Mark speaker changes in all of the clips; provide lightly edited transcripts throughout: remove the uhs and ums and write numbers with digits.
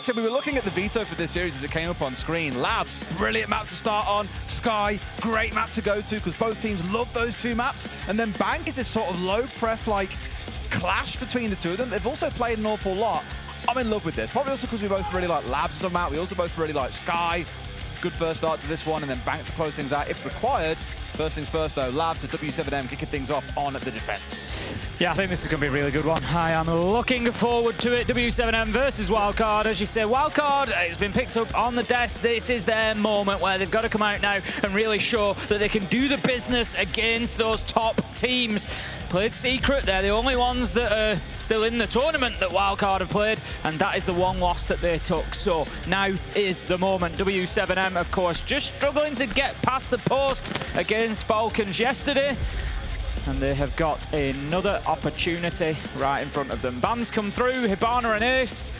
Speaker 1: So we were looking at the veto for this series as it came up on screen. Labs, brilliant map to start on. Sky, great map to go to because both teams love those two maps. And then Bank is this sort of low pref like clash between the two of them. They've also played an awful lot. I'm in love with this. Probably also because we both really like Labs as a map. We also both really like Sky. Good first start to this one, and then Bank to close things out if required. First things first, though, Labs to w7m kicking things off on the defense.
Speaker 2: Yeah, I think this is going to be a really good one. I am looking forward to it. w7m versus Wildcard. As you say, Wildcard has been picked up on the desk. This is their moment where they've got to come out now and really show that they can do the business against those top teams. Played Secret. They're the only ones that are still in the tournament that Wildcard have played, and that is the one loss that they took. So now is the moment. w7m, of course, just struggling to get past the post against Falcons yesterday. And they have got another opportunity right in front of them. Bans come through, Hibana and Ace.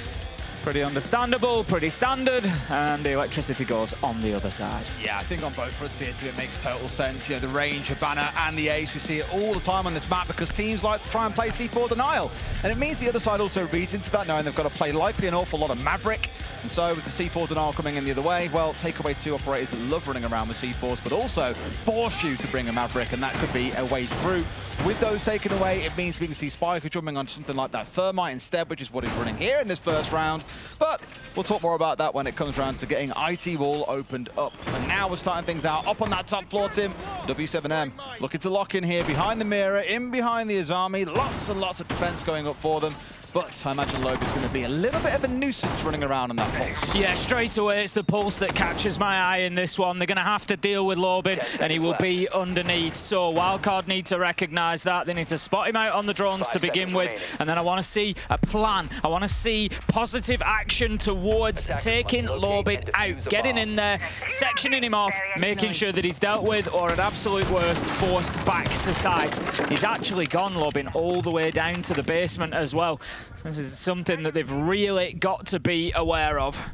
Speaker 2: Pretty understandable, pretty standard, and the electricity goes on the other side.
Speaker 1: Yeah, I think on both fronts here too, it makes total sense. You know, the range, Hibana and the Ace, we see it all the time on this map because teams like to try and play C4 denial. And it means the other side also reads into that, knowing they've got to play likely an awful lot of Maverick. And so with the C4 denial coming in the other way, well, take away two operators that love running around with C4s, but also force you to bring a Maverick, and that could be a way through. With those taken away, it means we can see Spiker jumping on something like that Thermite instead, which is what he's running here in this first round. But we'll talk more about that when it comes around to getting IT wall opened up. For now, we're starting things out up on that top floor, Tim. w7m looking to lock in here behind the mirror, in behind the Azami. Lots and lots of defense going up for them. But I imagine Loeb is going to be a little bit of a nuisance running around on that pulse.
Speaker 2: Yeah, straight away, it's the pulse that catches my eye in this one. They're going to have to deal with Lobin, and he will be underneath. So Wildcard need to recognise that. They need to spot him out on the drones to begin with. And then I want to see a plan. I want to see positive action towards taking Lobin out, getting in there, sectioning him off, making sure that he's dealt with, or at absolute worst, forced back to site. He's actually gone, Lobin, all the way down to the basement as well. This is something that they've really got to be aware of.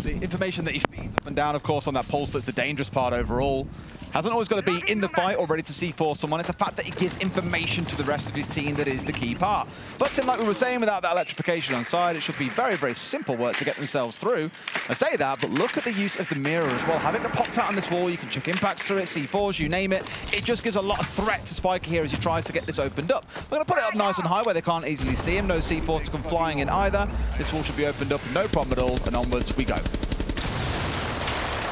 Speaker 1: The information that he feeds up and down, of course, on that pulse, that's the dangerous part overall. Hasn't always got to be in the fight or ready to C4 someone. It's the fact that he gives information to the rest of his team that is the key part. But Tim, like we were saying, without that electrification on side, it should be very, very simple work to get themselves through. I say that, but look at the use of the mirror as well. Having it popped out on this wall, you can chuck impacts through it, C4s, you name it. It just gives a lot of threat to Spiker here as he tries to get this opened up. We're going to put it up nice and high where they can't easily see him. No C4 to come flying in either. This wall should be opened up, no problem at all, and onwards we go.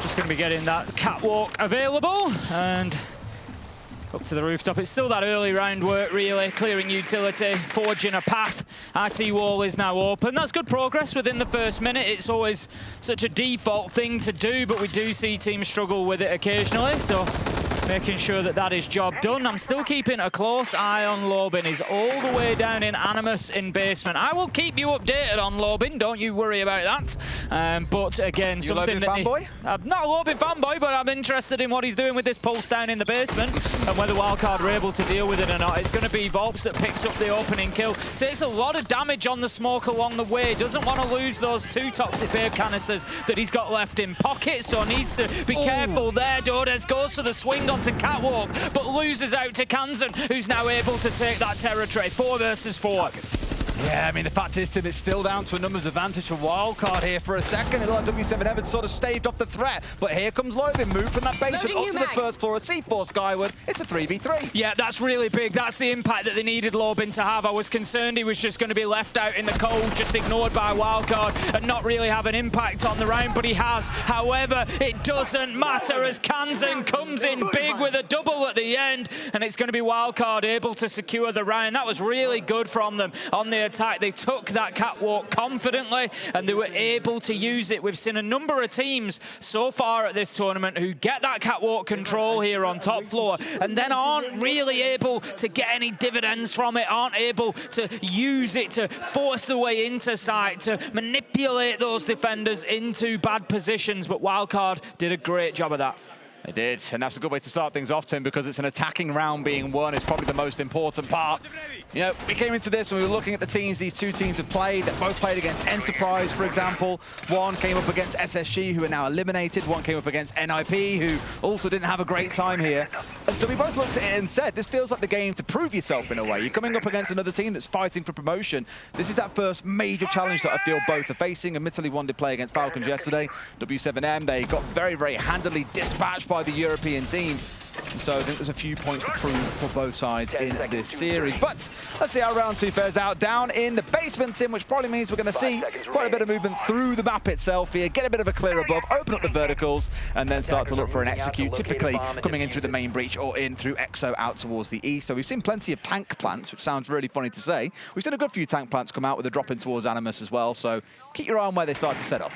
Speaker 2: Just going to be getting that catwalk available and up to the rooftop. It's still that early round work, really, clearing utility, forging a path. RT wall is now open. That's good progress within the first minute. It's always such a default thing to do, but we do see teams struggle with it occasionally, so making sure that that is job done. I'm still keeping a close eye on Lobin. He's all the way down in Animus in basement. I will keep you updated on Lobin, don't you worry about that. But again, something that... I'm not a Lobin fanboy, but I'm interested in what he's doing with this pulse down in the basement and whether Wildcard are able to deal with it or not. It's going to be Volps that picks up the opening kill. Takes a lot of damage on the smoke along the way. Doesn't want to lose those two toxic babe canisters that he's got left in pocket, so needs to be careful there. Dodes goes for the swing onto Catwalk, but loses out to Kansan, who's now able to take that territory. 4 versus 4.
Speaker 1: Yeah, I mean, the fact is, Tim, it's still down to a numbers advantage for Wildcard here for a second. It looked like w7m had sort of staved off the threat, but here comes Lobin, moved from that basement up to the first floor of C4 skyward. It's a 3v3.
Speaker 2: Yeah, that's really big. That's the impact that they needed Lobin to have. I was concerned he was just going to be left out in the cold, just ignored by Wildcard and not really have an impact on the round, but he has. However, it doesn't matter as Kansan comes in big with a double at the end, and it's going to be Wildcard able to secure the round. That was really good from them on the attack. They took that catwalk confidently and they were able to use it. We've seen a number of teams so far at this tournament who get that catwalk control here on top floor and then aren't really able to get any dividends from it, aren't able to use it to force the way into site, to manipulate those defenders into bad positions, but Wildcard did a great job of that.
Speaker 1: They did, and that's a good way to start things off, Tim, because it's an attacking round being won. It's probably the most important part. You know, we came into this and we were looking at the teams these two teams have played. They both played against Enterprise, for example. One came up against SSG, who are now eliminated. One came up against NIP, who also didn't have a great time here. And so we both looked at it and said, this feels like the game to prove yourself in a way. You're coming up against another team that's fighting for promotion. This is that first major challenge that I feel both are facing. Admittedly, one did play against Falcons yesterday. W7m, they got very, very handily dispatched by the European team. So I think there's a few points to prove for both sides in this series. But let's see how round two fares out. Down in the basement, Tim, which probably means we're going to see quite a bit of movement through the map itself here. Get a bit of a clear above, open up the verticals, and then start to look for an execute, typically coming in through the main breach or in through EXO out towards the east. So we've seen plenty of tank plants, which sounds really funny to say. We've seen a good few tank plants come out with a drop in towards Animus as well. So keep your eye on where they start to set up.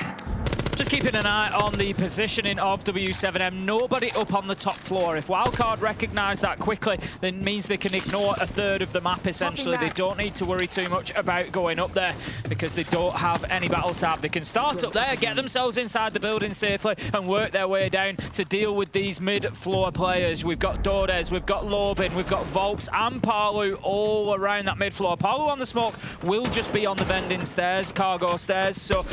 Speaker 2: Just keeping an eye on the positioning of w7m. Nobody up on the top floor. If Wildcard recognise that quickly, then it means they can ignore a third of the map, essentially. They don't need to worry too much about going up there because they don't have any battles to have. They can start up there, get themselves inside the building safely and work their way down to deal with these mid-floor players. We've got Dordes, we've got Lobin, we've got Volps and Parlu all around that mid-floor. Parlu on the smoke will just be on the vending stairs, cargo stairs, so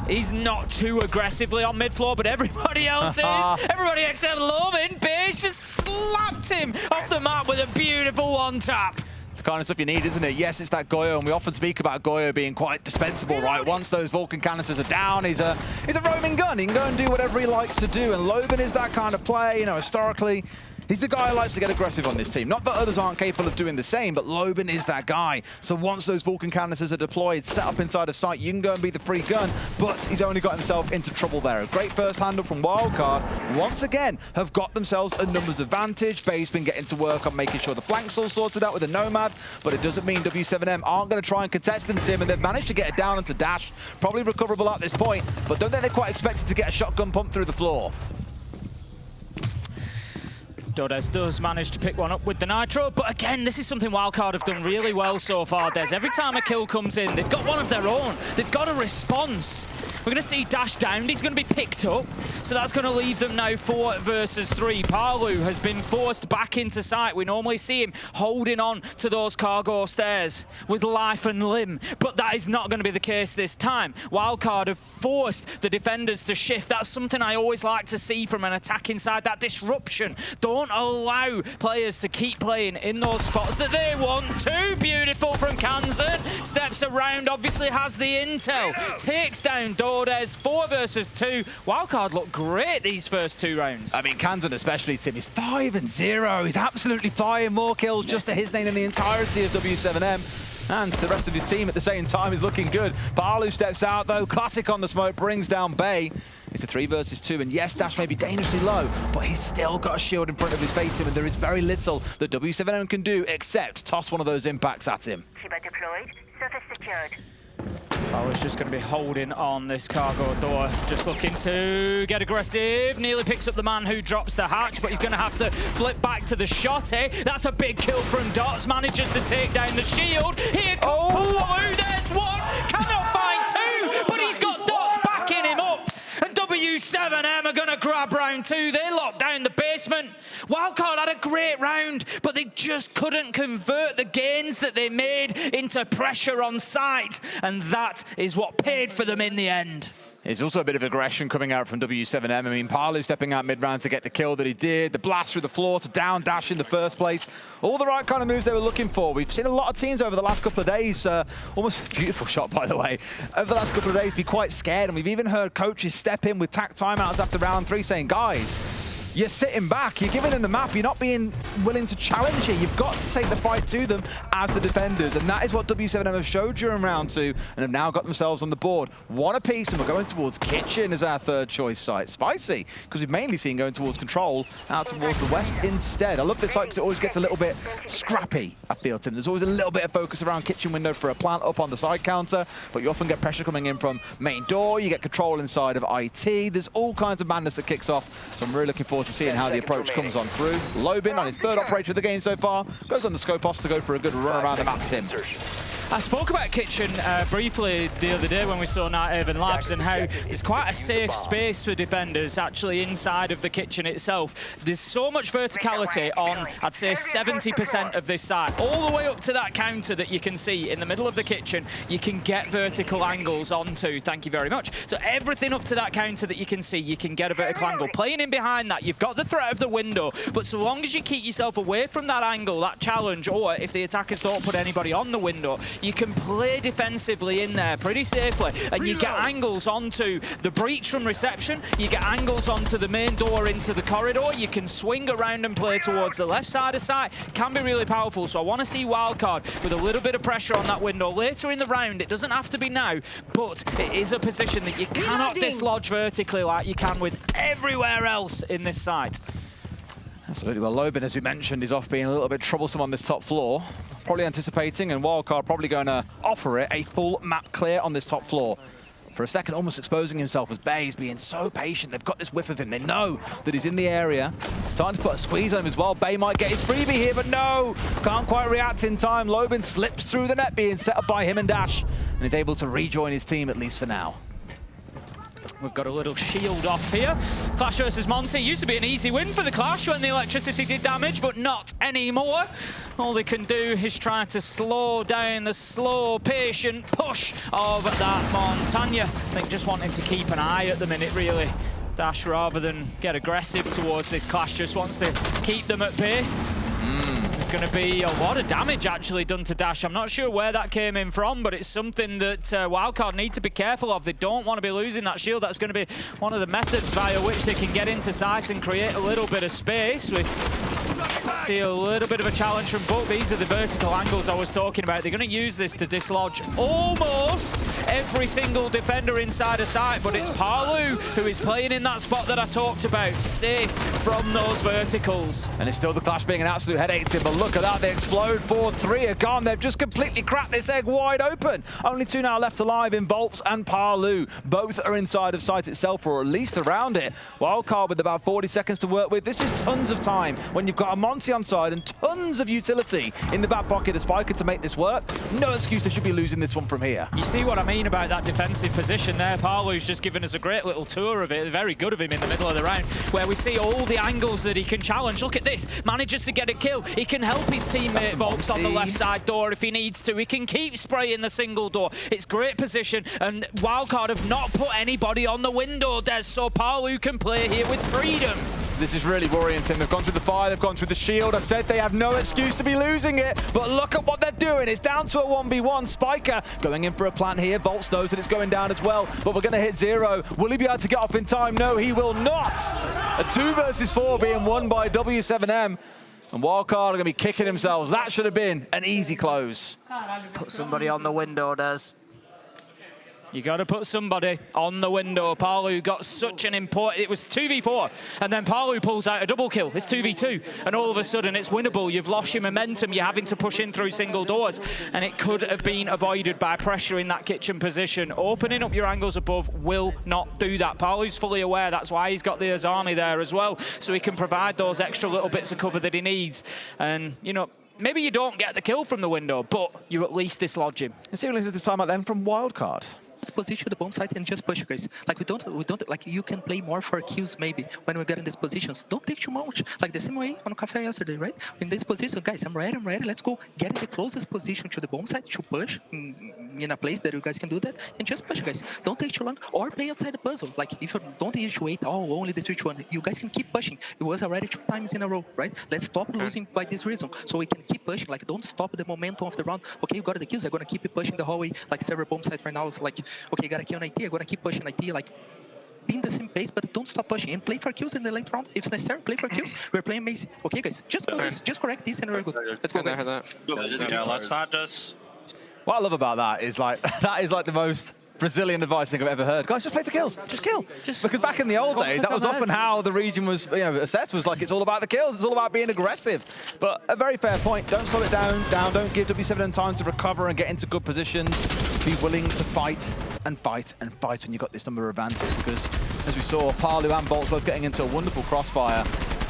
Speaker 2: he's not too aggressively on mid-floor, but everybody else is. Everybody except Lobin. Beige just slapped him off the map with a beautiful one-tap.
Speaker 1: The kind of stuff you need, isn't it? Yes, it's that Goyo, and we often speak about Goyo being quite dispensable, right? Once those Vulcan canisters are down, he's a roaming gun. He can go and do whatever he likes to do, and Lobin is that kind of play, you know, historically. He's the guy who likes to get aggressive on this team. Not that others aren't capable of doing the same, but Lobin is that guy. So once those Vulcan canisters are deployed, set up inside of sight, you can go and be the free gun, but he's only got himself into trouble there. A great first handle from Wildcard. Once again, have got themselves a numbers advantage. Bay's been getting to work on making sure the flank's all sorted out with a Nomad, but it doesn't mean w7m aren't going to try and contest them, Tim, and they've managed to get it down into Dash. Probably recoverable at this point, but don't think they're quite expected to get a shotgun pump through the floor.
Speaker 2: Dordes does manage to pick one up with the Nitro, but again, this is something Wildcard have done really well so far, Des. Every time a kill comes in, they've got one of their own. They've got a response. We're going to see Dash downed. He's going to be picked up, so that's going to leave them now 4 versus 3. Parlu has been forced back into sight. We normally see him holding on to those cargo stairs with life and limb, but that is not going to be the case this time. Wildcard have forced the defenders to shift. That's something I always like to see from an attacking side, that disruption. Don't allow players to keep playing in those spots that they want to. Beautiful from Kansan. Steps around, obviously has the intel. Takes down Dordes, 4 versus 2. Wildcard look great these first 2 rounds.
Speaker 1: I mean, Kansan especially, Tim, he's 5-0. He's absolutely flying. More kills just to his name in the entirety of w7m. And the rest of his team at the same time is looking good. Parlu steps out, though. Classic on the smoke, brings down Bay. It's a 3 versus 2, and yes, Dash may be dangerously low, but he's still got a shield in front of his face, and there is very little that w7m can do except toss one of those impacts at him.
Speaker 3: Deployed, surface secured.
Speaker 2: Parlu's just going to be holding on this cargo door, just looking to get aggressive. Nearly picks up the man who drops the hatch, but he's going to have to flip back to the shot, eh? That's a big kill from Dots, manages to take down the shield. Here comes Parlu, there's one, cannot find 2, but he's got Dots backing him up. And w7m are going to grab round 2. They locked down the basement. Wildcard had a great round, but they just couldn't convert the gains that they made into pressure on site. And that is what paid for them in the end.
Speaker 1: There's also a bit of aggression coming out from w7m. I mean, Parlu stepping out mid-round to get the kill that he did. The blast through the floor to down Dash in the first place. All the right kind of moves they were looking for. We've seen a lot of teams over the last couple of days, almost a beautiful shot, by the way, over the last couple of days be quite scared. And we've even heard coaches step in with tack timeouts after round 3 saying, guys, you're sitting back, you're giving them the map, you're not being willing to challenge here. You've got to take the fight to them as the defenders, and that is what w7m have showed during round 2, and have now got themselves on the board. 1 apiece, and we're going towards Kitchen as our 3rd choice site. Spicy, because we've mainly seen going towards Control, out towards the west instead. I love this site because it always gets a little bit scrappy, I feel, Tim. There's always a little bit of focus around Kitchen window for a plant up on the side counter, but you often get pressure coming in from main door, you get Control inside of IT. There's all kinds of madness that kicks off, so I'm really looking forward to seeing how the approach comes on through. Lobin on his 3rd operator of the game so far, goes on the Scopos to go for a good run around the map, Tim.
Speaker 2: I spoke about Kitchen briefly the other day when we saw Night Haven Labs and how there's quite a safe space for defenders actually inside of the Kitchen itself. There's so much verticality on, I'd say, 70% of this site. All the way up to that counter that you can see in the middle of the Kitchen, you can get vertical angles onto. Thank you very much. So everything up to that counter that you can see, you can get a vertical angle. Playing in behind that, you've got the threat of the window, but so long as you keep yourself away from that angle, that challenge, or if the attackers don't put anybody on the window, you can play defensively in there pretty safely, and you get angles onto the breach from reception, you get angles onto the main door into the corridor, you can swing around and play towards the left side of site. Can be really powerful, so I want to see Wildcard with a little bit of pressure on that window later in the round. It doesn't have to be now, but it is a position that you cannot dislodge vertically like you can with everywhere else in this site.
Speaker 1: Absolutely. Well, Lobin, as we mentioned, is off being a little bit troublesome on this top floor. Probably anticipating, and Wildcard probably going to offer it a full map clear on this top floor. For a second, almost exposing himself as Bay's being so patient. They've got this whiff of him. They know that he's in the area. Starting to put a squeeze on him as well. Bay might get his freebie here, but no! Can't quite react in time. Lobin slips through the net, being set up by him and Dash, and is able to rejoin his team, at least for now.
Speaker 2: We've got a little shield off here. Clash versus Monty used to be an easy win for the Clash when the electricity did damage, but not anymore. All they can do is try to slow down the slow, patient push of that Montagna. I think just wanting to keep an eye at the minute, really. Dash, rather than get aggressive towards this Clash, just wants to keep them at bay. There's going to be a lot of damage actually done to Dash. I'm not sure where that came in from, but it's something that Wildcard need to be careful of. They don't want to be losing that shield. That's going to be one of the methods via which they can get into sight and create a little bit of space. We see a little bit of a challenge from both. These are the vertical angles I was talking about. They're going to use this to dislodge almost every single defender inside a site, but it's Parlu who is playing in that spot that I talked about, safe from those verticals.
Speaker 1: And it's still the Clash being an absolute headache to him, but look at that, they explode. 4-3 are gone. They've just completely cracked this egg wide open. Only two now left alive in Volps and Parlu. Both are inside of site itself, or at least around it. Wildcard with about 40 seconds to work with. This is tons of time when you've got a Monty on side and tons of utility in the back pocket of Spiker to make this work. No excuse they should be losing this one from here.
Speaker 2: You see what I mean about that defensive position there. Parlu's just given us a great little tour of it. Very good of him in the middle of the round, where we see all the angles that he can challenge. Look at this. Manages to get a kill. He can help his teammate Volps on the left side door if he needs to. He can keep spraying the single door. It's great position, and Wildcard have not put anybody on the window, Des, so Parlu can play here with freedom.
Speaker 1: This is really worrying, Tim. They've gone through the fire, they've gone through the shield. I said they have no excuse to be losing it, but look at what they're doing. It's down to a 1v1. Spiker going in for a plant here. Volts knows that it's going down as well, but we're going to hit zero. Will he be able to get off in time? No, he will not. A 2 versus 4 being won by w7m. And Wildcard are going to be kicking themselves. That should have been an easy close.
Speaker 2: Put somebody on the window, Des. You got to put somebody on the window. Parlu got such an important... It was 2v4, and then Parlu pulls out a double kill. It's 2v2, and all of a sudden it's winnable. You've lost your momentum. You're having to push in through single doors, and it could have been avoided by pressure in that Kitchen position. Opening up your angles above will not do that. Parlu's fully aware. That's why he's got the Azami there as well, so he can provide those extra little bits of cover that he needs. And, you know, maybe you don't get the kill from the window, but you at least dislodge him.
Speaker 1: Let's see what this time out then from Wildcard.
Speaker 4: Position the bomb site and just push, guys. Like we don't like, you can play more for kills maybe when we get in these positions. Don't take too much. Like the same way on Cafe yesterday, right? In this position, guys, I'm ready. Let's go get in the closest position to the bomb site to push in a place that you guys can do that, and just push, guys. Don't take too long or play outside the puzzle. Like if you don't need to wait, only the 3-1, you guys can keep pushing. It was already 2 times in a row, right? Let's stop losing by this reason, so we can keep pushing. Like don't stop the momentum of the round. Okay, you got the kills. I'm gonna keep pushing the hallway. Like several bomb sites right now. It's like, okay, gotta kill an IT, I gotta keep pushing IT, like be in the same pace, but don't stop pushing and play for kills in the late round. If it's necessary, play for kills. We're playing amazing. Okay, guys, just go this, just correct this, and we're good. Let's go, guys.
Speaker 5: Yeah, let's not just...
Speaker 1: What I love about that is like, that is like the most Brazilian advice I think I've ever heard. Guys, just play for kills. Just kill. Because back in the old days, that was often how the region was, assessed, was like, it's all about the kills. It's all about being aggressive. But a very fair point. Don't slow it down. Don't give w7m time to recover and get into good positions. Be willing to fight and fight and fight when you've got this number of advantage. Because, as we saw, Parlu and Volts both getting into a wonderful crossfire.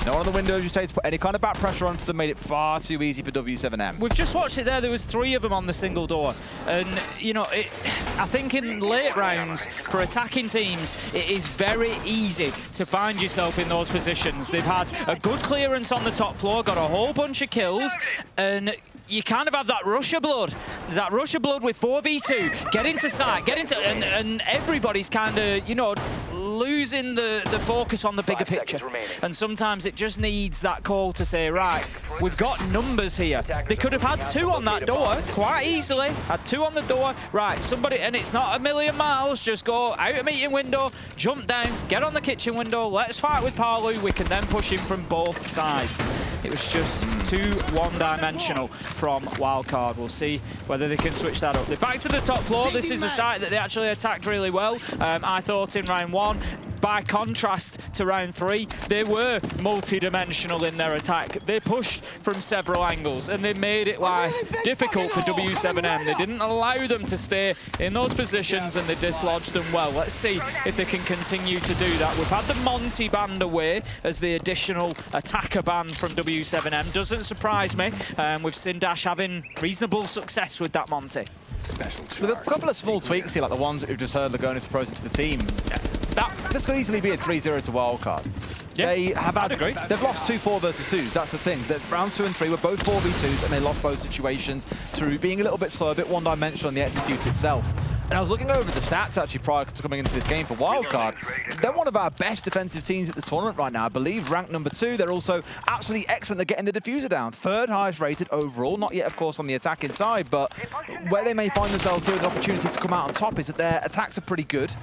Speaker 1: No one on the windows, you say, to put any kind of back pressure on them, made it far too easy for w7m.
Speaker 2: We've just watched it there. There was 3 of them on the single door. And, you know, I think in late rounds, for attacking teams, it is very easy to find yourself in those positions. They've had a good clearance on the top floor, got a whole bunch of kills, and you kind of have that rush of blood. There's that rush of blood with 4v2. Get into sight, get into... And everybody's kind of, you know, losing the focus on the bigger picture. And sometimes it just needs that call to say, right, we've got numbers here. They could have had 2 on that door quite easily. Had 2 on the door. Right, somebody, and it's not a million miles, just go out a meeting window, jump down, get on the kitchen window, let's fight with Palu. We can then push him from both sides. It was just too one-dimensional from Wildcard. We'll see whether they can switch that up. They're back to the top floor. This is a site that they actually attacked really well. I thought in round 1. By contrast to round 3, they were multi-dimensional in their attack. They pushed from several angles and they made it life difficult for w7m. They didn't allow them to stay in those positions and they dislodged them well. Let's see if they can continue to do that. We've had the Monty banned away as the additional attacker ban from w7m. Doesn't surprise me. We've seen Dash having reasonable success with that Monty.
Speaker 1: With a couple of small tweaks here, like the ones that we've just heard Lagonis propose to the team, this could easily be a 3-0 to Wildcard.
Speaker 2: Yeah,
Speaker 1: they have had, they've lost 2 4 versus 2s. That's the thing. That rounds 2 and 3 were both 4v2s, and they lost both situations through being a little bit slow, a bit one-dimensional in the execute itself. And I was looking over the stats actually prior to coming into this game for Wildcard. They're one of our best defensive teams at the tournament right now. I believe ranked number 2. They're also absolutely excellent at getting the diffuser down. 3rd highest rated overall. Not yet, of course, on the attacking side, but where they may find themselves with an opportunity to come out on top is that their attacks are pretty good.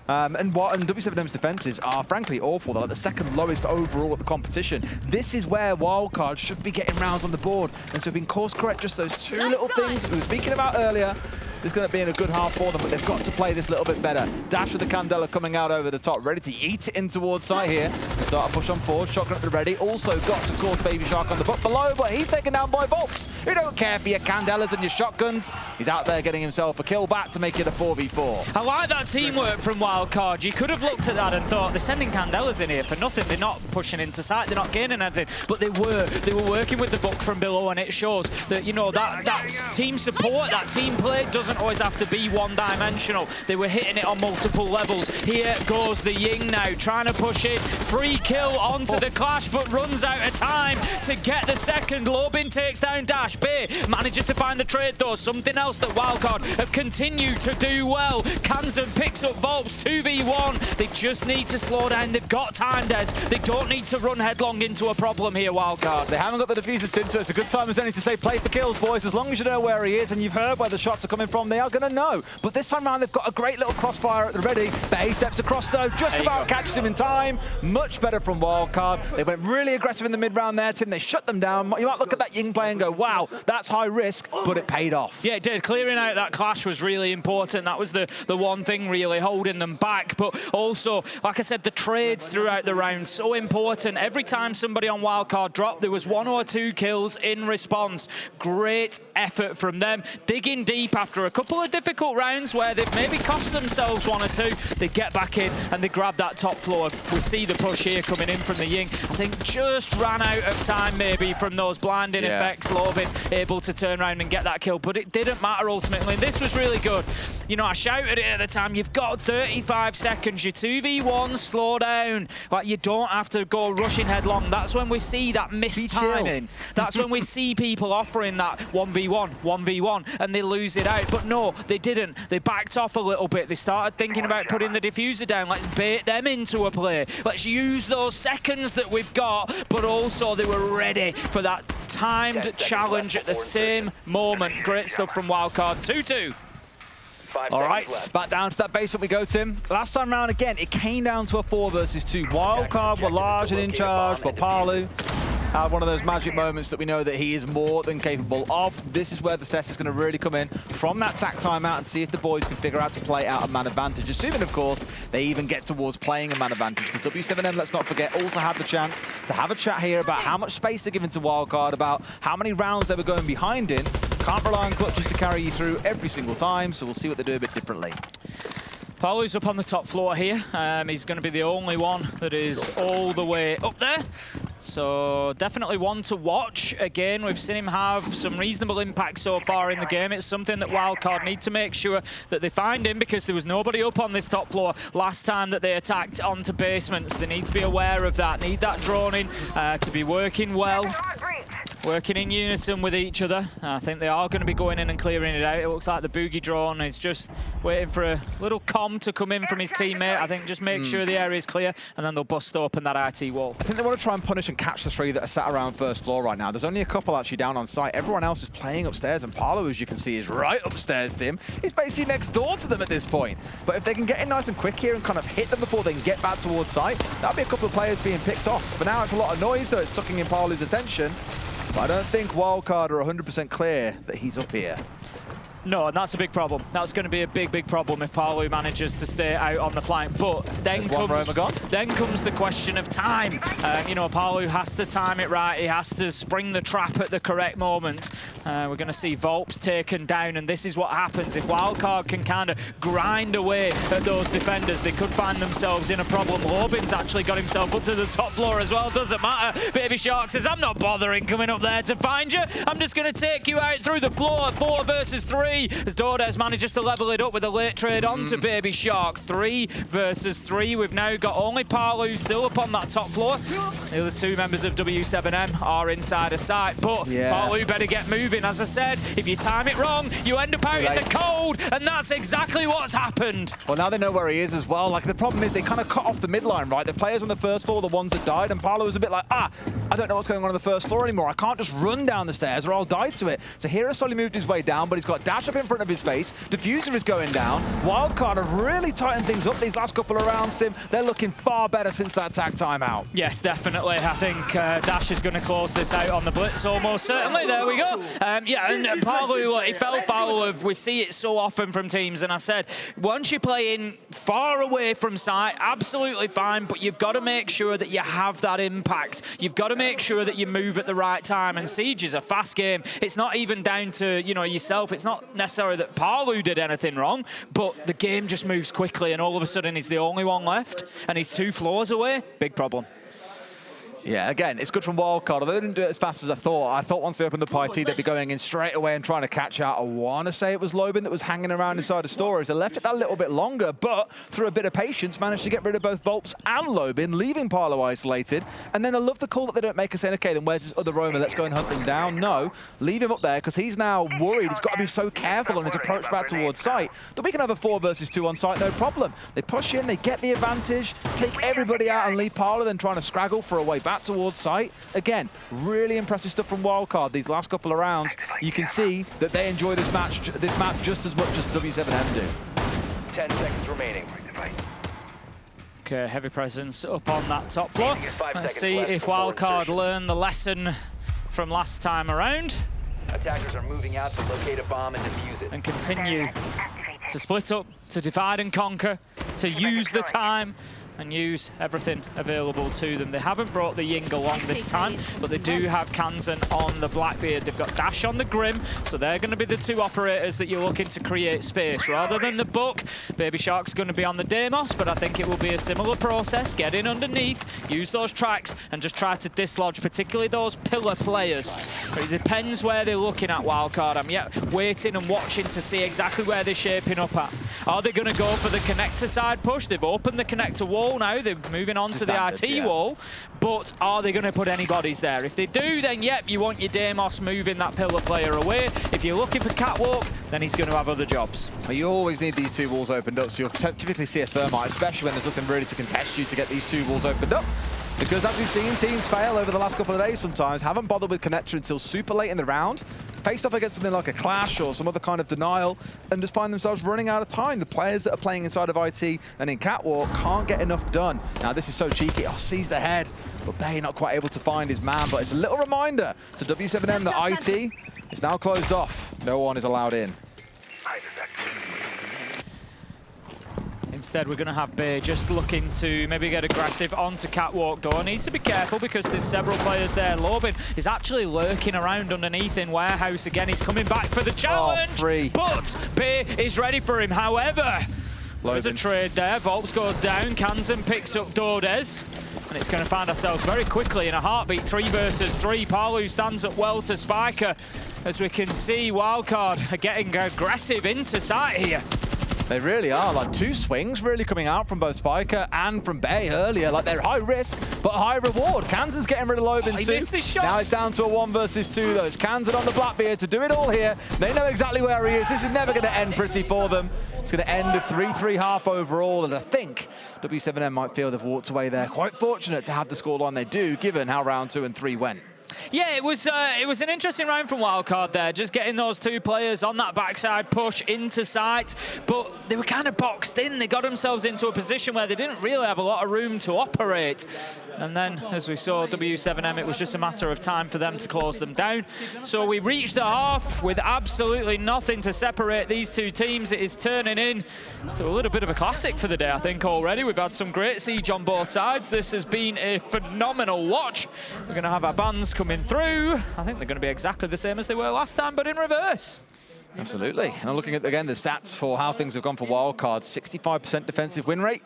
Speaker 1: And w7m's defenses are frankly awful. They're like the 2nd lowest overall at the competition. This is where Wildcard should be getting rounds on the board. And so being course correct, just those 2 little things that we were speaking about earlier, is going to be in a good half for them, but they've got to play this a little bit better. Dash with the Candela coming out over the top, ready to eat it in towards side here. Start a push on forward, shotgun at the ready. Also got, of course, Baby Shark on the butt below, but he's taken down by Volps, who don't care for your Candelas and your shotguns. He's out there getting himself a kill back to make it a 4v4.
Speaker 2: I like that teamwork from Wildcard. You could have looked at that and thought, they're sending Candelas in here for nothing. They're not pushing into sight, they're not gaining anything. But they were working with the book from below, and it shows that, you know, that team support, that team play doesn't always have to be one-dimensional. They were hitting it on multiple levels. Here goes the Ying now, trying to push it. Free kill onto the Clash, but runs out of time to get the 2nd. Lobin takes down Dash. Bay manages to find the trade, though. Something else that Wildcard have continued to do well. Kansan picks up Volps, 2v1. They just need to slow down. They've got time, Des. They don't need to run headlong into a problem here, Wildcard.
Speaker 1: They haven't got the diffuser, Tim, so it's a good time as any to say play for kills, boys. As long as you know where he is and you've heard where the shots are coming from, they are going to know. But this time around, they've got a great little crossfire at the ready. Bay steps across, though, just about catches him in time. Much better from Wildcard. They went really aggressive in the mid-round there, Tim. They shut them down. You might look at that Ying play and go, wow, that's high risk, but it paid off.
Speaker 2: Yeah, it did. Clearing out that Clash was really important. That was the one thing really holding them back. But also, like I said, the trades throughout the round, so important. Every time somebody on Wildcard dropped, there was 1 or 2 kills in response. Great effort from them. Digging deep after a couple of difficult rounds where they've maybe cost themselves 1 or 2. They get back in and they grab that top floor. We see the push here coming in from the Ying. I think just ran out of time maybe from those blinding effects. Lobin able to turn around and get that kill, but it didn't matter ultimately. This was really good. You know, I shouted it at the time, you've got 35 seconds, your 2v1, slow down. Like, you don't have to go rushing headlong. That's when we see that missed timing. That's when we see people offering that 1v1, and they lose it out. But no, they didn't. They backed off a little bit. They started thinking about putting the diffuser down. Let's bait them into a play. Let's use those seconds that we've got, but also they were ready for that timed challenge at the same moment. Great stuff from Wildcard. 2-2.
Speaker 1: All right, back down to that base up we go, Tim. Last time round, again, it came down to a 4 versus 2. Wildcard were large and in charge, but Palu had one of those magic moments that we know that he is more than capable of. This is where the test is going to really come in from that tack timeout and see if the boys can figure out to play out a man advantage, assuming, of course, they even get towards playing a man advantage. Because w7m, let's not forget, also had the chance to have a chat here about how much space they're giving to Wildcard, about how many rounds they were going behind in. Can't rely on clutches to carry you through every single time, so we'll see what they do a bit differently.
Speaker 2: Palu's up on the top floor here. He's going to be the only one that is all the way up there. So definitely one to watch. Again, we've seen him have some reasonable impact so far in the game. It's something that Wildcard need to make sure that they find him, because there was nobody up on this top floor last time that they attacked onto basements. They need to be aware of that, need that drone in to be working well, working in unison with each other. I think they are going to be going in and clearing it out. It looks like the Boogie drone is just waiting for a little comm to come in from his teammate. I think just make sure the area is clear, and then they'll bust open that IT wall.
Speaker 1: I think they want to try and punish and catch the three that are sat around first floor right now. There's only a couple actually down on site. Everyone else is playing upstairs, and Paolo, as you can see, is right upstairs, Tim. He's basically next door to them at this point. But if they can get in nice and quick here and kind of hit them before they can get back towards site, that'll be a couple of players being picked off. For now, it's a lot of noise, though. It's sucking in Paolo's attention. But I don't think Wildcard are 100% clear that he's up here.
Speaker 2: No, and that's a big problem. That's going to be a big, big problem if Paolo manages to stay out on the flank. But then comes the question of time. You know, Paolo has to time it right. He has to spring the trap at the correct moment. We're going to see Volps taken down, and this is what happens. If Wildcard can kind of grind away at those defenders, they could find themselves in a problem. Lobin's actually got himself up to the top floor as well. Doesn't matter. Baby Shark says, I'm not bothering coming up there to find you. I'm just going to take you out through the floor. 4 versus 3. As Dordes manages to level it up with a late trade onto Baby Shark. 3 versus 3. We've now got only Paolo still up on that top floor. The other 2 members of w7m are inside a site, but Paolo better get moving. As I said, if you time it wrong, you end up out in the cold, and that's exactly what's happened.
Speaker 1: Well, now they know where he is as well. Like, the problem is they kind of cut off the midline, right? The players on the first floor are the ones that died, and Paolo was a bit like, I don't know what's going on the first floor anymore. I can't just run down the stairs or I'll die to it. So Hero slowly moved his way down, but he's got Dash up in front of his face. Diffuser is going down. Wildcard have really tightened things up these last couple of rounds, Tim. They're looking far better since that tag timeout.
Speaker 2: Yes, definitely. I think Dash is going to close this out on the blitz almost certainly. There we go. Yeah, and Paolo, he fell foul of, we see it so often from teams, and I said, once you're playing far away from site, absolutely fine, but you've got to make sure that you have that impact. You've got to make sure that you move at the right time, and Siege is a fast game. It's not even down to, you know, yourself. It's not necessarily that Paolo did anything wrong, but the game just moves quickly, and all of a sudden he's the only one left, and he's 2 floors away. Big problem.
Speaker 1: Yeah, again, it's good from Wildcard. Although they didn't do it as fast as I thought once they opened up IT, they'd be going in straight away and trying to catch out. I want to say it was Lobin that was hanging around inside the storage. They left it that little bit longer, but through a bit of patience, managed to get rid of both Volps and Lobin, leaving Paolo isolated. And then I love the call that they don't make us saying, okay, then where's this other roamer? Let's go and hunt them down. No, leave him up there, because he's now worried. He's got to be so careful on his approach back towards site that we can have a 4 versus 2 on site, no problem. They push in, they get the advantage, take everybody out and leave Paolo then trying to scraggle for a way back towards site. Again, really impressive stuff from Wildcard these last couple of rounds. You can see that they enjoy this map just as much as w7m do.
Speaker 6: 10 seconds remaining.
Speaker 2: Okay, heavy presence up on that top floor. Let's see if Wildcard learn the lesson from last time around.
Speaker 6: Attackers are moving out to locate a bomb and defuse it.
Speaker 2: And continue to split up, to divide and conquer, to use the time and use everything available to them. They haven't brought the Ying along this time, but they do have Kansan on the Blackbeard. They've got Dash on the Grim, so they're going to be the 2 operators that you're looking to create space. Rather than the Buck, Baby Shark's going to be on the Deimos, but I think it will be a similar process. Get in underneath, use those tracks, and just try to dislodge particularly those pillar players. But it depends where they're looking at, Wildcard. I'm yet waiting and watching to see exactly where they're shaping up at. Are they going to go for the connector side push? They've opened the connector wall now. They're moving on to the IT wall, but are they going to put any bodies there? If they do, then yep, you want your Deimos moving that pillar player away. If you're looking for Catwalk, then he's going to have other jobs.
Speaker 1: Well, you always need these 2 walls opened up, so you'll typically see a Thermite, especially when there's nothing really to contest you to get these 2 walls opened up. Because as we've seen, teams fail over the last couple of days sometimes, haven't bothered with connector until super late in the round, faced up against something like a Clash or some other kind of denial, and just find themselves running out of time. The players that are playing inside of IT and in Catwalk can't get enough done. Now, this is so cheeky. Oh, sees the head, but they're not quite able to find his man. But it's a little reminder to w7m that IT is now closed off. No one is allowed in.
Speaker 2: Instead, we're going to have Bay just looking to maybe get aggressive onto Catwalk door. Needs to be careful because there's several players there. Lobin is actually lurking around underneath in Warehouse again. He's coming back for the challenge,
Speaker 1: free.
Speaker 2: But Bay is ready for him. However, There's a trade there. Volps goes down. Kansan picks up Dodez. And it's going to find ourselves very quickly in a heartbeat 3 versus 3. Palu stands up well to Spiker. As we can see, Wildcard are getting aggressive into sight here.
Speaker 1: They really are, like 2 swings really coming out from both Spiker and from Bay earlier. Like they're high risk, but high reward. Kansan's getting rid of Lobin too.
Speaker 2: Missed his shot.
Speaker 1: Now it's down to a 1 versus 2 though. It's Kansan on the Blackbeard to do it all here. They know exactly where he is. This is never going to end pretty for them. It's going to end a 3-3 half overall, and I think w7m might feel they've walked away there. Quite fortunate to have the scoreline they do, given how round 2 and 3 went.
Speaker 2: Yeah, it was an interesting round from Wildcard there, just getting those 2 players on that backside push into sight, but they were kind of boxed in. They got themselves into a position where they didn't really have a lot of room to operate. And then, as we saw, w7m, it was just a matter of time for them to close them down. So we reached the half with absolutely nothing to separate these 2 teams. It is turning in to a little bit of a classic for the day, I think, already. We've had some great siege on both sides. This has been a phenomenal watch. We're going to have our bands coming through. I think they're going to be exactly the same as they were last time, but in reverse.
Speaker 1: Absolutely. And I'm looking at, again, the stats for how things have gone for Wildcard. 65% defensive win rate.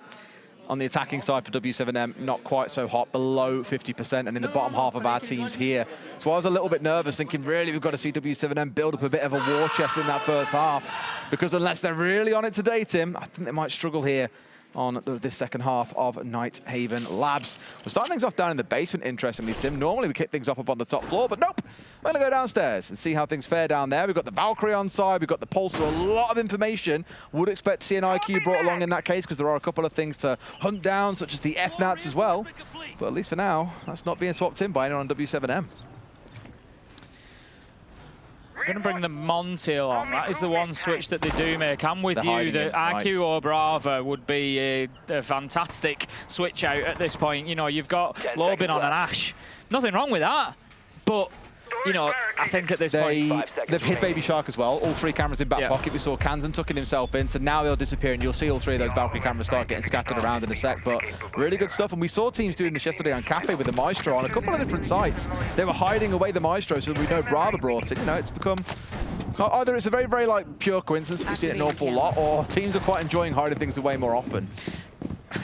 Speaker 1: On the attacking side for w7m, not quite so hot, below 50%, and in the bottom half of our teams here. So I was a little bit nervous, thinking, really, we've got to see w7m build up a bit of a war chest in that first half, because unless they're really on it today, Tim, I think they might struggle here on this second half of Night Haven Labs. We're starting things off down in the basement, interestingly, Tim. Normally we kick things up on the top floor, but nope. We're going to go downstairs and see how things fare down there. We've got the Valkyrie on side, we've got the Pulse, so a lot of information. Would expect to see an IQ brought along in that case, because there are a couple of things to hunt down, such as the FNATs as well. But at least for now, that's not being swapped in by anyone on w7m.
Speaker 2: Going to bring the Monty along. That is the one switch that they do make. I'm with you that IQ or Brava would be a fantastic switch out at this point. You know, you've got Lobin on an Ash. Nothing wrong with that, but you know, I think at this point
Speaker 1: they've hit Baby Shark as well. All 3 cameras in back pocket. We saw Kansan tucking himself in, so now they'll disappear, and you'll see all 3 of those Valkyrie cameras start getting scattered around in a sec. But really good stuff, and we saw teams doing this yesterday on Cafe with the Maestro on a couple of different sites. They were hiding away the Maestro, so we know Brava brought it. You know, it's become either it's a very, very like pure coincidence, we see it an awful lot, or teams are quite enjoying hiding things away more often.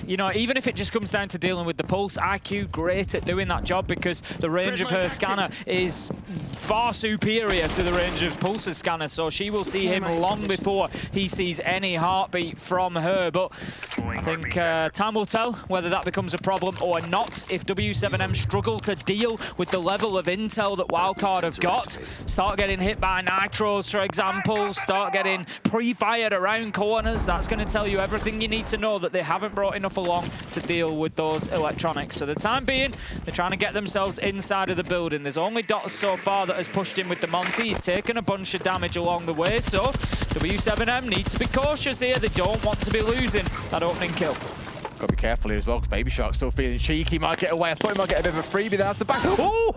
Speaker 2: You know, even if it just comes down to dealing with the Pulse, IQ great at doing that job, because the range of her scanner is far superior to the range of Pulse's scanner, so she will see him long before he sees any heartbeat from her. But I think time will tell whether that becomes a problem or not. If w7m struggle to deal with the level of intel that Wildcard have got, start getting hit by nitros, for example, start getting pre-fired around corners, that's going to tell you everything you need to know that they haven't brought enough along to deal with those electronics. So the time being, they're trying to get themselves inside of the building. There's only Dots so far that has pushed in with the Monty. He's taken a bunch of damage along the way, so w7m need to be cautious here. They don't want to be losing that opening kill.
Speaker 1: Got to be careful here as well, because Baby Shark's still feeling cheeky. Might get away. I thought he might get a bit of a freebie. That's the back. Ooh!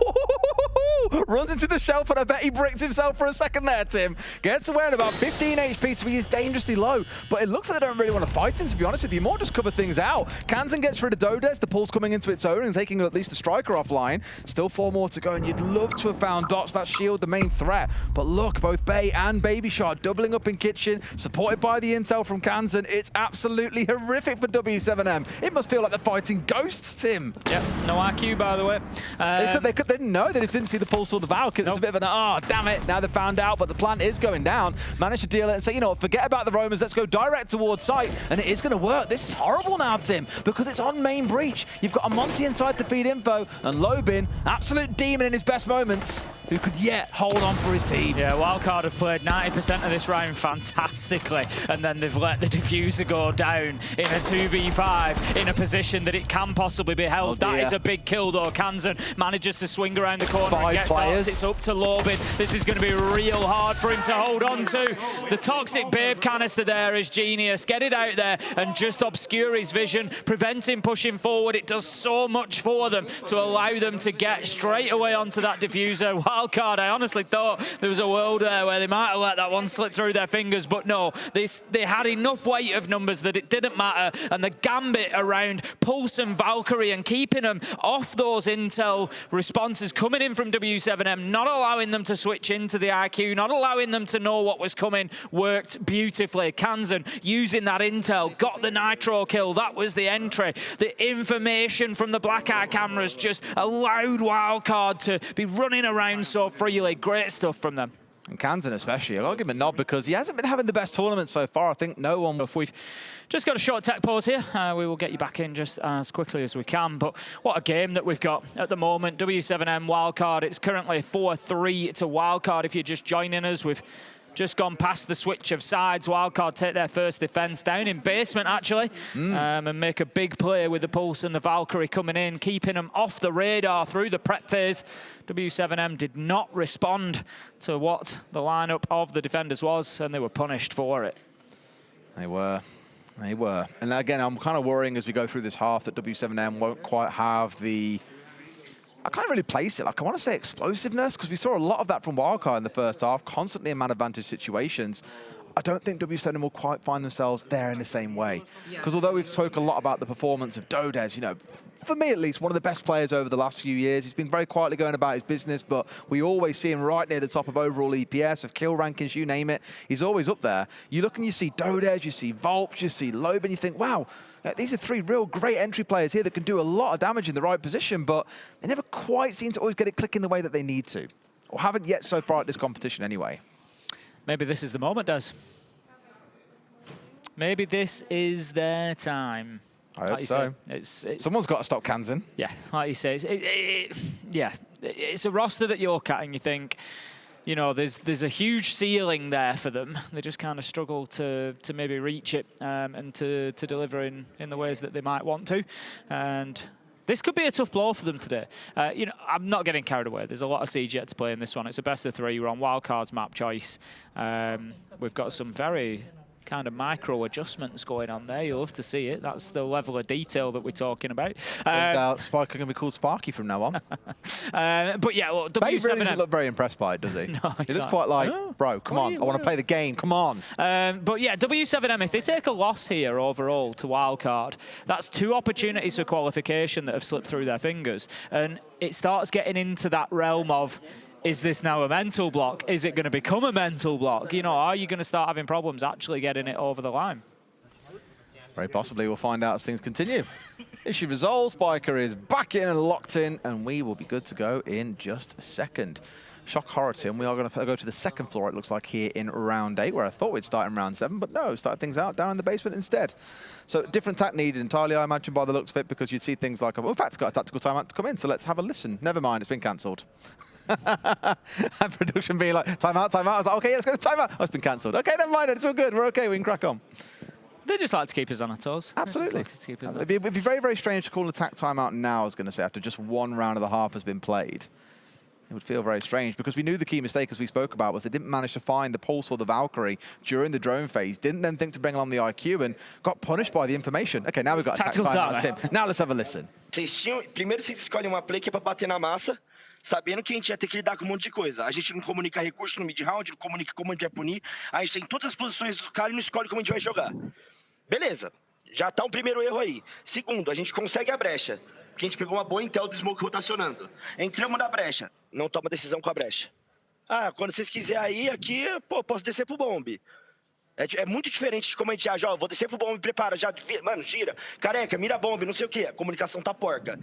Speaker 1: Runs into the shelf, and I bet he bricked himself for a second there, Tim. Gets away at about 15 HP, so he is dangerously low. But it looks like they don't really want to fight him, to be honest with you. More just cover things out. Kansan gets rid of Dodez. The Pulse coming into its own and taking at least the striker offline. Still 4 more to go, and you'd love to have found Dots. That shield, the main threat. But look, both Bay and Baby Shark doubling up in kitchen, supported by the intel from Kansan. It's absolutely horrific for w7m. It must feel like they're fighting ghosts, Tim.
Speaker 2: Yep, no IQ, by the way.
Speaker 1: They didn't know. They just didn't see the Pulse or the Valk. It's a bit of an, oh, damn it. Now they've found out, but the plant is going down. Managed to deal it and say, you know what, forget about the Romans. Let's go direct towards site. And it is going to work. This is horrible now, Tim, because it's on main breach. You've got a Monty inside to feed info, and Lobin, absolute demon in his best moments, who could yet hold on for his team.
Speaker 2: Yeah, Wildcard have played 90% of this round fantastically, and then they've let the diffuser go down in a 2v5 in a position that it can possibly be held. That is a big kill, though. Kansan manages to swing around the corner and get Dots. It's up to Lobin. This is going to be real hard for him to hold on to. The Toxic Babe canister there is genius. Get it out there and just obscure his vision, prevent him pushing forward. It does so much for them to allow them to get straight away onto that diffuser. Wildcard, I honestly thought there was a world there where they might have let that one slip through their fingers, but no, they had enough weight of numbers that it didn't matter, and the gambit around Pulse and Valkyrie and keeping them off those intel responses coming in from w7m w7m, not allowing them to switch into the IQ, not allowing them to know what was coming, worked beautifully. Kansan using that intel, got the nitro kill, that was the entry. The information from the black eye cameras just allowed Wildcard to be running around so freely. Great stuff from them.
Speaker 1: And Kansan especially, I've got to give him a nod because he hasn't been having the best tournament so far. I think no one...
Speaker 2: If we've just got a short tech pause here, we will get you back in just as quickly as we can. But what a game that we've got at the moment. W7m Wildcard, it's currently 4-3 to Wildcard. If you're just joining us, we've just gone past the switch of sides. Wildcard take their first defense down in basement, actually, and make a big play with the Pulse and the Valkyrie coming in, keeping them off the radar through the prep phase. W7m did not respond to what the lineup of the defenders was, and they were punished for it.
Speaker 1: They were. They were. And again, I'm kind of worrying as we go through this half that W7m won't quite have the... I can't really place it. Like, I want to say explosiveness, because we saw a lot of that from Wildcard in the first half, constantly in man advantage situations. I don't think w7m will quite find themselves there in the same way. Because although we've spoken a lot about the performance of Dodez, you know, for me at least, one of the best players over the last few years. He's been very quietly going about his business, but we always see him right near the top of overall EPS, of kill rankings, you name it. He's always up there. You look and you see Dodez, you see Volp, you see Loeb, and you think, wow, these are three real great entry players here that can do a lot of damage in the right position, but they never quite seem to always get it clicking the way that they need to. Or haven't yet so far at this competition anyway.
Speaker 2: Maybe this is the moment, Des. Maybe this is their time.
Speaker 1: I hope so. Someone's got to stop Kansan.
Speaker 2: Yeah, like you say, it's a roster that you look at and you think, you know, there's a huge ceiling there for them. They just kind of struggle to maybe reach it and to deliver in the ways that they might want to. And this could be a tough blow for them today. You know, I'm not getting carried away. There's a lot of siege yet to play in this one. It's a best of three. We're on Wildcard's map choice. We've got some very kind of micro adjustments going on there. You'll love to see it. That's the level of detail that we're talking about.
Speaker 1: Turns out Spiker can be called Sparky from now on.
Speaker 2: But yeah, well,
Speaker 1: W7M really doesn't look very impressed by it, does he?
Speaker 2: No,
Speaker 1: he looks quite like, bro, come on, I want to play the game, come on.
Speaker 2: But yeah, W7M, if they take a loss here overall to Wildcard, that's 2 opportunities for qualification that have slipped through their fingers. And it starts getting into that realm of, is this now a mental block? Is it going to become a mental block? You know, are you going to start having problems actually getting it over the line?
Speaker 1: Very possibly. We'll find out as things continue. Issue resolved. Spiker is back in and locked in, and we will be good to go in just a second. Shock horror, Tim. We are going to go to the second floor, it looks like, here in round 8, where I thought we'd start in round 7, but no, started things out down in the basement instead. So different tack needed entirely, I imagine, by the looks of it, because you'd see things like, well, in fact, it's got a tactical timeout to come in, so let's have a listen. Never mind, it's been cancelled. And production being like, timeout, timeout. I was like, okay, let's go to timeout. Oh, it's been cancelled. Okay, never mind, it's all good. We're okay, we can crack on.
Speaker 2: They just like to keep us on our toes.
Speaker 1: Absolutely. It'd be very, very strange to call an attack timeout now, I was going to say, after just 1 round of the half has been played. It would feel very strange, because we knew the key mistake, as we spoke about, was they didn't manage to find the Pulse or the Valkyrie during the drone phase, didn't then think to bring along the IQ, and got punished by the information. Okay, now we've got attack timeout, Tim. Now let's have a listen.
Speaker 7: Primeiro vocês escolhem uma play que é pra bater na massa, sabendo que a gente ia ter que lidar com um monte de coisa. A gente não comunica recurso no mid-round, não comunica como a gente vai punir, a gente tem todas as posições do cara e não escolhe como a gente vai jogar. Beleza, já tá um primeiro erro aí. Segundo, a gente consegue a brecha, porque a gente pegou uma boa intel do smoke rotacionando. Entramos na brecha, não toma decisão com a brecha. Ah, quando vocês quiserem ir aqui, pô, posso descer pro bombe. É muito diferente de como a gente age, ó, vou descer pro bombe, prepara, já, mano, gira, careca, mira bombe, não sei o que, a comunicação tá porca.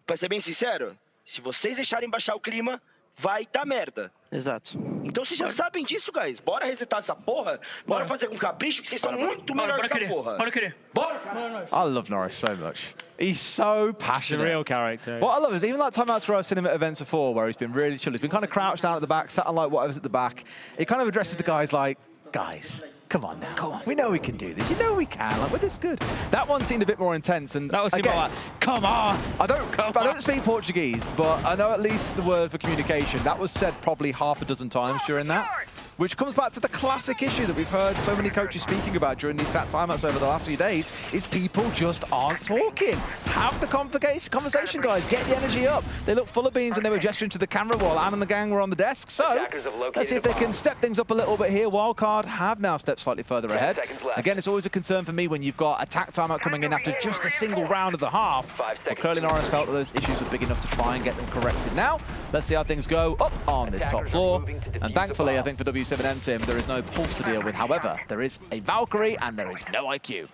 Speaker 7: Pra ser bem sincero, se vocês deixarem baixar o clima, vai dar merda.
Speaker 4: Exato.
Speaker 7: Então vocês já sabem disso, guys. Bora resetar essa porra. Bora fazer com capricho, que vocês estão muito melhor que essa porra.
Speaker 2: Bora querer.
Speaker 7: Bora, cara.
Speaker 1: I love Norris so much. He's so passionate.
Speaker 2: He's a real character.
Speaker 1: What I love is even like timeouts where I've seen him at events before, where he's been really chill. He's been kind of crouched down at the back, sat on like whatever's at the back. He kind of addresses the guys like, guys, come on now. Come on. We know we can do this. You know we can. Like, we're this good. That one seemed a bit more intense. And
Speaker 2: that was again, more like, come on.
Speaker 1: I don't speak Portuguese, but I know at least the word for communication. That was said probably half a dozen times during that. which comes back to the classic issue that we've heard so many coaches speaking about during these timeouts over the last few days, is people just aren't talking. Have the conversation, guys. Get the energy up. They look full of beans and they were gesturing to the camera while Anne and the gang were on the desk. So let's see if they can step things up a little bit here. Wildcard have now stepped slightly further ahead. Again, it's always a concern for me when you've got attack timeout coming in after just a single round of the half. But clearly Norris felt that those issues were big enough to try and get them corrected. Now, let's see how things go up on this top floor. And thankfully, I think for w7m team, there is no pulse to deal with. However, there is a Valkyrie and there is no IQ.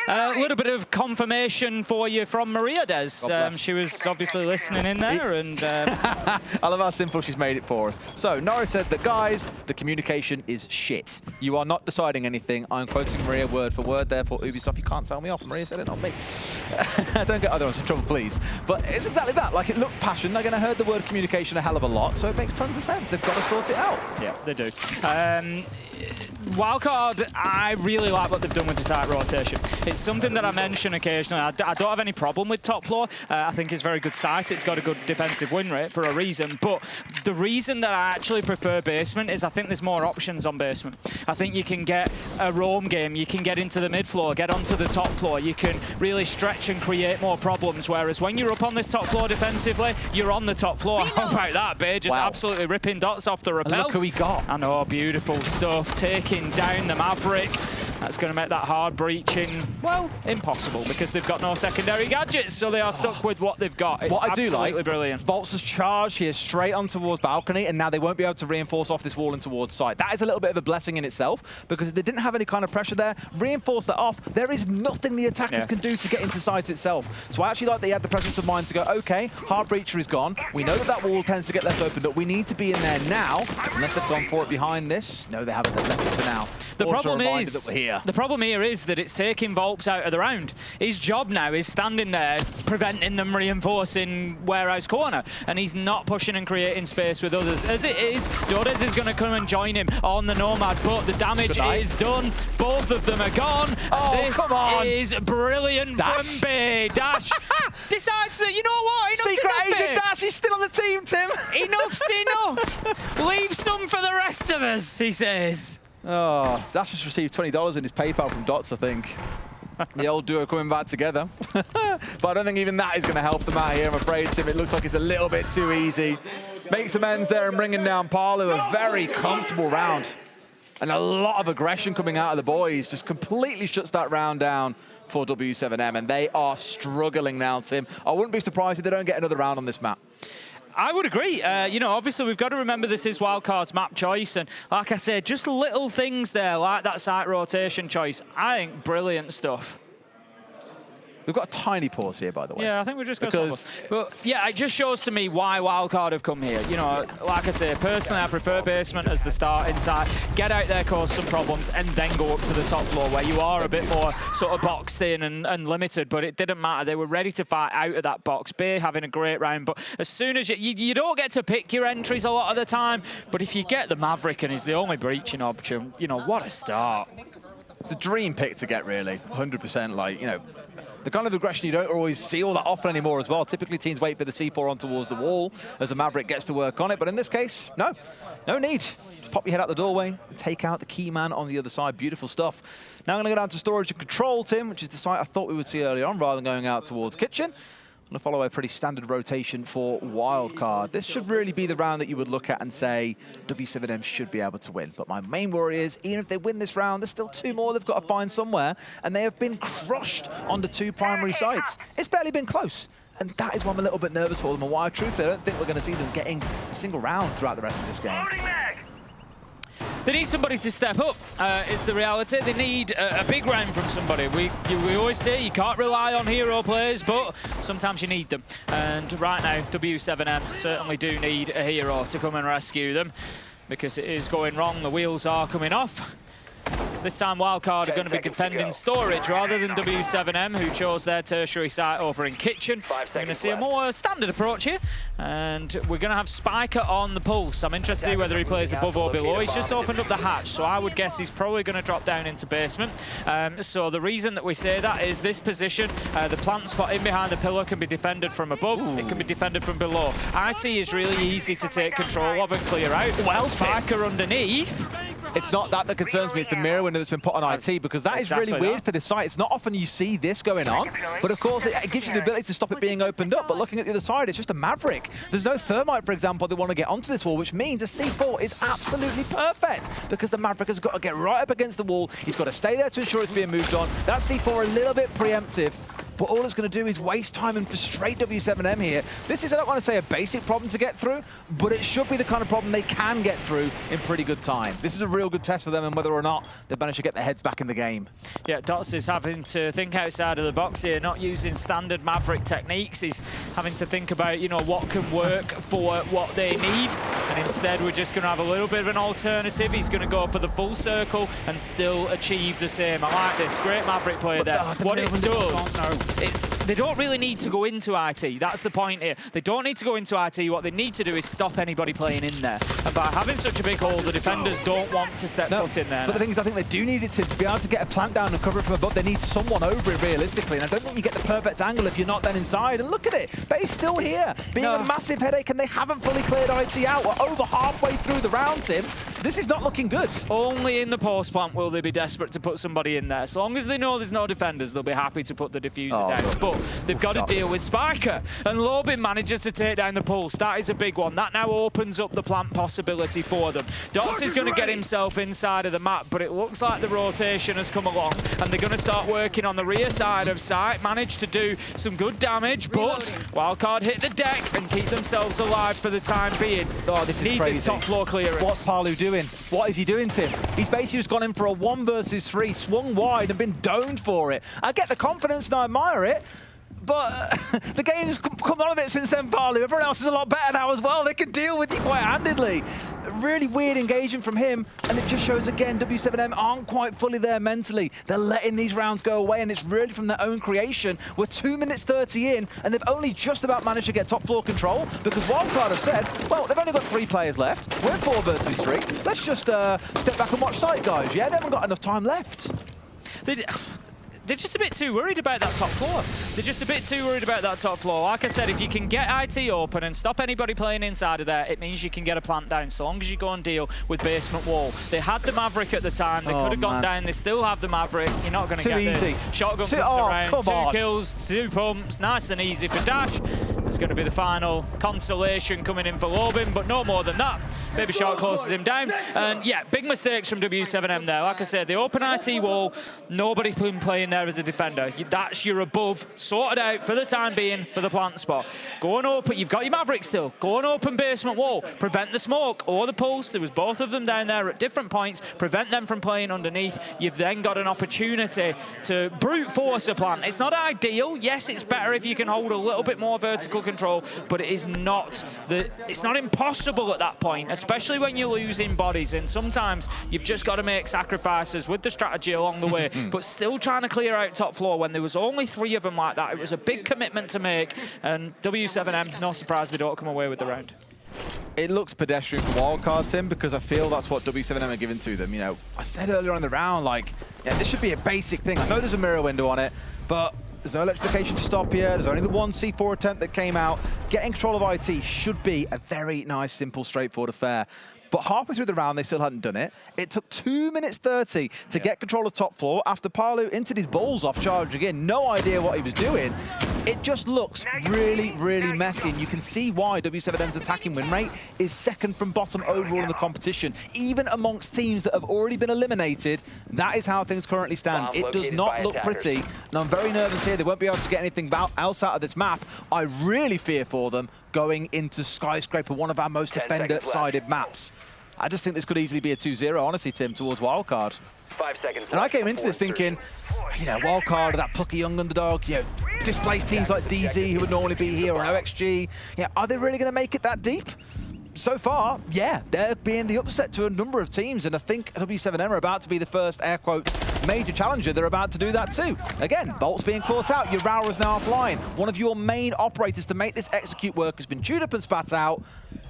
Speaker 2: A little bit of confirmation for you from Maria, Des. She was obviously listening in there. And
Speaker 1: I love how simple she's made it for us. So, Norris said that, guys, the communication is shit. You are not deciding anything. I'm quoting Maria word for word. Therefore, Ubisoft, you can't tell me off. Maria said it, not me. Don't get other ones in trouble, please. But it's exactly that. Like, it looks passion. They're going to heard the word communication a hell of a lot, so it makes tons of sense. They've got to sort it out.
Speaker 2: Yeah, they do. Wildcard, I really like what they've done with the site rotation. It's something that I mention occasionally. I don't have any problem with top floor. I think it's very good site. It's got a good defensive win rate for a reason. But the reason that I actually prefer basement is I think there's more options on basement. I think you can get a roam game. You can get into the mid floor, get onto the top floor. You can really stretch and create more problems. Whereas when you're up on this top floor defensively, you're on the top floor. How about that, babe? Just absolutely ripping dots off the rappel.
Speaker 1: And look who we got.
Speaker 2: I know, beautiful stuff. Taking down the Maverick. That's going to make that hard breaching, well, impossible, because they've got no secondary gadgets, so they are stuck with what they've got. It's
Speaker 1: what I do
Speaker 2: absolutely
Speaker 1: like,
Speaker 2: brilliant.
Speaker 1: Bolts has charged here straight on towards balcony, and now they won't be able to reinforce off this wall and towards site. That is a little bit of a blessing in itself, because if they didn't have any kind of pressure there, reinforce that off, there is nothing the attackers can do to get into site itself. So I actually like they had the presence of mind to go, okay, hard breacher is gone. We know that that wall tends to get left opened up. We need to be in there now, unless they've gone for it behind this. No, they haven't. They've left it for now.
Speaker 2: The problem here is that it's taking Volps out of the round. His job now is standing there, preventing them reinforcing warehouse corner, and he's not pushing and creating space with others. As it is, Dodes is going to come and join him on the Nomad, but the damage is done. Both of them are gone.
Speaker 1: Oh,
Speaker 2: this
Speaker 1: come on.
Speaker 2: is brilliant from Bay. Dash decides that, you know what?
Speaker 1: Secret agent Dash is still on the team, Tim.
Speaker 2: Enough's enough. Leave some for the rest of us, he says.
Speaker 1: Oh, Dash has received $20 in his PayPal from Dots, I think. The old duo coming back together. But I don't think even that is going to help them out here, I'm afraid, Tim. It looks like it's a little bit too easy. Makes amends there and bringing down Palu. A very comfortable round. And a lot of aggression coming out of the boys. Just completely shuts that round down for w7m. And they are struggling now, Tim. I wouldn't be surprised if they don't get another round on this map.
Speaker 2: I would agree. You know, obviously we've got to remember this is Wildcard's map choice, and like I said, just little things there, like that site rotation choice. I think brilliant stuff.
Speaker 1: We've got a tiny pause here, by the way.
Speaker 2: Yeah, I think we've just got but yeah, it just shows to me why Wildcard have come here. You know, like I say, personally, I prefer basement as the starting site. Get out there, cause some problems, and then go up to the top floor where you are a bit more sort of boxed in and limited. But it didn't matter. They were ready to fight out of that box. Bay having a great round, but as soon as you don't get to pick your entries a lot of the time, but if you get the Maverick and he's the only breaching option, you know, what a start.
Speaker 1: It's a dream pick to get, really. 100%, like, you know, the kind of aggression you don't always see all that often anymore as well. Typically, teams wait for the C4 on towards the wall as a Maverick gets to work on it. But in this case, no need. Just pop your head out the doorway, take out the key man on the other side. Beautiful stuff. Now I'm going to go down to storage and control, Tim, which is the site I thought we would see earlier on, rather than going out towards kitchen. I'm going to follow a pretty standard rotation for Wildcard. This should really be the round that you would look at and say w7m should be able to win. But my main worry is, even if they win this round, there's still two more they've got to find somewhere, and they have been crushed on the two primary sites. It's barely been close. And that is why I'm a little bit nervous for them, and why, truthfully, I don't think we're going to see them getting a single round throughout the rest of this game.
Speaker 2: They need somebody to step up, is the reality. They need a big round from somebody. We always say you can't rely on hero players, but sometimes you need them. And right now, w7m certainly do need a hero to come and rescue them, because it is going wrong. The wheels are coming off. This time Wildcard are going to be defending storage rather than w7m, who chose their tertiary site over in kitchen. We're going to see a more standard approach here, and we're going to have Spiker on the pulse. I'm interested to see whether he plays above or below. He's just opened up the hatch, so I would guess he's probably going to drop down into basement. So the reason that we say that is this position, the plant spot in behind the pillar can be defended from above, it can be defended from below. IT is really easy to take control of and clear out. Well, Spiker underneath.
Speaker 1: It's not that concerns me, it's the mirror window that's been put on IT, because that is really weird for this site. It's not often you see this going on, but of course it gives you the ability to stop it being opened up. But looking at the other side, it's just a Maverick. There's no thermite, for example, they want to get onto this wall, which means a C4 is absolutely perfect, because the Maverick has got to get right up against the wall. He's got to stay there to ensure it's being moved on. That C4 a little bit preemptive, but all it's going to do is waste time and frustrate w7m here. This is, I don't want to say a basic problem to get through, but it should be the kind of problem they can get through in pretty good time. This is a real good test for them and whether or not they've managed to get their heads back in the game.
Speaker 2: Yeah, Dots is having to think outside of the box here, not using standard Maverick techniques. He's having to think about, you know, what can work for what they need, and instead we're just going to have a little bit of an alternative. He's going to go for the full circle and still achieve the same. I like this. Great Maverick player there. What it does, they don't really need to go into IT. That's the point here. They don't need to go into IT. What they need to do is stop anybody playing in there. And by having such a big hole, the defenders don't want to step foot in there.
Speaker 1: But the thing is, I think they do need it to be able to get a plant down and cover it from above. They need someone over it realistically, and I don't think you get the perfect angle if you're not then inside. And look at it, Bay's still here, being a massive headache, and they haven't fully cleared IT out. We're over halfway through the round, Tim. This is not looking good.
Speaker 2: Only in the post plant will they be desperate to put somebody in there. As long as they know there's no defenders, they'll be happy to put the diffuser down. But they've got to deal with Spiker, and Lobin manages to take down the pulse. That is a big one. That now opens up the plant possibility for them. Dots is going to get himself inside of the map, but it looks like the rotation has come along, and they're going to start working on the rear side of site. Managed to do some good damage, but Wildcard hit the deck and keep themselves alive for the time being.
Speaker 1: Oh, this is crazy.
Speaker 2: This top floor clearance.
Speaker 1: What's Palu doing? What is he doing, Tim? He's basically just gone in for a 1 versus 3, swung wide and been domed for it. I get the confidence and I admire it, but the game's come on a bit since then, Palu. Everyone else is a lot better now as well. They can deal with you quite handedly. Really weird engagement from him, and it just shows again w7m aren't quite fully there mentally. They're letting these rounds go away, and it's really from their own creation. We're 2 minutes 30 in, and they've only just about managed to get top floor control, because Wildcard have said, well, they've only got 3 players left. We're 4 versus 3. Let's just step back and watch site, guys. Yeah, they haven't got enough time left.
Speaker 2: They're just a bit too worried about that top floor. They're just a bit too worried about that top floor. Like I said, if you can get IT open and stop anybody playing inside of there, it means you can get a plant down, so long as you go and deal with basement wall. They had the Maverick at the time. They could have gone down. They still have the Maverick. You're not going to get this. Shotgun comes around. 2 kills, 2 pumps. Nice and easy for Dash. It's going to be the final consolation coming in for Lobin, but no more than that. Baby Shark closes him down. And yeah, big mistakes from w7m there. Like I said, the open IT wall, nobody been playing there as a defender. That's your above, sorted out for the time being for the plant spot. Go and open, you've got your Maverick still. Go and open basement wall. Prevent the smoke or the pulse. There was both of them down there at different points. Prevent them from playing underneath. You've then got an opportunity to brute force a plant. It's not ideal. Yes, it's better if you can hold a little bit more vertical control, but it is not it's not impossible at that point, especially when you're losing bodies, and sometimes you've just got to make sacrifices with the strategy along the way, but still trying to clear out top floor when there was only 3 of them like that. It was a big commitment to make, and w7m, no surprise they don't come away with the round.
Speaker 1: It looks pedestrian for Wildcard, Tim, because I feel that's what w7m are giving to them. You know, I said earlier in the round, like, yeah, this should be a basic thing. I know there's a mirror window on it, but there's no electrification to stop here. There's only the 1 C4 attempt that came out. Getting control of IT should be a very nice, simple, straightforward affair. But halfway through the round, they still hadn't done it. It took 2 minutes 30 to get control of top floor after Palu entered his balls off charging in. No idea what he was doing. It just looks really, really messy. And you can see why w7m's attacking win rate is second from bottom overall in the competition. Even amongst teams that have already been eliminated, that is how things currently stand. It does not look pretty. And I'm very nervous here. They won't be able to get anything else out of this map. I really fear for them going into Skyscraper, one of our most defender-sided maps. I just think this could easily be a 2-0, honestly, Tim, towards Wildcard.
Speaker 6: 5 seconds.
Speaker 1: And I came into this thinking, you know, Wildcard, that plucky young underdog, you know, displaced teams like DZ who would normally be here, or OXG. Yeah, are they really going to make it that deep? so far, yeah, they're being the upset to a number of teams, and I think w7m are about to be the first, air quotes, major challenger. They're about to do that too. Again, Bolt's being caught out. Your Raura is now offline. One of your main operators to make this execute work has been chewed up and spat out.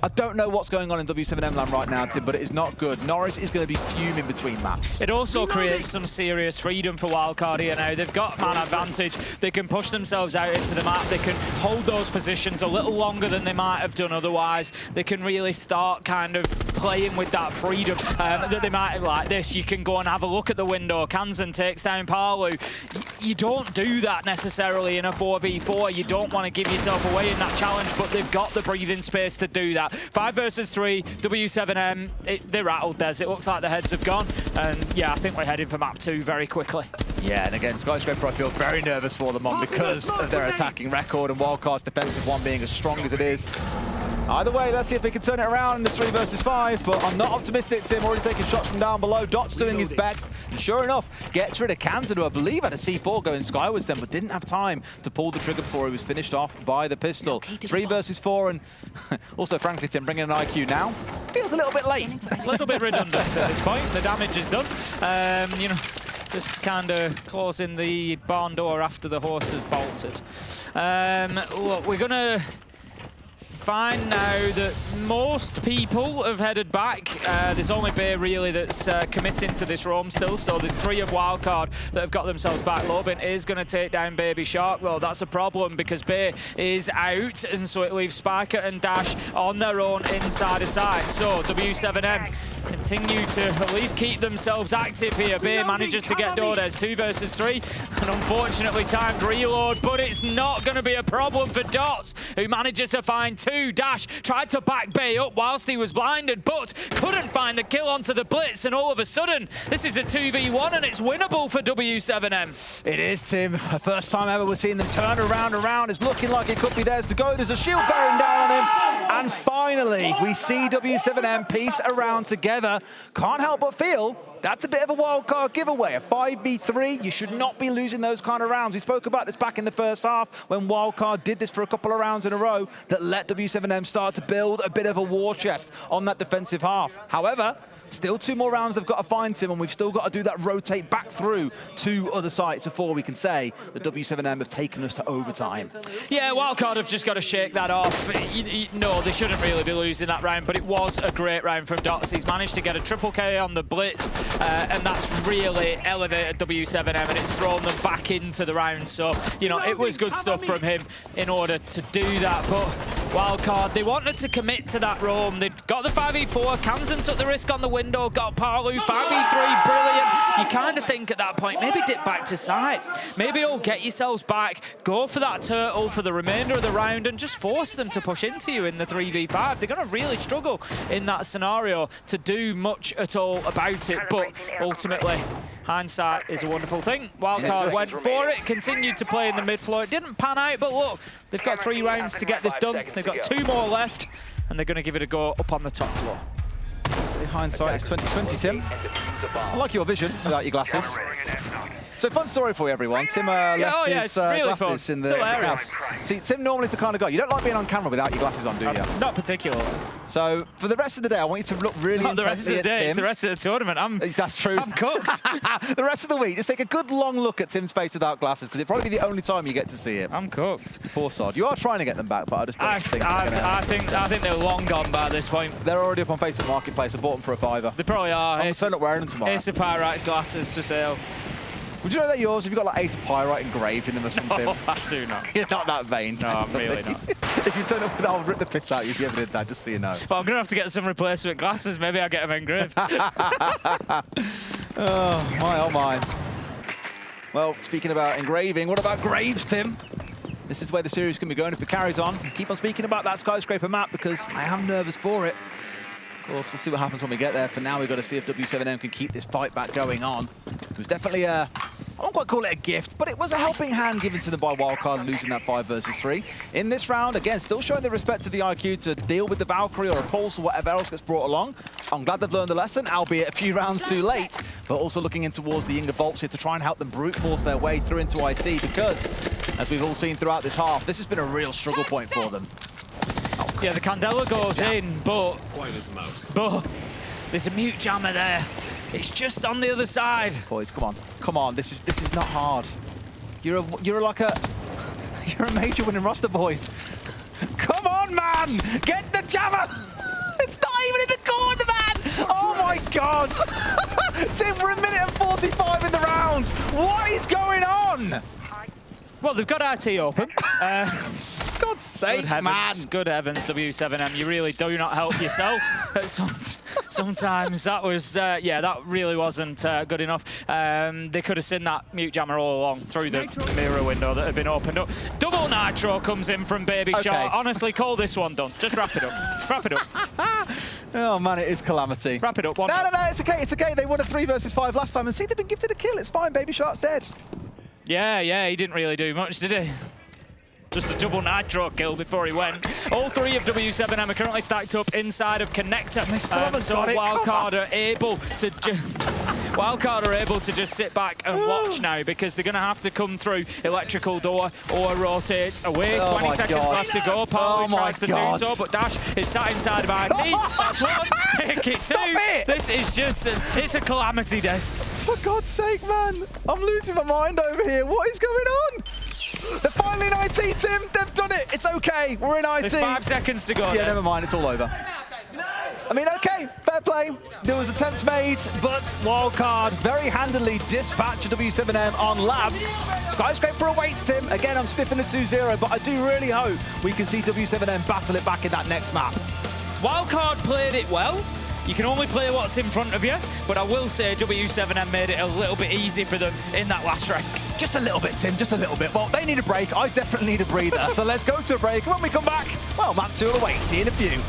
Speaker 1: I don't know what's going on in w7m land right now, Tim, but it is not good. Norris is going to be fuming between maps.
Speaker 2: It also creates some serious freedom for Wildcard here now. They've got man advantage. They can push themselves out into the map. They can hold those positions a little longer than they might have done otherwise. They can really start kind of playing with that freedom that they might have like this. You can go and have a look at the window. Kansan takes down Palu. You don't do that necessarily in a 4v4. You don't want to give yourself away in that challenge, but they've got the breathing space to do that. 5 versus 3, w7m, they're rattled, Des. It looks like the heads have gone. And yeah, I think we're heading for map 2 very quickly.
Speaker 1: Yeah, and again, Skyscraper, I feel very nervous for them on because of their attacking record and Wildcard's defensive one being as strong as it is. Either way, let's see if we can turn it around in this 3 versus 5, but I'm not optimistic. Tim already taking shots from down below. Dot's doing his best, and sure enough, gets rid of Kansan, who I believe had a C4 going skywards then, but didn't have time to pull the trigger before he was finished off by the pistol. 3 versus 4, and also, frankly, Tim, bringing an IQ now feels a little bit late.
Speaker 2: A little bit redundant at this point. The damage is done. You know, just kind of closing the barn door after the horse has bolted. Look, we're going to find now that most people have headed back. There's only Bay really that's committing to this roam still, so there's 3 of Wildcard that have got themselves back. Lobin is going to take down Baby Shark, though. That's a problem because Bay is out, and so it leaves Spiker and Dash on their own inside a side. So w7m continue to at least keep themselves active here. Bay manages to get Dordes 2 versus 3, and unfortunately timed reload, but it's not going to be a problem for Dots, who manages to find 2. Dash tried to back Bay up whilst he was blinded, but couldn't find the kill onto the blitz, and all of a sudden, this is a 2v1, and it's winnable for w7m.
Speaker 1: It is, Tim. The first time ever we're seeing them turn around. It's looking like it could be theirs to go. There's a shield bearing down on him, and finally, we see w7m piece around together. Can't help but feel that's a bit of a Wildcard giveaway. A 5v3, you should not be losing those kind of rounds. We spoke about this back in the first half when Wildcard did this for a couple of rounds in a row that let w7m start to build a bit of a war chest on that defensive half. However, still 2 more rounds they've got to find, Tim, and we've still got to do that rotate back through 2 other sites before we can say that w7m have taken us to overtime.
Speaker 2: Yeah, Wildcard have just got to shake that off. No, they shouldn't really be losing that round, but it was a great round from Dots. He's managed to get a triple K on the blitz, and that's really elevated w7m, and it's thrown them back into the round. So, you know, it was good stuff from him in order to do that. But Wildcard, they wanted to commit to that roam. They'd got the 5v4. Kansan took the risk on the window, got Palu, 5v3, brilliant. You kind of think at that point, maybe dip back to site. Maybe all get yourselves back, go for that turtle for the remainder of the round, and just force them to push into you in the 3v5. They're going to really struggle in that scenario to do much at all about it. But ultimately, hindsight is a wonderful thing. Wildcard went for it, continued to play in the mid floor. It didn't pan out, but look, they've got 3 rounds to get this done. They've got 2 more left, and they're going to give it a go up on the top floor.
Speaker 1: So hindsight is 2020, Tim. I like your vision without your glasses. So fun story for you, everyone. Tim left his
Speaker 2: really
Speaker 1: glasses
Speaker 2: fun.
Speaker 1: in the house. See, Tim normally is the kind of guy, you don't like being on camera without your glasses on, do you?
Speaker 2: Not particularly.
Speaker 1: So for the rest of the day, I want you to look really
Speaker 2: Not the rest of the day, it's the rest of the tournament.
Speaker 1: That's true.
Speaker 2: I'm cooked.
Speaker 1: The rest of the week, just take a good long look at Tim's face without glasses, because it'll probably be the only time you get to see it.
Speaker 2: I'm cooked.
Speaker 1: Poor sod. You are trying to get them back, but I just don't think
Speaker 2: I think they're long gone by this point.
Speaker 1: They're already up on Facebook Marketplace. I bought them for a £5.
Speaker 2: They probably are.
Speaker 1: I'm turn up wearing them tomorrow.
Speaker 2: Ace of Pyrites glasses for sale.
Speaker 1: Would you know they're yours? Have you got like Ace of Pyrite engraved in them or something?
Speaker 2: No, I do not.
Speaker 1: You're not that vain.
Speaker 2: No, I'm really not.
Speaker 1: If you turn up with I'll rip the piss out if you ever did that, just so you know.
Speaker 2: Well, I'm going to have to get some replacement glasses. Maybe I'll get them engraved.
Speaker 1: Oh, my, oh, my. Well, speaking about engraving, what about graves, Tim? This is where the series can be going if it carries on. Keep on speaking about that Skyscraper map because I am nervous for it. Of course, we'll see what happens when we get there. For now, we've got to see if w7m can keep this fight back going on. It was definitely a, I won't quite call it a gift, but it was a helping hand given to them by Wildcard losing that 5 versus 3. In this round, again, still showing the respect to the IQ to deal with the Valkyrie or a Pulse or whatever else gets brought along. I'm glad they've learned a lesson, albeit a few rounds too late, but also looking in towards the Inga Bolts here to try and help them brute force their way through into IT because, as we've all seen throughout this half, this has been a real struggle point for them.
Speaker 2: Yeah, the Candela goes in, but there's a mute jammer there. It's just on the other side.
Speaker 1: Boys, come on. Come on, this is not hard. You're like a major winning roster, boys. Come on, man! Get the jammer! It's not even in the corner, man! Oh my god! Tim, we're a minute and 45 in the round. What is going on?
Speaker 2: Well, they've got RT open.
Speaker 1: God's sake, man!
Speaker 2: Good heavens, w7m. You really do not help yourself. Sometimes that was, yeah, that really wasn't good enough. They could have seen that mute jammer all along through the mirror window that had been opened up. Double nitro comes in from Baby Shot. Honestly, call this one done. Just wrap it up. Wrap it up.
Speaker 1: Oh man, it is calamity.
Speaker 2: Wrap it up.
Speaker 1: No, it's okay, it's okay. They won a 3 versus 5 last time, and see, they've been gifted a kill. It's fine, Baby Shark's dead.
Speaker 2: Yeah, he didn't really do much, did he? Just a double nitro kill before he went. All 3 of w7m are currently stacked up inside of Connector. So Wildcard are able to just sit back and watch now, because they're going to have to come through electrical door or rotate away. 20 seconds left to go. Paul tries to do so, but Dash is sat inside of RT. That's one. Pick it two. This is just it's a calamity, Des.
Speaker 1: For God's sake, man. I'm losing my mind over here. What is going on? They're finally in IT, Tim. They've done it. It's okay. We're in IT.
Speaker 2: There's 5 seconds to go.
Speaker 1: Yeah, never mind. It's all over. I mean, okay, fair play. There was attempts made, but Wildcard very handily dispatched w7m on labs. Skyscraper awaits, Tim. Again, I'm sniffing a 2-0, but I do really hope we can see w7m battle it back in that next map.
Speaker 2: Wildcard played it well. You can only play what's in front of you, but I will say w7m made it a little bit easy for them in that last round.
Speaker 1: Just a little bit, Tim, just a little bit. Well, they need a break. I definitely need a breather. So let's go to a break. When we come back, well, map 2 will await. See you in a few.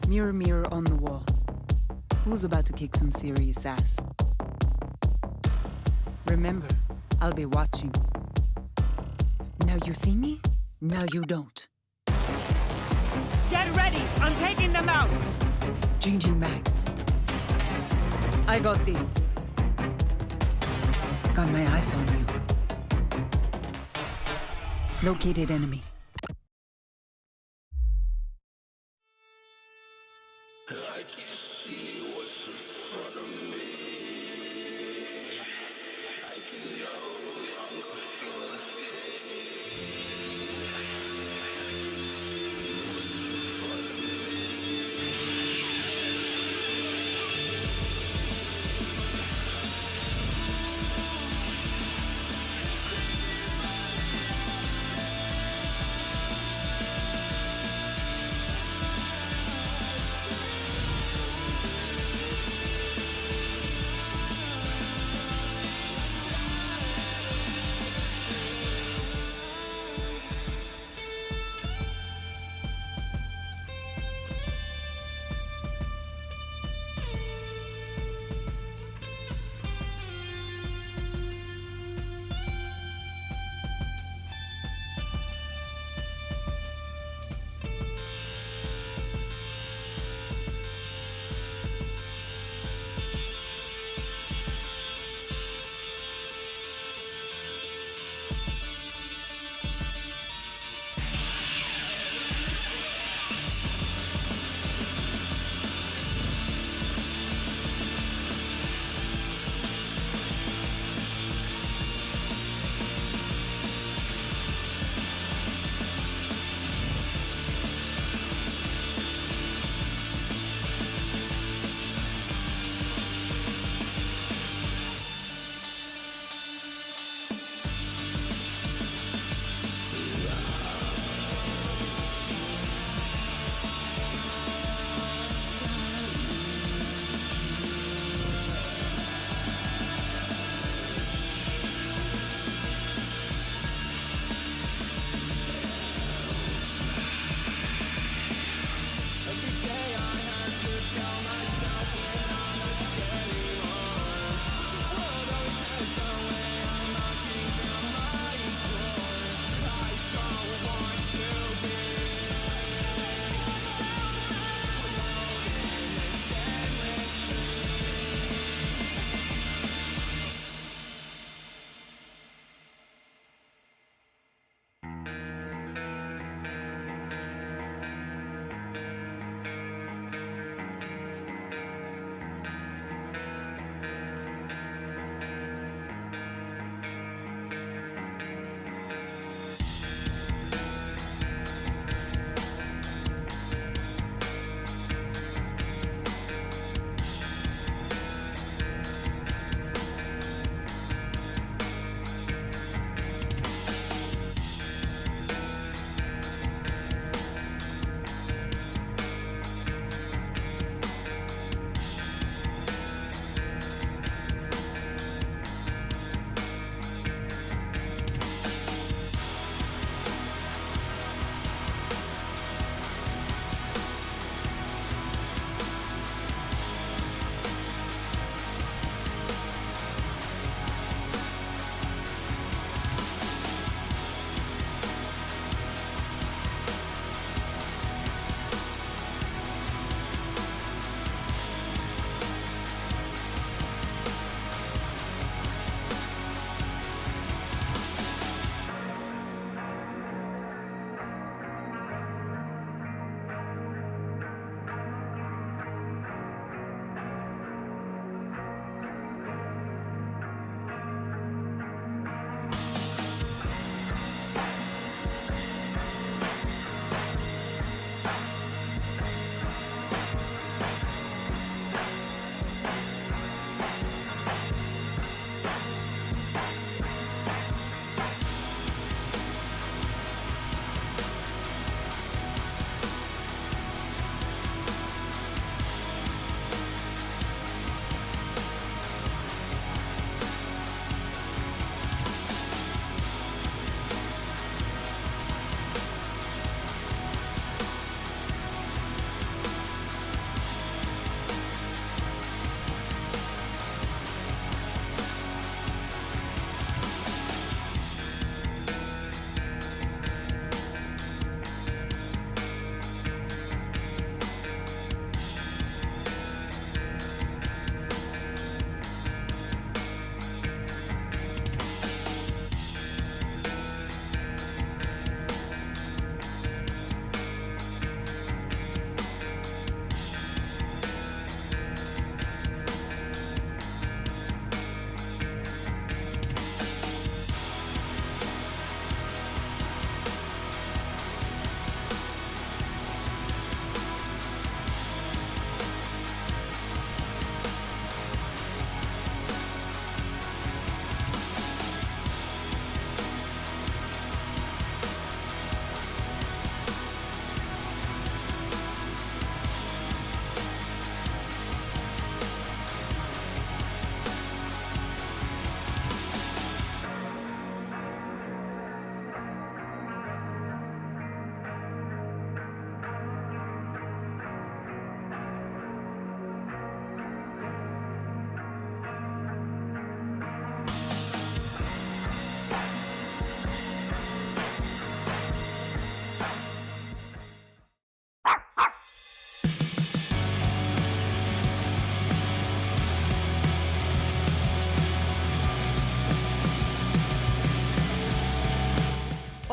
Speaker 8: Mirror, mirror on the wall. Who's about to kick some serious ass? Remember, I'll be watching. Now you see me, now you don't.
Speaker 9: Get ready! I'm taking them out!
Speaker 8: Changing mags. I got these. Got my eyes on you. Located enemy.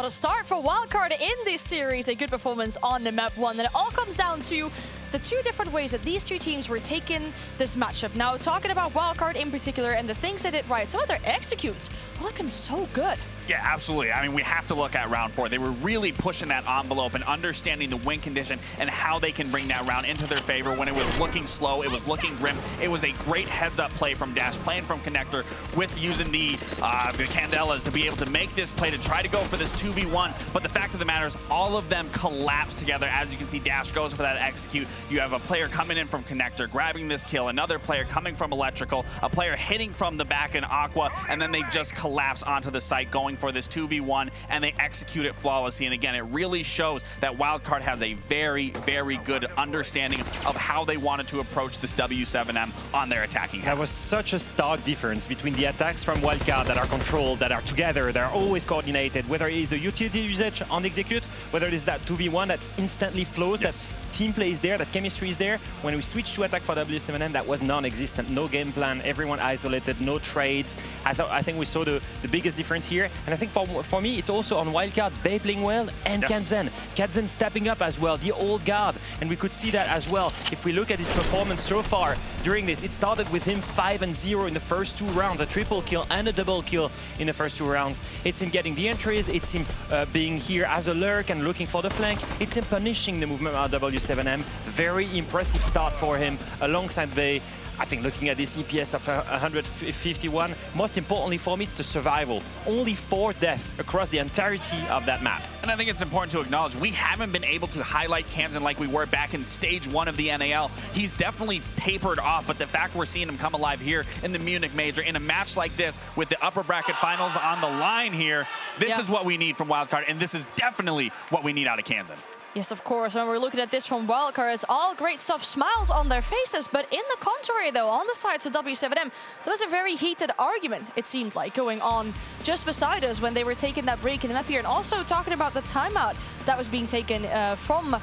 Speaker 10: What a start for Wildcard in this series. A good performance on the map 1. And it all comes down to the two different ways that these two teams were taking this matchup. Now, talking about Wildcard in particular and the things they did right, some of their executes are looking so good.
Speaker 11: Yeah, absolutely. I mean, we have to look at round 4. They were really pushing that envelope and understanding the win condition and how they can bring that round into their favor. When it was looking slow, it was looking grim. It was a great heads-up play from Dash, playing from Connector with using the Candelas to be able to make this play to try to go for this 2v1. But the fact of the matter is, all of them collapse together. As you can see, Dash goes for that execute. You have a player coming in from Connector, grabbing this kill, another player coming from Electrical, a player hitting from the back in Aqua, and then they just collapse onto the site, going for this 2v1, and they execute it flawlessly. And again, it really shows that Wildcard has a very, very good understanding of how they wanted to approach this w7m on their attacking half.
Speaker 12: There was such a stark difference between the attacks from Wildcard that are controlled, that are together, that are always coordinated, whether it is the utility usage on execute, whether it is that 2v1 that instantly flows,
Speaker 11: yes,
Speaker 12: that team play is there, that chemistry is there. When we switched to attack for w7m, that was non-existent. No game plan, everyone isolated, no trades. I think we saw the biggest difference here. And I think for me, it's also on Wildcard, Bay playing well, and
Speaker 11: yes,
Speaker 12: Kanzen. Kanzen stepping up as well, the old guard. And we could see that as well. If we look at his performance so far during this, it started with him 5-0 in the first 2 rounds, a triple kill and a double kill in the first 2 rounds. It's him getting the entries, it's him being here as a lurk and looking for the flank. It's him punishing the movement of w7m. Very impressive start for him alongside Bay. I think looking at this EPS of 151, most importantly for me, it's the survival. Only 4 deaths across the entirety of that map.
Speaker 11: And I think it's important to acknowledge we haven't been able to highlight Kanzen like we were back in stage 1 of the NAL. He's definitely tapered off, but the fact we're seeing him come alive here in the Munich Major in a match like this with the upper bracket finals on the line here, this is what we need from Wildcard, and this is definitely what we need out of Kanzen.
Speaker 10: Yes, of course. When we're looking at this from Wildcard, it's all great stuff, smiles on their faces. But in the contrary, though, on the sides of w7m, there was a very heated argument, it seemed like, going on just beside us when they were taking that break in the map here. And also talking about the timeout that was being taken from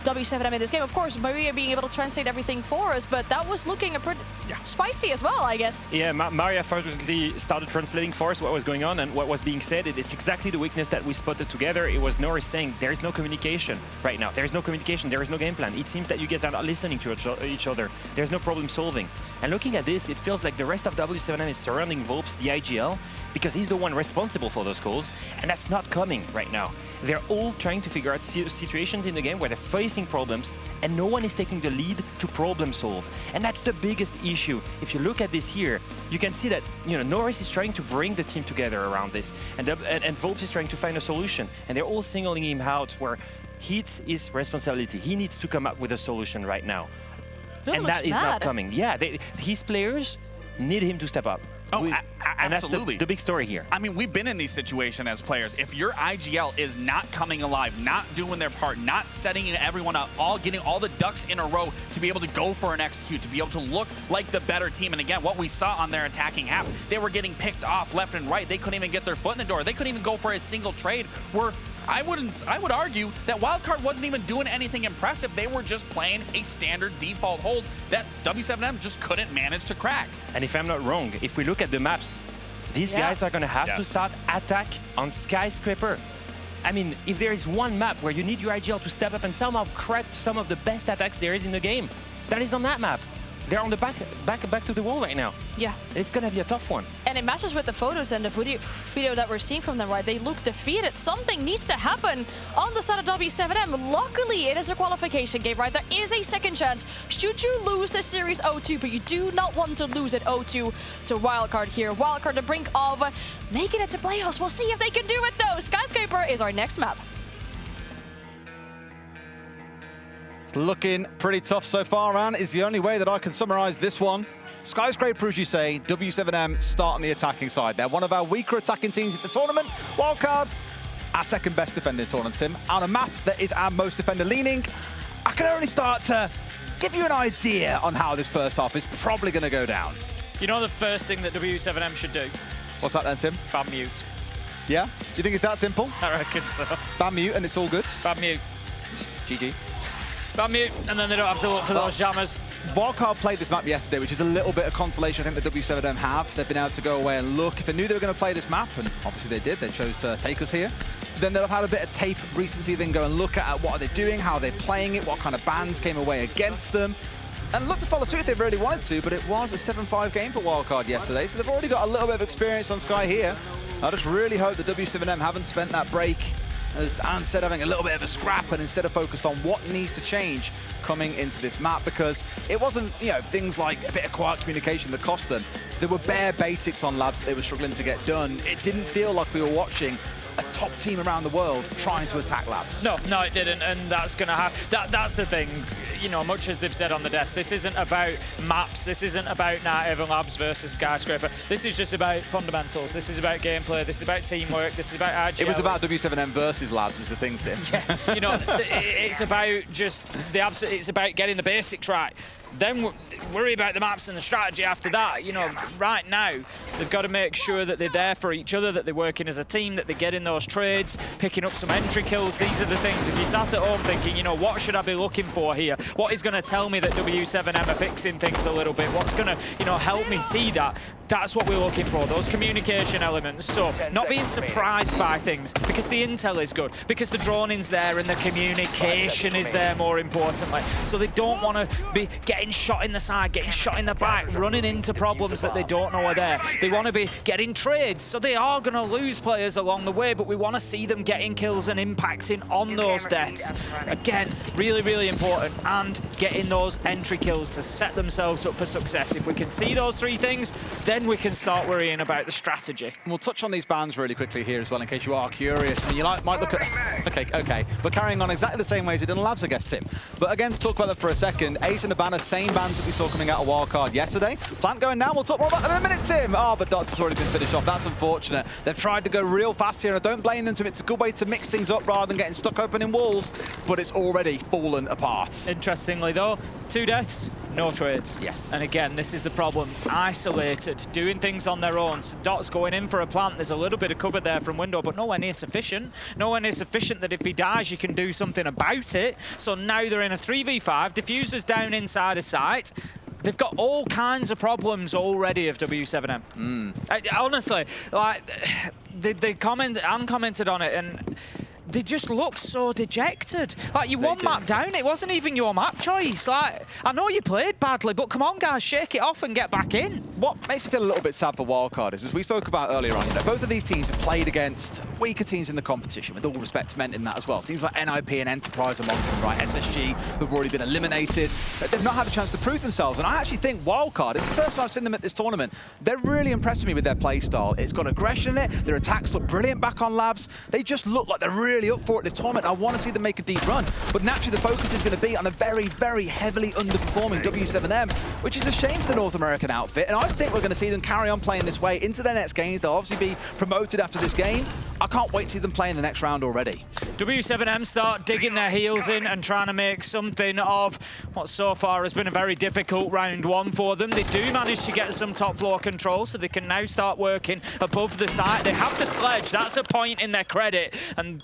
Speaker 10: w7m in this game. Of course, Maria being able to translate everything for us, but that was looking a pretty spicy as well, I guess.
Speaker 12: Yeah, Maria fortunately started translating for us what was going on and what was being said. It's exactly the weakness that we spotted together. It was Norris saying there is no communication right now. There is no communication. There is no game plan. It seems that you guys are not listening to each other. There's no problem solving. And looking at this, it feels like the rest of w7m is surrounding Volps, the IGL, because he's the one responsible for those calls, and that's not coming right now. They're all trying to figure out situations in the game where they're facing problems, and no one is taking the lead to problem solve. And that's the biggest issue. If you look at this here, you can see that Norris is trying to bring the team together around this, and Volps is trying to find a solution, and they're all singling him out where it's his responsibility. He needs to come up with a solution right now. And that is not coming. Yeah, his players need him to step up.
Speaker 11: Oh,
Speaker 12: and
Speaker 11: absolutely.
Speaker 12: That's the big story here.
Speaker 11: I mean, we've been in these situations as players. If your IGL is not coming alive, not doing their part, not setting everyone up, getting all the ducks in a row to be able to go for an execute, to be able to look like the better team. And again, what we saw on their attacking half, they were getting picked off left and right. They couldn't even get their foot in the door. They couldn't even go for a single trade. I would argue that Wildcard wasn't even doing anything impressive. They were just playing a standard default hold that w7m just couldn't manage to crack.
Speaker 12: And if I'm not wrong, if we look at the maps, these guys are going to have to start attack on Skyscraper. I mean, if there is one map where you need your IGL to step up and somehow crack some of the best attacks there is in the game, that is on that map. They're on the back to the wall right now.
Speaker 10: Yeah.
Speaker 12: It's going to be a tough one.
Speaker 10: And it matches with the photos and the video that we're seeing from them, right? They look defeated. Something needs to happen on the side of w7m. Luckily, it is a qualification game, right? There is a second chance. Should you lose the Series 0-2, but you do not want to lose it 0-2 to Wildcard here. Wildcard the brink of making it to playoffs. We'll see if they can do it, though. Skyscraper is our next map.
Speaker 1: Looking pretty tough so far, Ran, is the only way that I can summarize this one. Skyscraper, as you say, w7m start on the attacking side. They're one of our weaker attacking teams at the tournament. Wildcard, our second best defending tournament, Tim. On a map that is our most defender leaning, I can only start to give you an idea on how this first half is probably going to go down.
Speaker 2: You know the first thing that w7m should do?
Speaker 1: What's that then, Tim?
Speaker 2: Ban mute.
Speaker 1: Yeah? You think it's that simple?
Speaker 2: I reckon so.
Speaker 1: Ban mute and it's all good?
Speaker 2: Ban mute.
Speaker 1: GG.
Speaker 2: Got mute, and then they don't have to look for those jammers.
Speaker 1: Wildcard played this map yesterday, which is a little bit of consolation I think the w7m have. They've been able to go away and look. If they knew they were going to play this map, and obviously they did, they chose to take us here, then they'll have had a bit of tape recency, then go and look at what are they doing, how are they playing it, what kind of bans came away against them. And look to follow suit if they really wanted to, but it was a 7-5 game for Wildcard yesterday, so they've already got a little bit of experience on Sky here. I just really hope the w7m haven't spent that break as instead of having a little bit of a scrap and instead of focused on what needs to change coming into this map, because it wasn't, things like a bit of quiet communication that cost them. There were bare basics on labs that they were struggling to get done. It didn't feel like we were watching a top team around the world trying to attack labs.
Speaker 2: No, it didn't, and that's going to happen. That's the thing, much as they've said on the desk, this isn't about maps, this isn't about Night Haven Labs versus Skyscraper, this is just about fundamentals, this is about gameplay, this is about teamwork, this is about RGL.
Speaker 1: It was about w7m versus labs is the thing, Tim.
Speaker 2: Yeah, it's about just it's about getting the basics right. Then worry about the maps and the strategy after that. Right now, they've got to make sure that they're there for each other, that they're working as a team, that they're getting those trades, picking up some entry kills. These are the things. If you sat at home thinking, what should I be looking for here? What is going to tell me that w7m are fixing things a little bit? What's going to, help me see that? That's what we're looking for, those communication elements. So not being surprised by things, because the intel is good, because the droning's there and the communication is there, more importantly. So they don't want to be getting shot in the side, getting shot in the back, running into problems that they don't know are there. They want to be getting trades, so they are going to lose players along the way, but we want to see them getting kills and impacting on those deaths. Again, really, really important, and getting those entry kills to set themselves up for success. If we can see those three things, then we can start worrying about the strategy.
Speaker 1: We'll touch on these bans really quickly here as well, in case you are curious. I mean, you might look at... Okay. But carrying on exactly the same way as we did on Labs against him. But again, to talk about that for a second, Ace and the banner, same bans that we saw coming out of Wildcard yesterday. Plant going now, we'll talk more about them in a minute, Tim. But Dots has already been finished off. That's unfortunate. They've tried to go real fast here, and I don't blame them, Tim. It's a good way to mix things up rather than getting stuck open in walls, but it's already fallen apart.
Speaker 2: Interestingly, though, 2 deaths, no trades.
Speaker 1: Yes.
Speaker 2: And again, this is the problem. Isolated, doing things on their own. So Dot's going in for a plant. There's a little bit of cover there from window, but nowhere near sufficient. Nowhere near sufficient that if he dies, you can do something about it. So now they're in a 3v5. Diffuser's down inside a site. They've got all kinds of problems already of w7m. Honestly, they commented on it, and they just look so dejected. Like, you one map down, it wasn't even your map choice. Like, I know you played badly, but come on, guys, shake it off and get back in.
Speaker 1: What makes me feel a little bit sad for Wildcard is, as we spoke about earlier on, both of these teams have played against weaker teams in the competition, with all respect meant in that as well. Teams like NIP and Enterprise amongst them, right? SSG, who've already been eliminated. They've not had a chance to prove themselves, and I actually think Wildcard, it's the first time I've seen them at this tournament, they're really impressing me with their play style. It's got aggression in it, their attacks look brilliant back on Labs, they just look like they're really up for it this tournament. I want to see them make a deep run, but naturally the focus is going to be on a very, very heavily underperforming w7m, which is a shame for the North American outfit, and I think we're going to see them carry on playing this way into their next games. They'll obviously be promoted after this game. I can't wait to see them play in the next round already.
Speaker 2: w7m start digging their heels in and trying to make something of what so far has been a very difficult round one for them. They do manage to get some top floor control, so they can now start working above the site. They have the sledge, that's a point in their credit,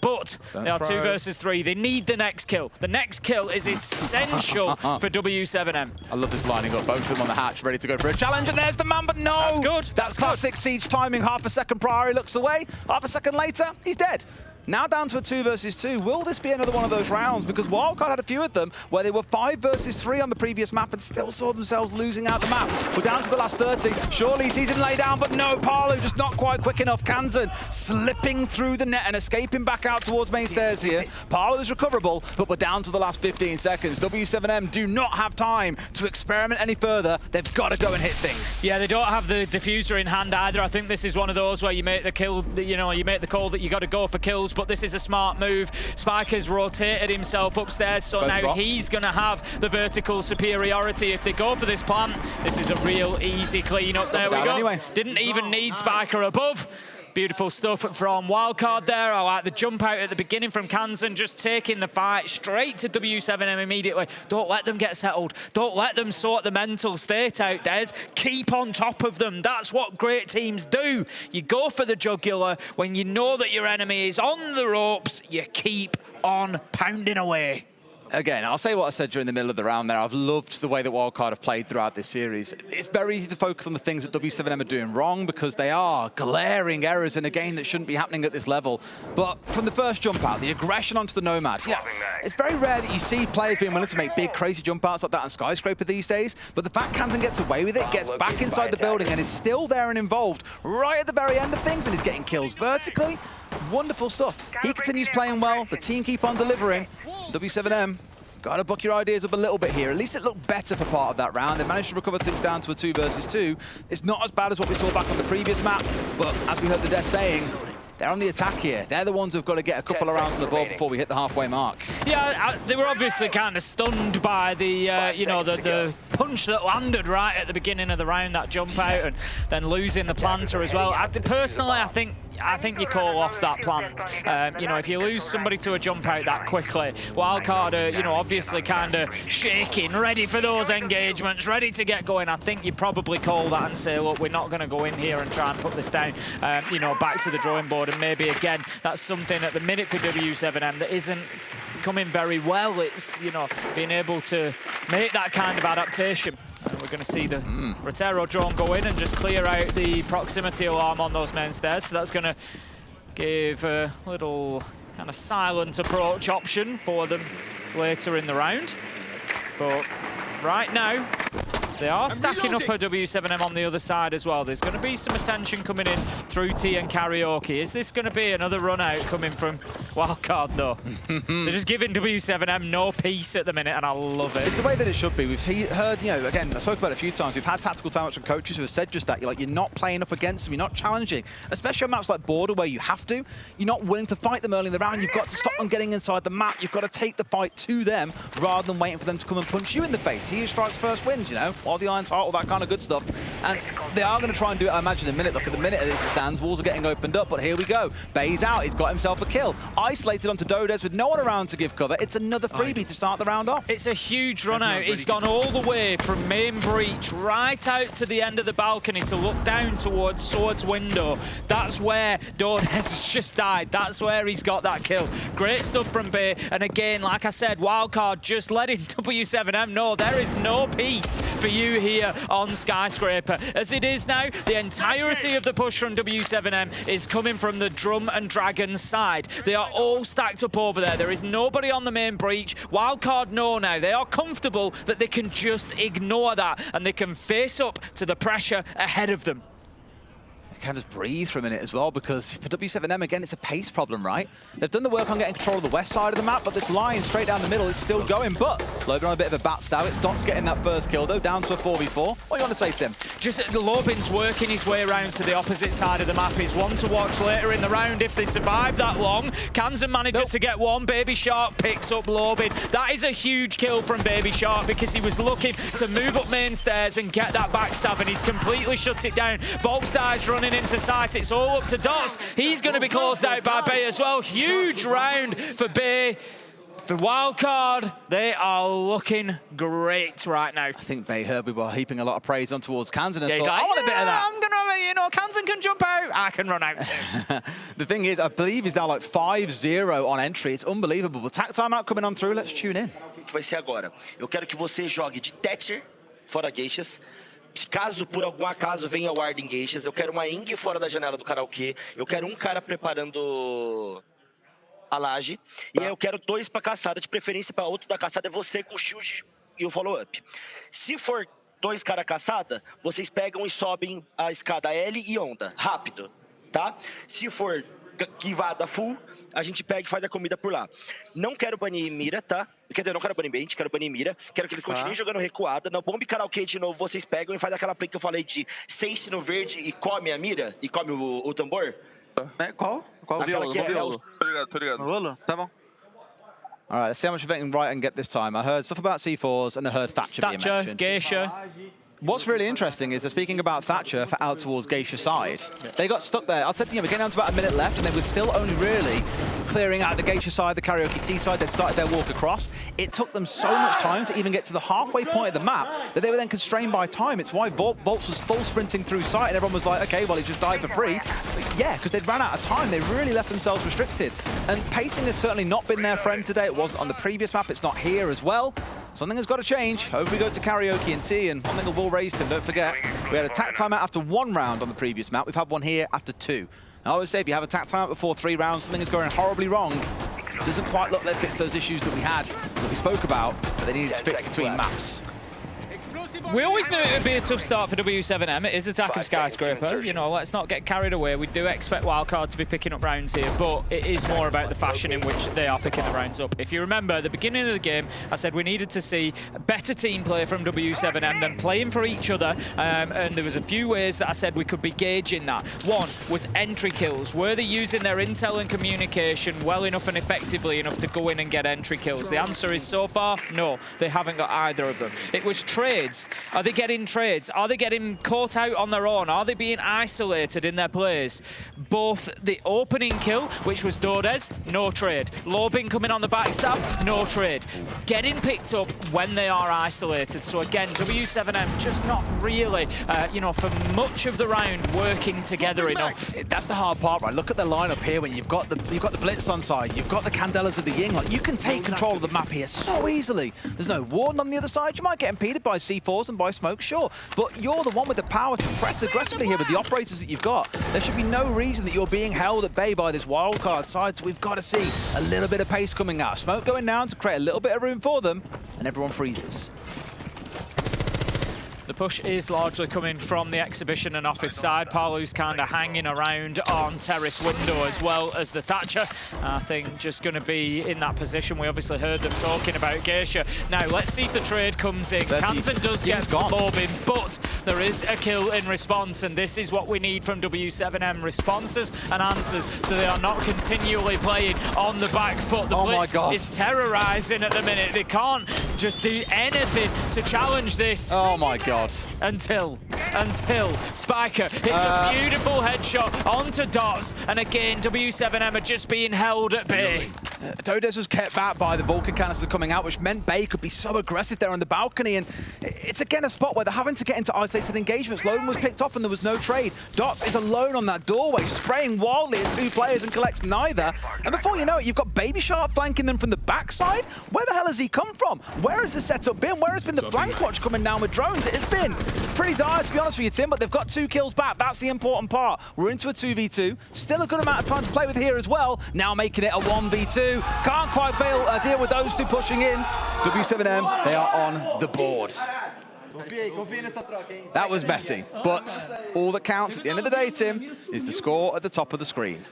Speaker 2: but they are 2 versus 3. They need the next kill. The next kill is essential for w7m.
Speaker 1: I love this lining up, both of them on the hatch, ready to go for a challenge, and there's the man, but no!
Speaker 2: That's good.
Speaker 1: That's classic Siege timing. Half a second prior, he looks away. Half a second later, he's dead. Now down to a 2 versus 2. Will this be another one of those rounds? Because Wildcard had a few of them where they were 5 versus 3 on the previous map and still saw themselves losing out the map. We're down to the last 30. Surely he sees him lay down, but no, Parlo just not quite quick enough. Kansan slipping through the net and escaping back out towards main stairs here. Parlo is recoverable, but we're down to the last 15 seconds. w7m do not have time to experiment any further. They've got to go and hit things.
Speaker 2: Yeah, they don't have the diffuser in hand either. I think this is one of those where you make the kill, you make the call that you got to go for kills, but this is a smart move. Spike has rotated himself upstairs, so
Speaker 1: Both
Speaker 2: now
Speaker 1: drops.
Speaker 2: he's going to have the vertical superiority. If they go for this plant, this is a real easy clean up. There we go.
Speaker 1: Anyway.
Speaker 2: Didn't even need Spiker above. Beautiful stuff from Wildcard there. I like the jump out at the beginning from Kansan, just taking the fight straight to w7m immediately. Don't let them get settled. Don't let them sort the mental state out, Des. Keep on top of them. That's what great teams do. You go for the jugular. When you know that your enemy is on the ropes, you keep on pounding away.
Speaker 1: Again, I'll say what I said during the middle of the round there. I've loved the way that Wildcard have played throughout this series. It's very easy to focus on the things that w7m are doing wrong because they are glaring errors in a game that shouldn't be happening at this level. But from the first jump out, the aggression onto the Nomad, yeah, it's very rare that you see players being willing to make big, crazy jump outs like that on Skyscraper these days. But the fact Kansan gets away with it, gets back inside the building and is still there and involved right at the very end of things and is getting kills vertically. Wonderful stuff. He continues playing well. The team keep on delivering. w7m, got to buck your ideas up a little bit here. At least it looked better for part of that round. They managed to recover things down to a 2 versus 2. It's not as bad as what we saw back on the previous map, but as we heard the Death saying, they're on the attack here. They're the ones who've got to get a couple of rounds on the board before we hit the halfway mark.
Speaker 2: Yeah, they were obviously kind of stunned by the, you know, the punch that landed right at the beginning of the round, that jump out, and then losing the planter as well. Personally, I think you call off that plant. You know, if you lose somebody to a jump out that quickly, Wildcard are, you know, obviously kind of shaking, ready for those engagements, ready to get going. I think you probably call that and say, look, we're not going to go in here and try and put this down, you know, back to the drawing board. And maybe, again, that's something at the minute for w7m that isn't coming very well. It's, you know, being able to make that kind of adaptation. And we're going to see the Rotero drone go in and just clear out the proximity alarm on those main stairs. So that's going to give a little kind of silent approach option for them later in the round. But right now, they are stacking up a w7m on the other side as well. There's going to be some attention coming in through T and Karaoke. Is this going to be another run out coming from Wildcard, though? They're just giving w7m no peace at the minute, and I love it.
Speaker 1: It's the way that it should be. We've heard, you know, again, I spoke about it a few times. We've had tactical timeouts from coaches who have said just that. You're not playing up against them. You're not challenging, especially on maps like Border where you have to. You're not willing to fight them early in the round. You've got to stop them getting inside the map. You've got to take the fight to them rather than waiting for them to come and punch you in the face. He who strikes first wins, you know, while the iron's hot, all that kind of good stuff. And they are going to try and do it, I imagine, in a minute. Look, at the minute as it stands, walls are getting opened up, but here we go. Bay's out. He's got himself a kill. Isolated onto Dodes with no one around to give cover. It's another freebie to start the round off.
Speaker 2: It's a huge run out. He's gone all the way from main breach right out to the end of the balcony to look down towards Sword's window. That's where Dodes has just died. That's where he's got that kill. Great stuff from Bay. And again, like I said, Wildcard just letting w7m know there is no peace for you here on Skyscraper. As it is now, the entirety of the push from w7m is coming from the Drum and Dragons side. They are all stacked up over there. There is nobody on the main breach. Wildcard know now. They are comfortable that they can just ignore that and they can face up to the pressure ahead of them.
Speaker 1: Can just breathe for a minute as well, because for w7m, again, it's a pace problem, right? They've done the work on getting control of the west side of the map, but this line straight down the middle is still going. But Logan on a bit of a bat stab. It's Dot's getting that first kill, though, down to a 4v4. What do you want to say, Tim?
Speaker 2: Just Lobin's working his way around to the opposite side of the map. He's one to watch later in the round if they survive that long. Kansan manages to get one. Baby Shark picks up Lobin. That is a huge kill from Baby Shark because he was looking to move up main stairs and get that backstab, and he's completely shut it down. Volks dies running into sight. It's all up to Dots. He's going to be closed out by Bay as well. Huge round for Bay. For Wildcard, they are looking great right now.
Speaker 1: I think Bay heard we were heaping a lot of praise on towards Kansan and
Speaker 2: thought,
Speaker 1: like, I want a bit of that.
Speaker 2: I'm going to, you know, Kansan can jump out. I can run out too.
Speaker 1: The thing is, I believe he's now like 5-0 on entry. It's unbelievable. But tack timeout coming on through. Let's tune in.
Speaker 7: Vai ser agora. Eu quero que você jogue de Thatcher, fora Geishas. Caso por algum acaso venha o Ward em Geishas, eu quero uma Ing fora da janela do karaokê. Eu quero um cara preparando a laje. E aí eu quero 2 pra caçada, de preferência para outro da caçada é você com o shield e o follow-up. Se for 2 cara caçada, vocês pegam e sobem a escada L e onda, rápido, tá? Se for guivada full, a gente pega e faz a comida por lá. Não quero banir mira, tá? Quer dizer, não quero banir bait, quero banir mira. Quero que eles continuem jogando recuada. Na bomba e karaokê de novo, vocês pegam e faz aquela play que eu falei de sense no verde e come a mira, e come o tambor.
Speaker 5: Qual? Qual
Speaker 7: Aquela que é
Speaker 5: violo? Tô ligado. Violo? Tá bom.
Speaker 1: All right, let's see how much of it can right and get this time. I heard stuff about C4s and I heard Thatcher being mentioned.
Speaker 2: Geisha.
Speaker 1: What's really interesting is they're speaking about Thatcher for out towards Geisha side. They got stuck there. I said, we're getting down to about a minute left, and they were still only really clearing out the Geisha side, the Karaoke T side. They'd started their walk across. It took them so much time to even get to the halfway point of the map that they were then constrained by time. It's why Volts was full sprinting through sight, and everyone was like, okay, well, he just died for free. But yeah, because they'd ran out of time. They really left themselves restricted. And pacing has certainly not been their friend today. It wasn't on the previous map. It's not here as well. Something has got to change. Over we go to Karaoke and T, and one thing will raised him, don't forget. We had a tack timeout after 1 round on the previous map. We've had one here after 2. I always say if you have a tack timeout before 3 rounds, something is going horribly wrong. It doesn't quite look like they fixed those issues that we had, that we spoke about, but they needed to fix between maps.
Speaker 2: We always knew it would be a tough start for w7m. It is attack of Skyscraper. You know, let's not get carried away. We do expect Wildcard to be picking up rounds here, but it is more about the fashion in which they are picking the rounds up. If you remember, at the beginning of the game, I said we needed to see better team play from w7m than playing for each other, and there was a few ways that I said we could be gauging that. One was entry kills. Were they using their intel and communication well enough and effectively enough to go in and get entry kills? The answer is so far, no, they haven't got either of them. It was trades. Are they getting trades? Are they getting caught out on their own? Are they being isolated in their plays? Both the opening kill, which was Dordes, no trade. Lobin coming on the backstab, no trade. Getting picked up when they are isolated. So again, w7m just not really, you know, for much of the round working together enough.
Speaker 1: That's the hard part, right? Look at the lineup here when you've got the Blitz on side, you've got the Candelas of the Ying. Like, you can take control of the map here so easily. There's no Warden on the other side. You might get impeded by C4s and by smoke, sure, but you're the one with the power to press aggressively here with the operators that you've got. There should be no reason that you're being held at bay by this wildcard side, so we've got to see a little bit of pace coming out. Smoke going down to create a little bit of room for them, and everyone freezes.
Speaker 2: The push is largely coming from the exhibition and office side. Palu's kind of hanging around on terrace window as well as the Thatcher. I think just going to be in that position. We obviously heard them talking about Geisha. Now, let's see if the trade comes in. Kansan does get Lobin, but there is a kill in response, and this is what we need from w7m. Responses and answers, so they are not continually playing on the back foot. The Blitz is terrorizing at the minute. They can't just do anything to challenge this.
Speaker 1: Oh my God.
Speaker 2: Until Spiker hits a beautiful headshot onto Dots, and again w7m are just being held at bay.
Speaker 1: Dordes was kept back by the Vulcan canister coming out, which meant Bay could be so aggressive there on the balcony, and it's again a spot where they're having to get into isolated engagements. Logan was picked off and there was no trade. Dots is alone on that doorway, spraying wildly at 2 players and collects neither. And before you know it, you've got Baby Shark flanking them from the backside. Where the hell has he come from? Where has the setup been? Where has been the flank watch coming down with drones? It has been pretty dire, to be honest with you, Tim, but they've got 2 kills back. That's the important part. We're into a 2v2. Still a good amount of time to play with here as well. Now making it a 1v2. Can't quite deal with those 2 pushing in. w7m, they are on the board. That was messy, but all that counts at the end of the day, Tim, is the score at the top of the screen.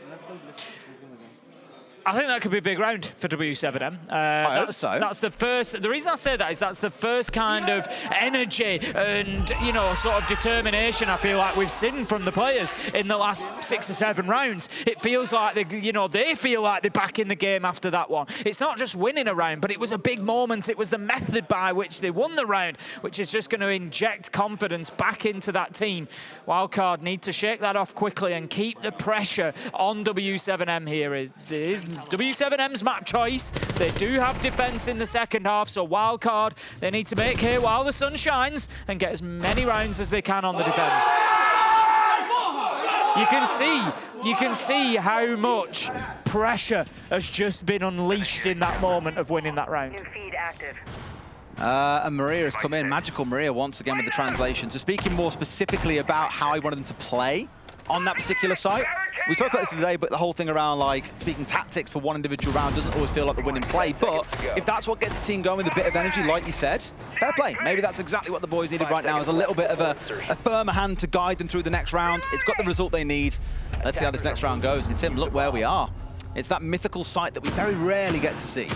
Speaker 2: I think that could be a big round for w7m.
Speaker 1: I hope so.
Speaker 2: That's the first. The reason I say that is that's the first kind of energy and, you know, sort of determination I feel like we've seen from the players in the last 6 or 7 rounds. It feels like they feel like they're back in the game after that one. It's not just winning a round, but it was a big moment. It was the method by which they won the round, which is just going to inject confidence back into that team. Wildcard need to shake that off quickly and keep the pressure on w7m here. It is w7m's map choice. They do have defense in the second half, so Wildcard, they need to make hay while the sun shines and get as many rounds as they can on the defense. You can see how much pressure has just been unleashed in that moment of winning that round.
Speaker 3: New feed active.
Speaker 1: And Maria has come in, Magical Maria once again with the translation. So speaking more specifically about how I wanted them to play on that particular site. We spoke about this today, but the whole thing around, like, speaking tactics for one individual round doesn't always feel like the winning play. But if that's what gets the team going with a bit of energy, like you said, fair play. Maybe that's exactly what the boys needed right now, is a little bit of a firmer hand to guide them through the next round. It's got the result they need. Let's see how this next round goes. And Tim, look where we are. It's that mythical site that we very rarely get to see.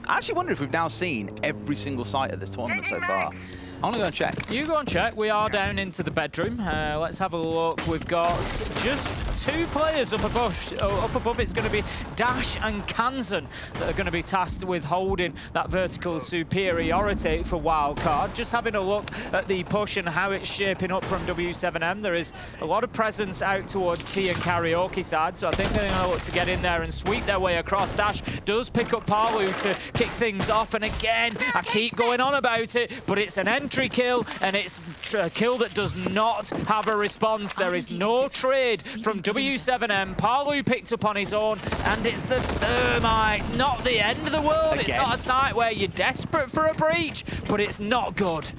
Speaker 1: I actually wonder if we've now seen every single site of this tournament so far. I'm gonna go and check.
Speaker 2: You go and check. We are down into the bedroom. Let's have a look. We've got just 2 players up above. Up above, it's going to be Dash and Kansan that are going to be tasked with holding that vertical superiority for Wildcard. Just having a look at the push and how it's shaping up from w7m. There is a lot of presence out towards T and Karaoke side, so I think they're going to look to get in there and sweep their way across. Dash does pick up Palu to kick things off, and again, I keep going on about it, but it's an entry kill, and it's a kill that does not have a response. There is no trade from w7m. Palu picked up on his own, and it's the thermite. Not the end of the world. Again. It's not a site where you're desperate for a breach, but it's not good.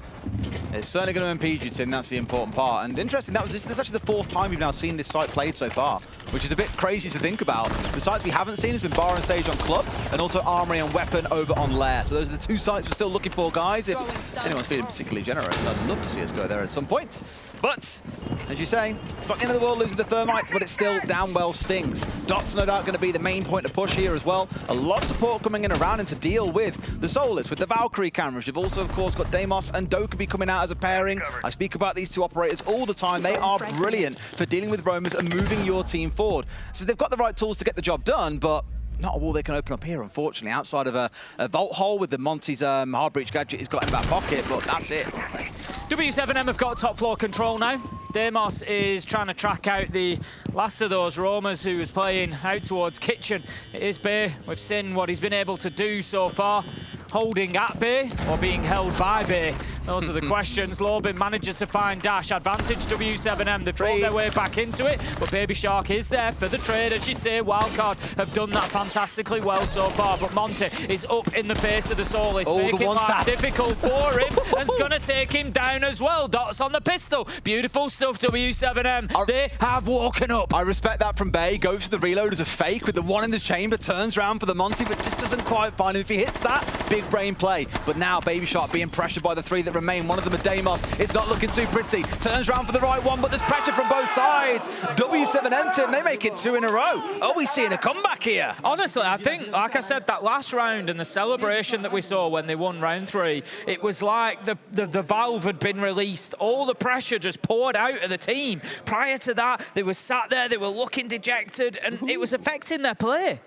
Speaker 1: It's certainly going to impede you, Tim. That's the important part. And interesting, this is actually the 4th time we've now seen this site played so far, which is a bit crazy to think about. The sites we haven't seen has been Bar and Stage on Club, and also Armory and Weapon over on Lair. So those are the 2 sites we're still looking for, guys. If anyone's feeling particularly generous, I'd love to see us go there at some point. But, as you say, it's not the end of the world losing the thermite, but it's still damn well stings. Dot's no doubt going to be the main point of push here as well. A lot of support coming in around him to deal with the Soulless, with the Valkyrie cameras. You've also, of course, got Deimos and Dokkaebi coming out as a pairing. I speak about these 2 operators all the time. They are brilliant for dealing with roamers and moving your team forward. So they've got the right tools to get the job done, but not a wall they can open up here, unfortunately, outside of a vault hole with the Monty's hard breach gadget he's got in that pocket, but that's it.
Speaker 2: w7m have got top floor control now. Deimos is trying to track out the last of those roamers who was playing out towards Kitchen. It is Bay. We've seen what he's been able to do so far. Holding at Bay or being held by Bay? Those are the questions. Lobin manages to find Dash. Advantage w7m. They've fought their way back into it, but Baby Shark is there for the trade. As you say, Wildcard have done that fantastically well so far, but Monty is up in the face of the Soulless, making life difficult for him, and it's going to take him down as well. Dots on the pistol. Beautiful stuff, w7m. They have woken up.
Speaker 1: I respect that from Bay. Goes for the reload as a fake with the 1 in the chamber, turns around for the Monty, but just doesn't quite find him. If he hits that, big brain play. But now Baby Shark being pressured by the 3 that remain. One of them a Deimos. It's not looking too pretty. Turns around for the right one, but there's pressure from both sides. w7m, Tim, they make it 2 in a row. Are we seeing a comeback here?
Speaker 2: Honestly, I think, like I said, that last round and the celebration that we saw when they won round 3, it was like the valve had been released. All the pressure just poured out of the team. Prior to that, they were sat there, they were looking dejected, and it was affecting their play.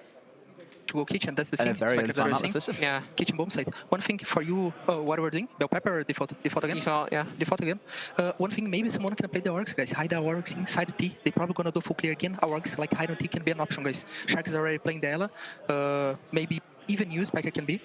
Speaker 4: To go Kitchen, that's the
Speaker 1: and
Speaker 4: thing.
Speaker 1: A very early time listen.
Speaker 4: Yeah, Kitchen bomb site. One thing for you, what we're doing, Bell Pepper default again? Default again. One thing, maybe someone can play the Orcs, guys. Hide the Orcs inside the T. They're probably gonna do full clear again. Our Orcs, like hide on T, can be an option, guys. Shark is already playing the Ela. Maybe even use Spiker can be.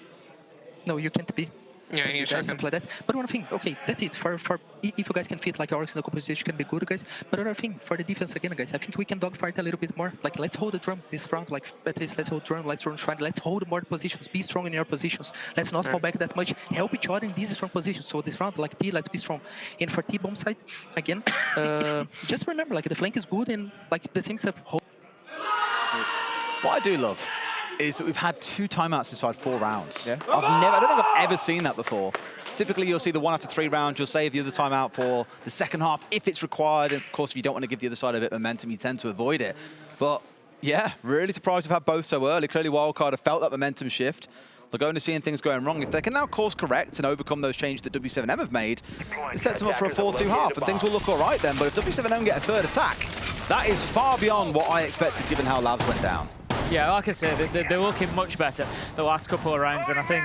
Speaker 4: No, you can't be. Yeah, something like that. But one thing, okay, that's it. For if you guys can fit like Orcs in the composition, can be good, guys. But another thing, for the defense again, guys, I think we can dogfight a little bit more. Like, let's hold the drum this round. Like, at least let's hold drum, let's run shrine, let's hold more positions, be strong in your positions. Let's not fall back that much. Help each other in these strong positions. So this round, like T, let's be strong. And for T bomb side, again, just remember, like the flank is good and like the same stuff.
Speaker 1: What I do love is that we've had 2 timeouts inside 4 rounds. Yeah. I don't think I've ever seen that before. Typically, you'll see the 1 after 3 rounds. You'll save the other timeout for the second half if it's required. And of course, if you don't want to give the other side a bit of momentum, you tend to avoid it. But yeah, really surprised we've had both so early. Clearly, Wildcard have felt that momentum shift. They're going to seeing things going wrong. If they can now course correct and overcome those changes that w7m have made, it sets them up for a 4-2 half, and things will look all right then. But if w7m get a 3rd attack, that is far beyond what I expected given how Labs went down.
Speaker 2: Yeah, like I said, they're looking much better the last couple of rounds, and I think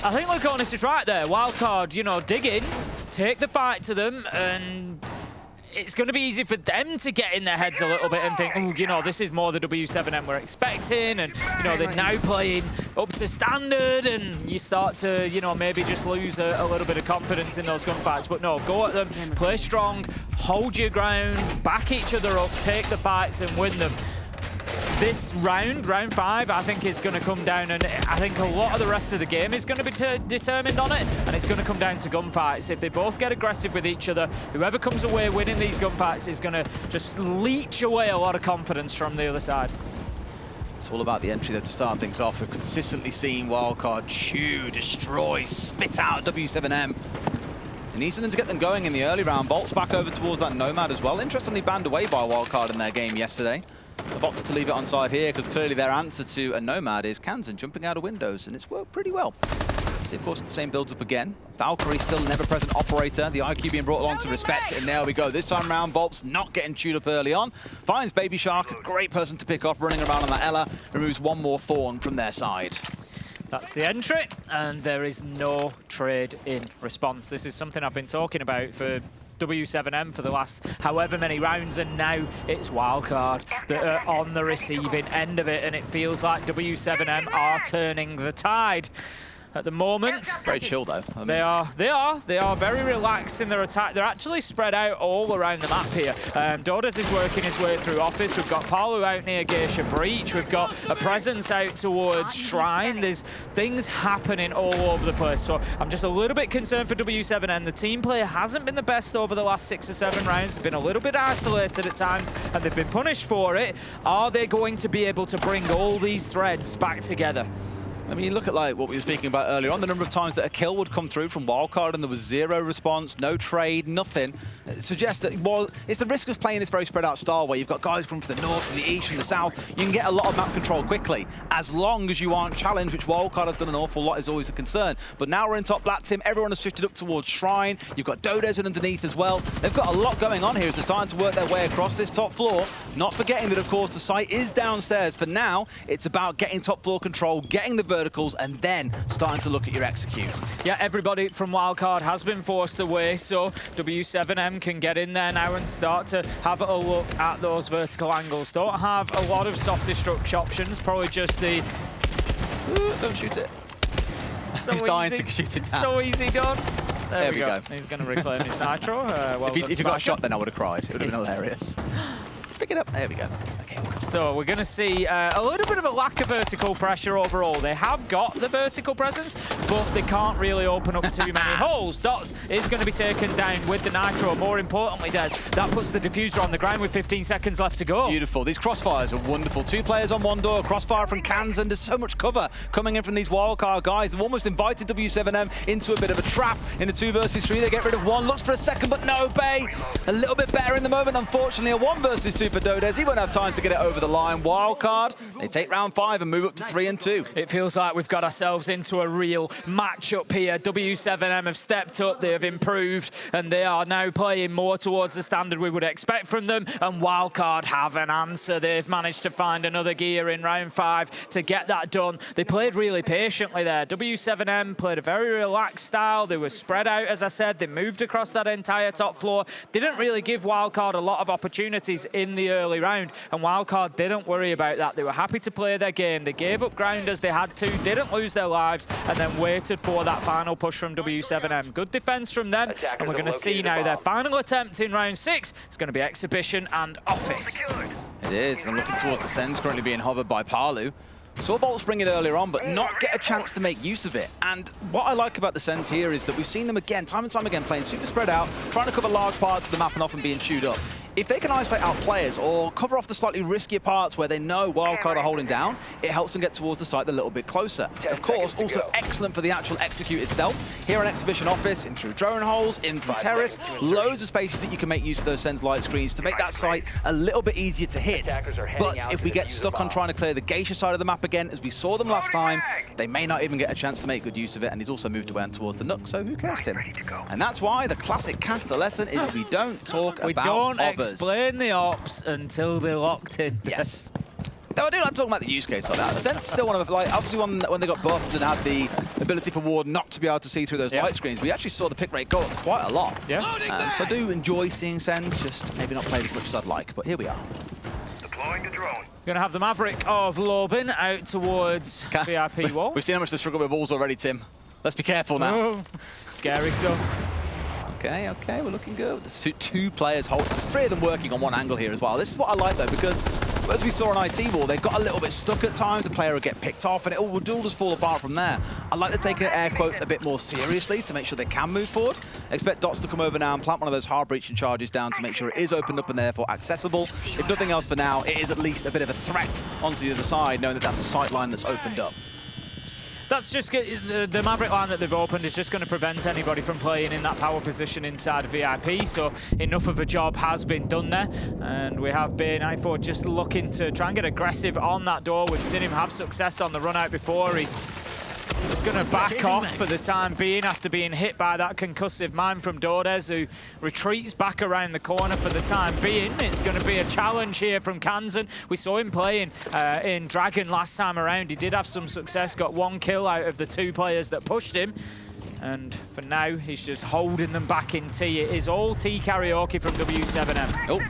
Speaker 2: Luconis is right there. Wildcard, you know, dig in, take the fight to them, and it's going to be easy for them to get in their heads a little bit and think, oh, you know, this is more the w7m we're expecting, and, you know, they're now playing up to standard, and you start to, you know, maybe just lose a little bit of confidence in those gunfights. But no, go at them, play strong, hold your ground, back each other up, take the fights and win them. This round 5, I think is going to come down, and I think a lot of the rest of the game is going to be determined on it, and it's going to come down to gunfights. If they both get aggressive with each other, whoever comes away winning these gunfights is going to just leech away a lot of confidence from the other side.
Speaker 1: It's all about the entry there to start things off. We've consistently seen Wildcard chew, destroy, spit out w7m. It needs something to get them going in the early round. Bolt's back over towards that Nomad as well. Interestingly banned away by Wildcard in their game yesterday. They've opted to leave it on side here because clearly their answer to a Nomad is Kansan jumping out of windows, and it's worked pretty well. see, of course, the same builds up again. Valkyrie still an ever-present operator. The IQ being brought along to respect it, and there we go. This time round, Volp's not getting chewed up early on. Finds Baby Shark, a great person to pick off, running around on that Ella. Removes one more Thorn from their side.
Speaker 2: That's the entry, and there is no trade in response. This is something I've been talking about for w7m for the last however many rounds, and now it's Wildcard that are on the receiving end of it, and it feels like w7m are turning the tide. At the moment,
Speaker 1: very chill though.
Speaker 2: They are very relaxed in their attack. They're actually spread out all around the map here. Dodes is working his way through Office. We've got Palu out near Geisha Breach. We've got a presence out towards Shrine. There's things happening all over the place. So I'm just a little bit concerned for w7m. The team play hasn't been the best over the last 6 or 7 rounds. They've been a little bit isolated at times, and they've been punished for it. Are they going to be able to bring all these threads back together?
Speaker 1: I mean, look at like what we were speaking about earlier on, the number of times that a kill would come through from Wildcard and there was zero response, no trade, nothing. It suggests that, well, it's the risk of playing this very spread out style where you've got guys coming from the north, from the east, from the south. You can get a lot of map control quickly, as long as you aren't challenged, which Wildcard have done an awful lot, is always a concern. But now we're in top Black Team, everyone has shifted up towards Shrine. You've got Dodes underneath as well. They've got a lot going on here as they're starting to work their way across this top floor. Not forgetting that, of course, the site is downstairs. For now, it's about getting top floor control, getting the verticals, and then starting to look at your execute.
Speaker 2: Yeah, everybody from Wildcard has been forced away, so w7m can get in there now and start to have a look at those vertical angles. Don't have a lot of soft destruct options, probably just the...
Speaker 1: Ooh, don't shoot it.
Speaker 2: So
Speaker 1: He's dying to shoot it down.
Speaker 2: So easy done.
Speaker 1: There we go.
Speaker 2: He's going to reclaim his nitro. Well,
Speaker 1: if he got a shot, then I would have cried. It would have been hilarious. Pick it up. There we go. Okay.
Speaker 2: So we're going to see a little bit of a lack of vertical pressure overall. They have got the vertical presence, but they can't really open up too many holes. Dots is going to be taken down with the nitro. More importantly, Des, that puts the diffuser on the ground with 15 seconds left to go.
Speaker 1: Beautiful. These crossfires are wonderful. 2 players on one door, crossfire from Cans, and there's so much cover coming in from these Wildcard guys. They've almost invited w7m into a bit of a trap in a 2 versus 3. They get rid of one, looks for a second, but no, Bay. A little bit better in the moment, unfortunately. A 1 versus 2 for Dodes. He won't have time to get it over the line. Wildcard, they take round 5 and move up to 3 and 2.
Speaker 2: It feels like we've got ourselves into a real match-up here. w7m have stepped up, they have improved, and they are now playing more towards the standard we would expect from them, and Wildcard have an answer. They've managed to find another gear in round 5 to get that done. They played really patiently there. w7m played a very relaxed style. They were spread out, as I said. They moved across that entire top floor. Didn't really give Wildcard a lot of opportunities in the early round, and Wildcard didn't worry about that. They were happy to play their game. They gave up ground as they had to, didn't lose their lives, and then waited for that final push from w7m. Good defense from them, and we're going to see now their final attempt in round 6. It's going to be Exhibition and Office.
Speaker 1: It is, and I'm looking towards the Sens currently being hovered by Palu. Saw Volts bring it earlier on, but not get a chance to make use of it. And what I like about the Sens here is that we've seen them again, time and time again, playing super spread out, trying to cover large parts of the map and often being chewed up. If they can isolate out players or cover off the slightly riskier parts where they know Wildcard are holding down, it helps them get towards the site a little bit closer. Of course, also excellent for the actual execute itself. Here on Exhibition Office, in through drone holes, in through terrace, loads of spaces that you can make use of those Sens light screens to make that site a little bit easier to hit. But if we get stuck on trying to clear the Geisha side of the map again, as we saw them last time, they may not even get a chance to make good use of it, and he's also moved away and towards the Nook, so who cares, Tim? And that's why the classic caster lesson is we don't talk about others.
Speaker 2: Explain the ops until they're locked in.
Speaker 1: Yes. Though I do like talking about the use case like that. The Sense still one of, like, obviously when they got buffed and had the ability for Ward not to be able to see through those light screens, we actually saw the pick rate go up quite a lot.
Speaker 2: Yeah.
Speaker 1: So I do enjoy seeing Sense, just maybe not played as much as I'd like, but here we are.
Speaker 3: Deploying the drone.
Speaker 2: Going to have the Maverick of Lobin out towards VIP wall.
Speaker 1: We've seen how much they struggle with balls already, Tim. Let's be careful now.
Speaker 2: Oh, scary stuff.
Speaker 1: Okay, we're looking good. There's two players hold. There's 3 of them working on one angle here as well. This is what I like though, because as we saw on IT Wall, they've got a little bit stuck at times. The player will get picked off, and it will just fall apart from there. I like to take air quotes a bit more seriously to make sure they can move forward. Expect Dots to come over now and plant one of those hard breaching charges down to make sure it is opened up and therefore accessible. If nothing else for now, it is at least a bit of a threat onto the other side, knowing that that's a sight line that's opened up.
Speaker 2: That's just the Maverick line that they've opened is just going to prevent anybody from playing in that power position inside of VIP. So enough of a job has been done there, and we have been i4 just looking to try and get aggressive on that door. We've seen him have success on the run out before. He's Just going to back off for the time being after being hit by that concussive mine from Dordez, who retreats back around the corner for the time being. It's going to be a challenge here from Kansan. We saw him playing in Dragon last time around. He did have some success, got 1 kill out of the 2 players that pushed him. And for now, he's just holding them back in T. It is all T karaoke from w7m.
Speaker 1: Oh,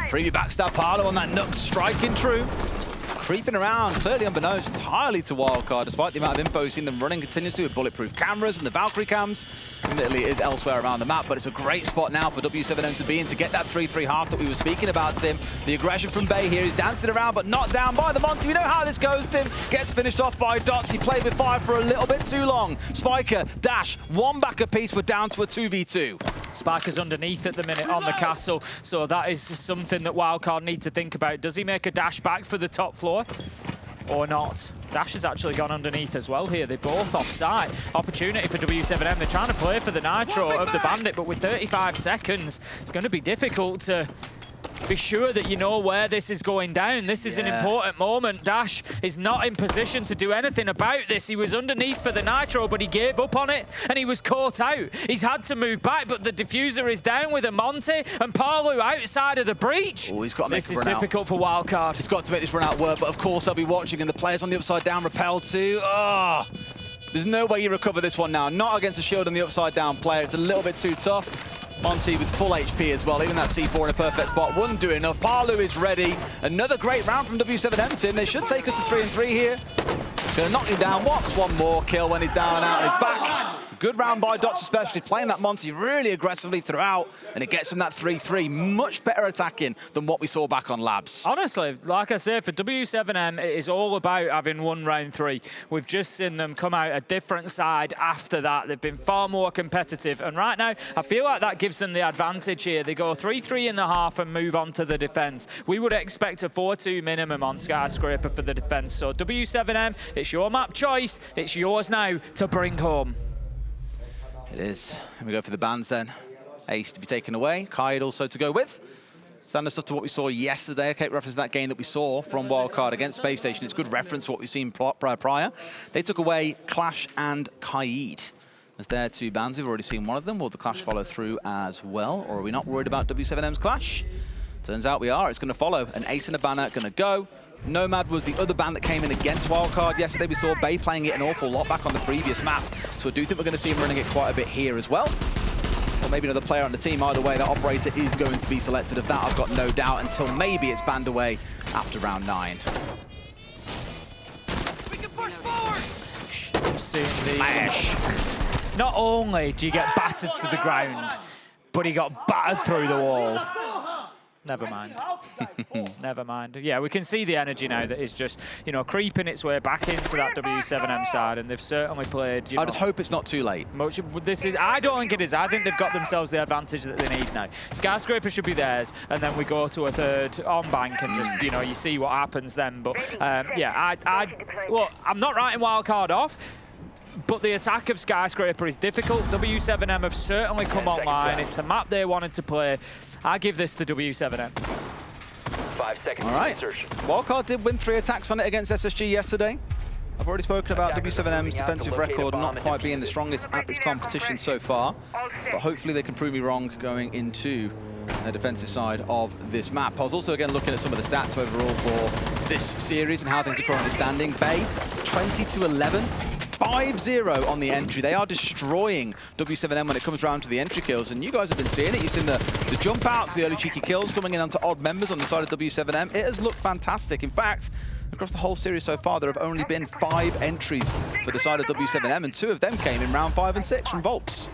Speaker 1: freebie backstab Parlo on that Nook, striking true. Creeping around, clearly unbeknownst entirely to Wildcard, despite the amount of info we've seen them running continuously with bulletproof cameras and the Valkyrie cams. Admittedly, it is elsewhere around the map, but it's a great spot now for w7m to be in to get that 3-3 half that we were speaking about, Tim. The aggression from Bay here, he's dancing around, but not down by the Monty. We know how this goes, Tim. Gets finished off by Dots. He played with fire for a little bit too long. Spiker, Dash, 1 back apiece. We're down to a 2v2.
Speaker 2: Spiker's underneath at the minute on the castle, so that is something that Wildcard need to think about. Does he make a dash back for the top floor or not? Dash has actually gone underneath as well here. They're both offside. Opportunity for w7m. They're trying to play for the nitro of the Bandit, but with 35 seconds, it's going to be difficult to be sure that you know where this is going down. This is an important moment. Dash is not in position to do anything about this. He was underneath for the nitro, but he gave up on it, and he was caught out. He's had to move back, but the diffuser is down with a Monty, and Parlu outside of the breach.
Speaker 1: Oh, he's got to make
Speaker 2: this is difficult for Wildcard.
Speaker 1: He's got to make this run out work, but of course they'll be watching, and the players on the upside down repel too. Oh, there's no way you recover this one now. Not against a shield on the upside down player. It's a little bit too tough. Monty with full HP as well, even that C4 in a perfect spot wouldn't do enough. Parlu is ready. Another great round from w7m, Tim. They should take us to 3-3 here. Gonna knock him down. Watts 1 more kill when he's down and out on his back. Good round by Dots, especially playing that Monty really aggressively throughout, and it gets him that 3-3. Much better attacking than what we saw back on Labs.
Speaker 2: Honestly, like I said, for w7m, it is all about having won round 3. We've just seen them come out a different side after that. They've been far more competitive, and right now, I feel like that gives them the advantage here. They go 3-3 in the half and move on to the defense. We would expect a 4-2 minimum on Skyscraper for the defense. So w7m, it's your map choice. It's yours now to bring home.
Speaker 1: It is. Here we go for the bans then. Ace to be taken away. Kaid also to go with. Standard stuff to what we saw yesterday. I keep referencing that game that we saw from Wildcard against Space Station. It's good reference to what we've seen prior. They took away Clash and Kaid as their 2 bans. We've already seen one of them. Will the Clash follow through as well? Or are we not worried about w7m's Clash? Turns out we are. It's going to follow. An Ace and a banner going to go. Nomad was the other ban that came in against Wildcard. Yesterday we saw Bay playing it an awful lot back on the previous map. So I do think we're going to see him running it quite a bit here as well. Or maybe another player on the team. Either way, that operator is going to be selected. Of that, I've got no doubt, until maybe it's banned away after round 9.
Speaker 9: We can push forward!
Speaker 2: Seeing the smash. Not only do you get battered to the ground, but he got battered through the wall. Never mind. Never mind. Yeah, we can see the energy now that is just, you know, creeping its way back into that w7m side, and they've certainly played, you know,
Speaker 1: I just hope it's not too late.
Speaker 2: I don't think it is. I think they've got themselves the advantage that they need now. Skyscraper should be theirs, and then we go to a 3rd on bank and just, you know, you see what happens then. But, yeah, well, I'm not writing Wildcard off, but the attack of Skyscraper is difficult. w7m have certainly come online. It's the map they wanted to play. I give this to w7m.
Speaker 6: 5 seconds.
Speaker 1: All right.
Speaker 6: Insertion.
Speaker 1: Wildcard did win 3 attacks on it against SSG yesterday. I've already spoken about w7m's defensive record not quite being the strongest at this competition so far, but hopefully they can prove me wrong going into the defensive side of this map. I was also again looking at some of the stats overall for this series and how things are currently standing. Bay 20-11. 5-0 on the entry. They are destroying w7m when it comes around to the entry kills, and you guys have been seeing it. You've seen the jump outs, the early cheeky kills coming in onto odd members on the side of w7m. It has looked fantastic. In fact, across the whole series so far, there have only been 5 entries for the side of w7m, and 2 of them came in round 5 and 6 from Volts.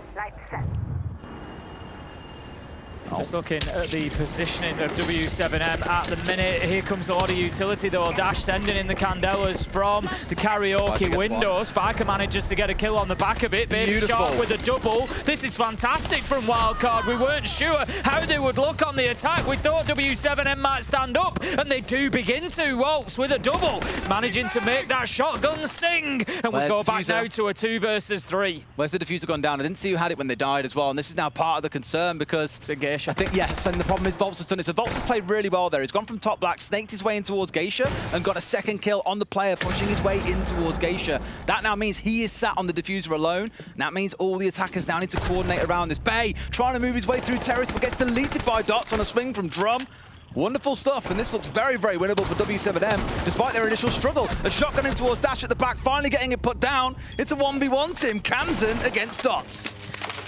Speaker 2: Just looking at the positioning of w7m at the minute. Here comes the Order utility though. Dash sending in the Candelas from the karaoke window. Spiker manages to get a kill on the back of it. Baby Shark with a double. This is fantastic from Wildcard. We weren't sure how they would look on the attack. We thought w7m might stand up, and they do begin to. Waltz with a double, managing to make that shotgun sing. And we go back now to a 2 versus 3.
Speaker 1: Where's the diffuser gone down? I didn't see who had it when they died as well, and this is now part of the concern because
Speaker 2: it's a Geisha. Geisha.
Speaker 1: I think, yes, and the problem is Volts has done it. So Volts has played really well there. He's gone from top black, snaked his way in towards Geisha, and got a second kill on the player, pushing his way in towards Geisha. That now means he is sat on the diffuser alone, and that means all the attackers now need to coordinate around this. Bay trying to move his way through terrace, but gets deleted by Dots on a swing from Drum. Wonderful stuff, and this looks very, very winnable for w7m, despite their initial struggle. A shotgun in towards Dash at the back, finally getting it put down. It's a 1v1 team, Kansan against Dots.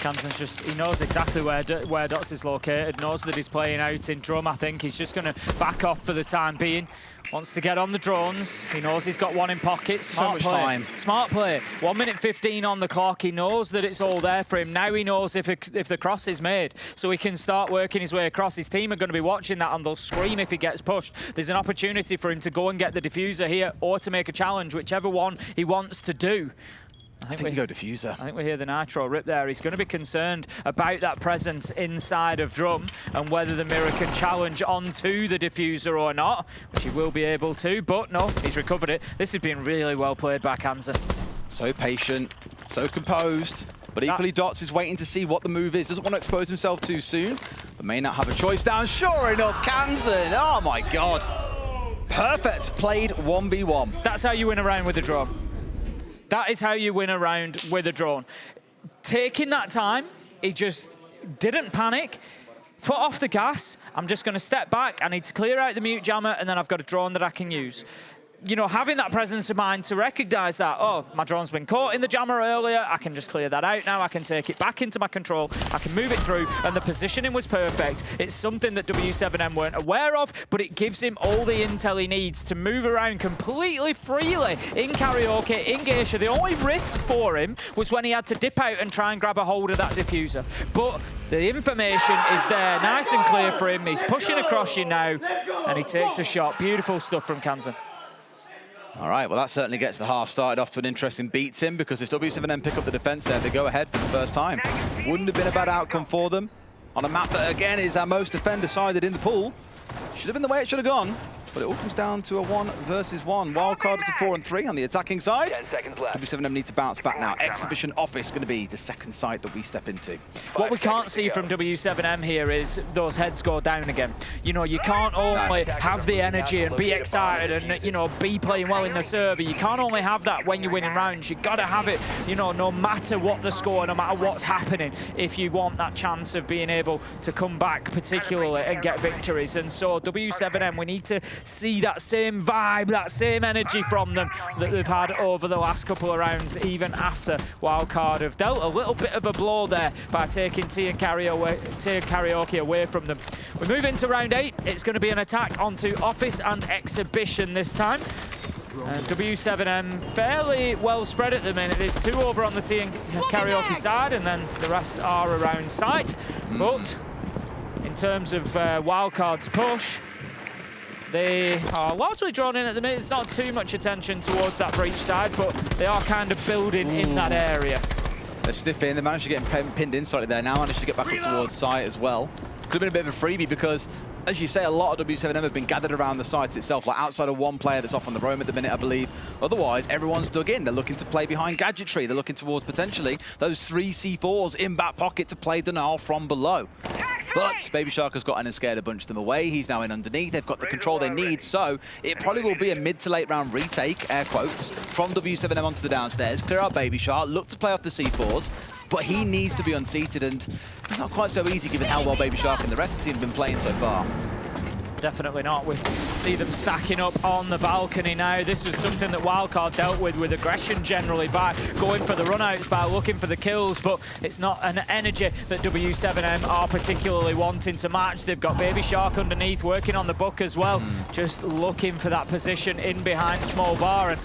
Speaker 2: Kansan's just, he knows exactly where Dots is located, knows that he's playing out in Drum, I think. He's just going to back off for the time being. Wants to get on the drones. He knows he's got one in pocket. Smart
Speaker 1: so much
Speaker 2: play.
Speaker 1: time.
Speaker 2: Smart play. 1 minute 15 on the clock. He knows that it's all there for him. Now he knows if the cross is made, so he can start working his way across. His team are going to be watching that, and they'll scream if he gets pushed. There's an opportunity for him to go and get the diffuser here, or to make a challenge, whichever one he wants to do.
Speaker 1: I think we go diffuser.
Speaker 2: I think we hear the Nitro rip there. He's going to be concerned about that presence inside of Drum and whether the Mirror can challenge onto the diffuser or not, which he will be able to, but no, he's recovered it. This has been really well played by Kansan.
Speaker 1: So patient, so composed, but equally Dots is waiting to see what the move is. Doesn't want to expose himself too soon, but may not have a choice down. Sure enough, Kansan, oh my God. Perfect, played 1v1.
Speaker 2: That's how you win a round with the drone. That is how you win a round with a drone. Taking that time, he just didn't panic. Foot off the gas. I'm just going to step back. I need to clear out the mute jammer, and then I've got a drone that I can use. You know, having that presence of mind to recognise that, oh, my drone's been caught in the jammer earlier, I can just clear that out now, I can take it back into my control, I can move it through, and the positioning was perfect. It's something that w7m weren't aware of, but it gives him all the intel he needs to move around completely freely in Karaoke, in Geisha. The only risk for him was when he had to dip out and try and grab a hold of that diffuser. But the information is there, nice and clear for him. He's pushing across you now, and he takes a shot. Beautiful stuff from Kansan.
Speaker 1: All right, well, that certainly gets the half started off to an interesting beat, Tim, because if w7m pick up the defense there, they go ahead for the first time. Wouldn't have been a bad outcome for them on a map that, again, is our most defender-sided in the pool. Should have been the way it should have gone, but it all comes down to a 1 versus 1. Wildcard to 4 and 3 on the attacking side.
Speaker 6: 10 seconds left.
Speaker 1: w7m need to bounce back now. Exhibition Office going to be the second site that we step into.
Speaker 2: What we can't see from w7m here is those heads go down again. You know, you can't only have the energy and be excited and, you know, be playing well in the server. You can't only have that when you're winning rounds. You've got to have it, you know, no matter what the score, no matter what's happening, if you want that chance of being able to come back particularly and get victories. And so w7m, we need to see that same vibe, that same energy from them that they've had over the last couple of rounds, even after Wildcard have dealt a little bit of a blow there by taking Tea and Karaoke away from them. We move into round 8. It's going to be an attack onto Office and Exhibition this time. And w7m fairly well spread at the minute. There's 2 over on the Tea and Karaoke side, and then the rest are around site. But in terms of Wildcard's push, they are largely drawn in at the minute. It's not too much attention towards that breach side, but they are kind of building in that area.
Speaker 1: They're sniffing. They managed to get pinned in slightly there. Now managed to get back up towards site as well. Could have been a bit of a freebie because, as you say, a lot of w7m have been gathered around the site itself, like outside of one player that's off on the roam at the minute, I believe. Otherwise, everyone's dug in. They're looking to play behind Gadgetry. They're looking towards potentially those 3 C4s in back pocket to play Denial from below. But Baby Shark has gotten and scared a bunch of them away. He's now in underneath. They've got the control they need, so it probably will be a mid to late round retake, air quotes, from w7m onto the downstairs. Clear out Baby Shark, look to play off the C4s, but he needs to be unseated, and it's not quite so easy given how well Baby Shark and the rest of the team have been playing so far.
Speaker 2: Definitely not. We see them stacking up on the balcony now. This was something that Wildcard dealt with aggression generally by going for the runouts, by looking for the kills, but it's not an energy that w7m are particularly wanting to match. They've got Baby Shark underneath working on the book as well, just looking for that position in behind Small Bar, and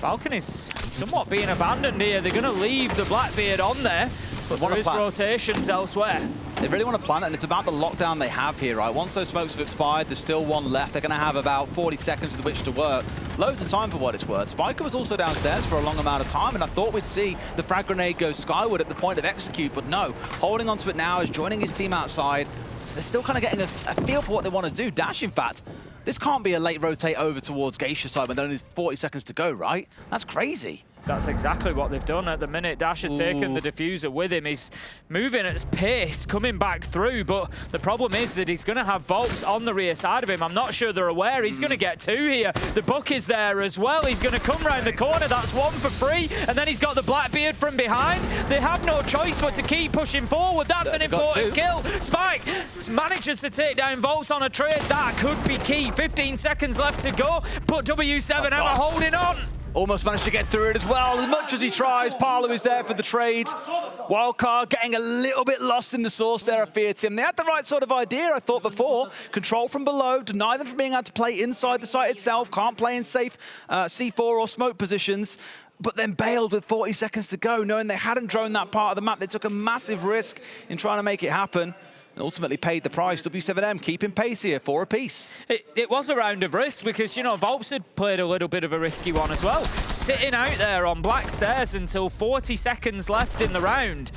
Speaker 2: balcony's somewhat being abandoned here. They're going to leave the Blackbeard on there, but there is rotations elsewhere.
Speaker 1: They really want to plan it, and it's about the lockdown they have here, right? Once those smokes have expired, there's still 1 left. They're going to have about 40 seconds with which to work. Loads of time for what it's worth. Spiker was also downstairs for a long amount of time, and I thought we'd see the frag grenade go skyward at the point of execute, but no. Holding onto it now is joining his team outside, so they're still kind of getting a feel for what they want to do. Dash, in fact, this can't be a late rotate over towards Geisha side when there only 40 seconds to go, right? That's crazy.
Speaker 2: That's exactly what they've done at the minute. Dash has taken the diffuser with him. He's moving at his pace, coming back through, but the problem is that he's going to have Volks on the rear side of him. I'm not sure they're aware. He's going to get 2 here. The Buck is there as well. He's going to come round the corner. That's 1 for free, and then he's got the Blackbeard from behind. They have no choice but to keep pushing forward. That's an important kill. Spike manages to take down Volks on a trade. That could be key. 15 seconds left to go, but w7m are holding on.
Speaker 1: Almost managed to get through it as well. As much as he tries, Parlo is there for the trade. Wildcard getting a little bit lost in the sauce there, I fear, Tim. They had the right sort of idea, I thought, before. Control from below, deny them from being able to play inside the site itself, can't play in safe C4 or smoke positions, but then bailed with 40 seconds to go, knowing they hadn't drawn that part of the map. They took a massive risk in trying to make it happen. And ultimately paid the price. w7m keeping pace here, 4 apiece.
Speaker 2: It was a round of risk because, you know, Volks had played a little bit of a risky one as well. Sitting out there on black stairs until 40 seconds left in the round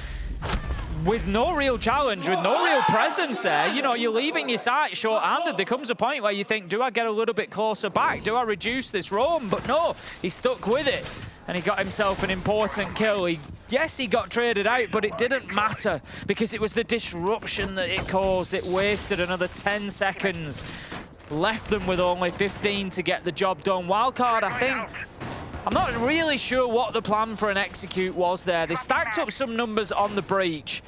Speaker 2: with no real challenge, with no real presence there. You know, you're leaving your site short-handed. There comes a point where you think, do I get a little bit closer back? Do I reduce this roam? But no, he stuck with it. And he got himself an important kill. Yes, he got traded out, but it didn't matter because it was the disruption that it caused. It wasted another 10 seconds. Left them with only 15 to get the job done. Wildcard, I think, I'm not really sure what the plan for an execute was there. They stacked up some numbers on the breach.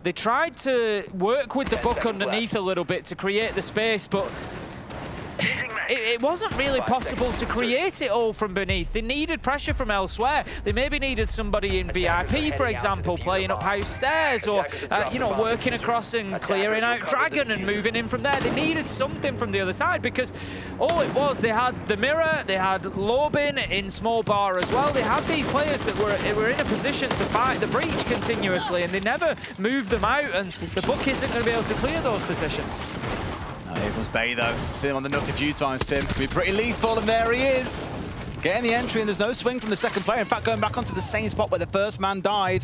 Speaker 2: They tried to work with the Buck underneath a little bit to create the space, but it wasn't really possible to create it all from beneath. They needed pressure from elsewhere. They maybe needed somebody in VIP, for example, playing up house stairs or, you know, working across and clearing out Dragon and moving in from there. They needed something from the other side because all it was, they had the Mirror, they had Lobin in small bar as well. They had these players that were in a position to fight the breach continuously, and they never moved them out, and the Buck isn't going to be able to clear those positions.
Speaker 1: Here comes Bay, though. See him on the nook a few times, Tim. Could be pretty lethal, and there he is. Getting the entry, and there's no swing from the second player. In fact, going back onto the same spot where the first man died.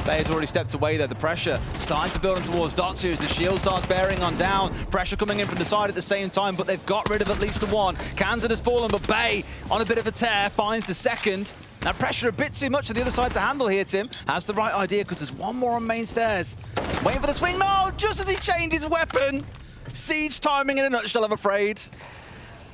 Speaker 1: Bay has already stepped away there. The pressure starting to build in towards Dotsu as the shield starts bearing on down. Pressure coming in from the side at the same time, but they've got rid of at least the one. Kansan has fallen, but Bay, on a bit of a tear, finds the second. Now, pressure a bit too much for the other side to handle here, Tim. Has the right idea, because there's one more on main stairs. Waiting for the swing. No, just as he changed his weapon. Siege timing in a nutshell, I'm afraid.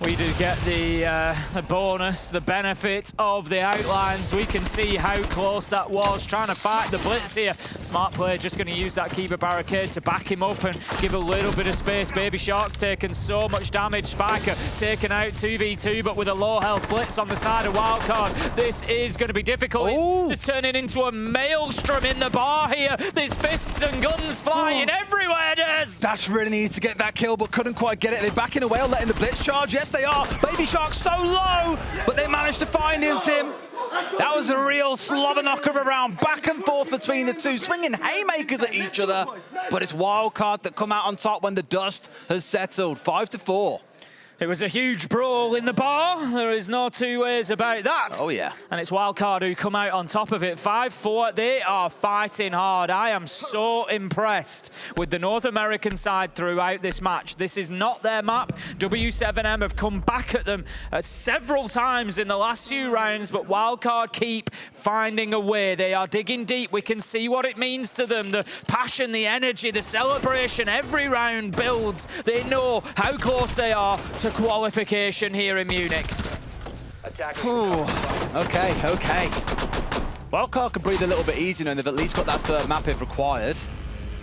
Speaker 2: We do get the bonus, the benefit of the outlines. We can see how close that was, trying to fight the blitz here. Smart player just going to use that Keeper barricade to back him up and give a little bit of space. Baby Shark's taken so much damage. Spiker taken out 2v2, but with a low health blitz on the side of Wildcard. This is going to be difficult.
Speaker 1: Ooh.
Speaker 2: It's just turning into a maelstrom in the bar here. There's fists and guns flying everywhere, Des.
Speaker 1: Dash really needs to get that kill, but couldn't quite get it. They're backing away, letting the blitz charge. Yes, they are. Baby Shark so low, but they managed to find him, Tim. That was a real slobber knocker around, back and forth between the two, swinging haymakers at each other. But it's Wildcard that come out on top when the dust has settled. 5-4.
Speaker 2: It was a huge brawl in the bar. There is no two ways about that.
Speaker 1: Oh, yeah.
Speaker 2: And it's Wildcard who come out on top of it. 5-4. They are fighting hard. I am so impressed with the North American side throughout this match. This is not their map. w7m have come back at them several times in the last few rounds, but Wildcard keep finding a way. They are digging deep. We can see what it means to them. The passion, the energy, the celebration. Every round builds. They know how close they are to qualification here in Munich.
Speaker 1: Okay. Wildcard can breathe a little bit easier knowing they've at least got that third map if required.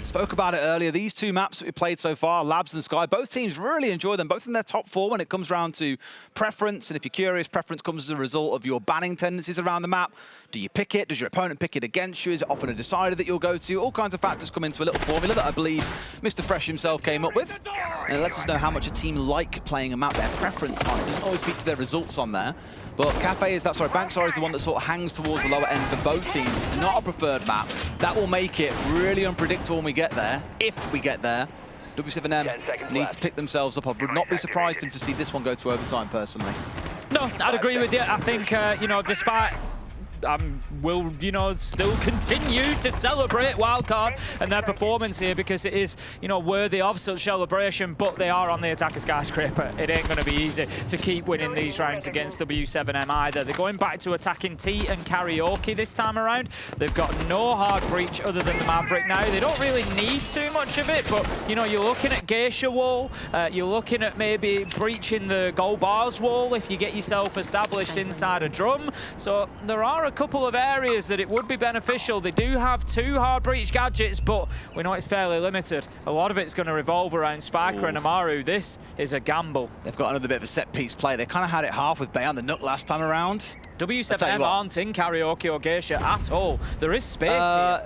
Speaker 1: Spoke about it earlier. These two maps that we played so far, Labs and Sky, both teams really enjoy them, both in their top 4 when it comes round to preference. And if you're curious, preference comes as a result of your banning tendencies around the map. Do you pick it? Does your opponent pick it against you? Is it often a decider that you'll go to? All kinds of factors come into a little formula that I believe Mr. Fresh himself came up with. And it lets us know how much a team like playing a map, their preference on it. It doesn't always speak to their results on there. But Banksar is the one that sort of hangs towards the lower end for both teams. It's not a preferred map. That will make it really unpredictable when we get there. If we get there, w7m need to pick themselves up. I would not be surprised to see this one go to overtime, personally.
Speaker 2: No, I'd agree with you. I think, you know, despite will, you know, still continue to celebrate Wildcard and their performance here, because it is, you know, worthy of such celebration, but they are on the attacker skyscraper. It ain't going to be easy to keep winning these rounds against w7m either. They're going back to attacking T and Karaoke this time around. They've got no hard breach other than the Maverick now. They don't really need too much of it, but, you know, you're looking at Geisha wall, you're looking at maybe breaching the gold bars wall if you get yourself established inside a drum. So there are a couple of areas that it would be beneficial. They do have 2 hard breach gadgets, but we know it's fairly limited. A lot of it's going to revolve around Spiker and Amaru. This is a gamble.
Speaker 1: They've got another bit of a set piece play. They kind of had it half with Bay on the nut last time around.
Speaker 2: W7m aren't in Karaoke or Geisha at all. There is space here.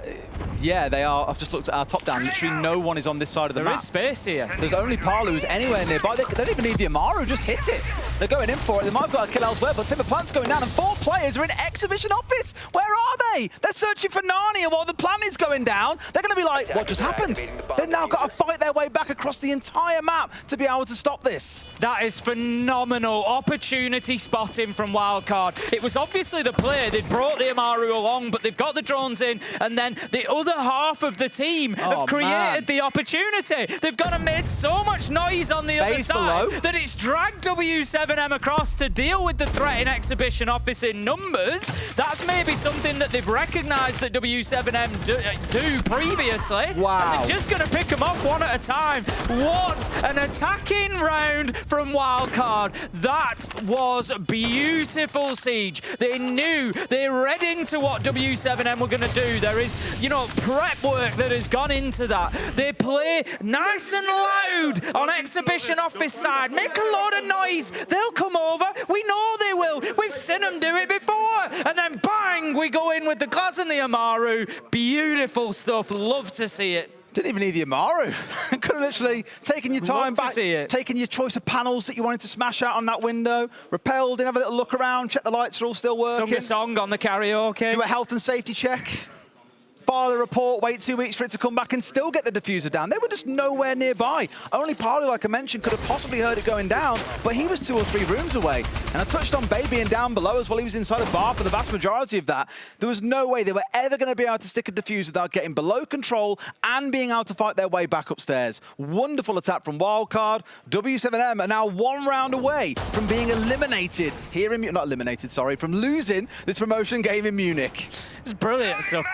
Speaker 1: Yeah, they are. I've just looked at our top down. Literally no one is on this side of the map.
Speaker 2: There is space here.
Speaker 1: There's only Parlu who's anywhere nearby. They don't even need the Amaru, just hit it. They're going in for it. They might have got a kill elsewhere, but Timber Plant's going down, and 4 players are in Exhibition Office. Where are they? They're searching for Narnia while the planet is going down. They're going to be like, what just happened? They've now got to fight their way back across the entire map to be able to stop this.
Speaker 2: That is phenomenal. Opportunity spotting from Wildcard. It was obviously the play. They'd brought the Amaru along, but they've got the drones in, and then the other half of the team have created the opportunity. They've gone and made so much noise on the other side that it's dragged w7m across to deal with the threat in Exhibition Office in numbers. That's maybe something that they've recognised that w7m do previously.
Speaker 1: Wow.
Speaker 2: And they're just going to pick them off one at a time. What an attacking round from Wildcard. That was beautiful, Siege. They knew, they read into what w7m were going to do. There is, you know, prep work that has gone into that. They play nice and loud on Exhibition Office side. Make a lot of noise. They'll come over. We know they will. We've seen them do it before. And then bang, we go in with the Glaz and the Amaru. Beautiful stuff. Love to see it.
Speaker 1: Didn't even need the Amaru. Could have literally taken your time back, taken your choice of panels that you wanted to smash out on that window, repelled, didn't have a little look around, check the lights are all still working.
Speaker 2: Sung a song on the Karaoke.
Speaker 1: Do a health and safety check. File a report, wait 2 weeks for it to come back and still get the diffuser down. They were just nowhere nearby. Only Parlu, like I mentioned, could have possibly heard it going down, but he was 2 or 3 rooms away. And I touched on Bay being down below as well. He was inside a bar for the vast majority of that. There was no way they were ever going to be able to stick a diffuser without getting below control and being able to fight their way back upstairs. Wonderful attack from Wildcard. w7m are now 1 round away from being eliminated here in not eliminated, sorry, from losing this promotion game in Munich.
Speaker 2: It's brilliant stuff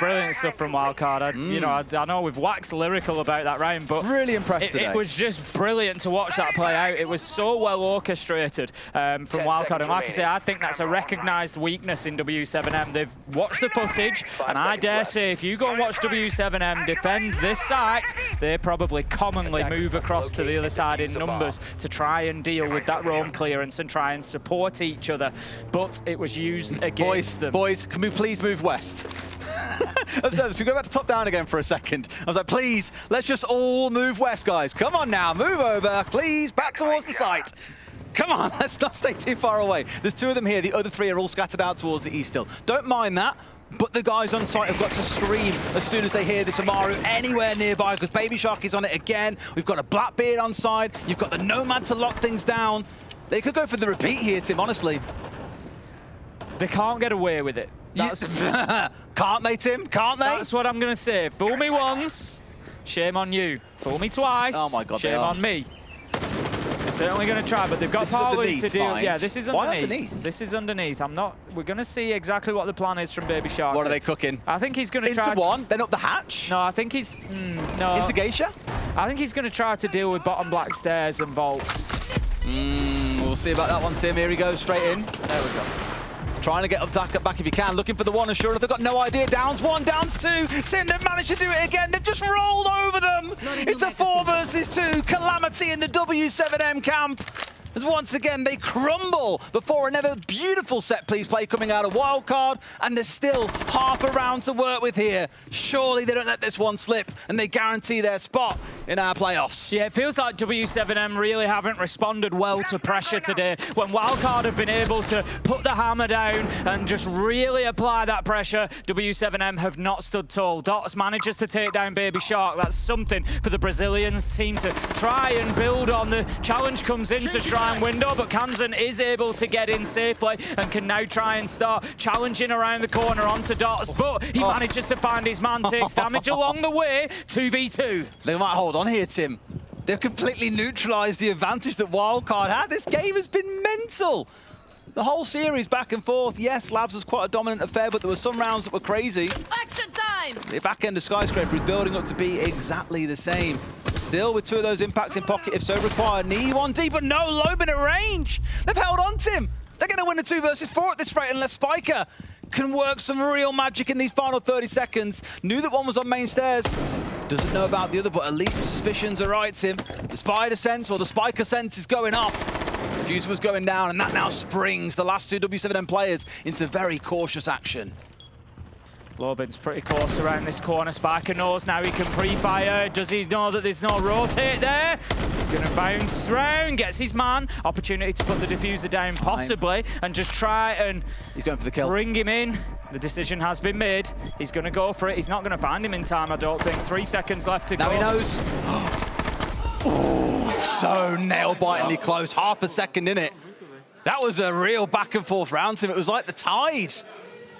Speaker 2: from Wildcard. You know, I know we've waxed lyrical about that round, but
Speaker 1: really impressed today.
Speaker 2: It was just brilliant to watch that play out. It was so well orchestrated from Wildcard, and like I say, I think that's a recognised weakness in w7m. They've watched the footage, and I dare say if you go and watch w7m defend this site, they probably commonly move across to the other side in numbers to try and deal with that roam clearance and try and support each other. But it was used against them.
Speaker 1: Boys, can we please move west? Observe, so we go back to top down again for a second. I was like, please, let's just all move west, guys. Come on now, move over, please, back towards the site. Come on, let's not stay too far away. There's 2 of them here. The other 3 are all scattered out towards the east still. Don't mind that, but the guys on site have got to scream as soon as they hear this Amaru anywhere nearby, because Baby Shark is on it again. We've got a Blackbeard on side. You've got the Nomad to lock things down. They could go for the repeat here, Tim, honestly.
Speaker 2: They can't get away with it.
Speaker 1: Can't they, Tim? Can't they?
Speaker 2: That's what I'm going to say. Fool me once, shame on you. Fool me twice,
Speaker 1: oh my God,
Speaker 2: shame on me. They're certainly going to try, but they've got Parlu to deal. Yeah, this is underneath. This is underneath. We're going to see exactly what the plan is from Baby Shark.
Speaker 1: What are they cooking?
Speaker 2: I think he's going to
Speaker 1: try. Into 1, then up the hatch?
Speaker 2: No, I think he's... no.
Speaker 1: Into Geisha?
Speaker 2: I think he's going to try to deal with bottom black stairs and vaults.
Speaker 1: We'll see about that one, Tim. Here he goes, straight in. There we go. Trying to get up back if you can, looking for the 1, and sure enough, they've got no idea. Downs 1, downs 2. Tim, they've managed to do it again. They've just rolled over them. It's a 4 versus 2. Calamity in the w7m camp. As once again, they crumble before another beautiful set-piece play coming out of Wildcard, and there's still half a round to work with here. Surely they don't let this one slip, and they guarantee their spot in our playoffs.
Speaker 2: Yeah, it feels like w7m really haven't responded well to pressure today. When Wildcard have been able to put the hammer down and just really apply that pressure, w7m have not stood tall. Dots manages to take down Baby Shark. That's something for the Brazilian team to try and build on. The challenge comes in to try time window, but Kansan is able to get in safely and can now try and start challenging around the corner onto Dots, but he manages to find his man, takes damage along the way. 2v2.
Speaker 1: They might hold on here, Tim. They've completely neutralised the advantage that Wildcard had. This game has been mental. The whole series back and forth. Yes, Labs was quite a dominant affair, but there were some rounds that were crazy.
Speaker 9: Exit time!
Speaker 1: The back end of Skyscraper is building up to be exactly the same. Still with two of those impacts in pocket if so required. Knee 1D, but no Loben at range. They've held on, Tim. They're going to win the 2 versus 4 at this rate unless Spiker can work some real magic in these final 30 seconds. Knew that one was on main stairs. Doesn't know about the other, but at least the suspicions are right, Tim. The Spider sense or the Spiker sense is going off. Fuse was going down, and that now springs the last 2 W7M players into very cautious action.
Speaker 2: Loben's pretty close around this corner. Spiker knows now he can pre-fire. Does he know that there's no rotate there? He's going to bounce round, gets his man. Opportunity to put the diffuser down, possibly, and just try and
Speaker 1: he's going for the kill. Bring
Speaker 2: him in. The decision has been made. He's going to go for it. He's not going to find him in time, I don't think. 3 seconds left to go.
Speaker 1: Now he knows. Oh, so nail-bitingly close. Half a second in it. That was a real back and forth round, Tim. It was like the tide.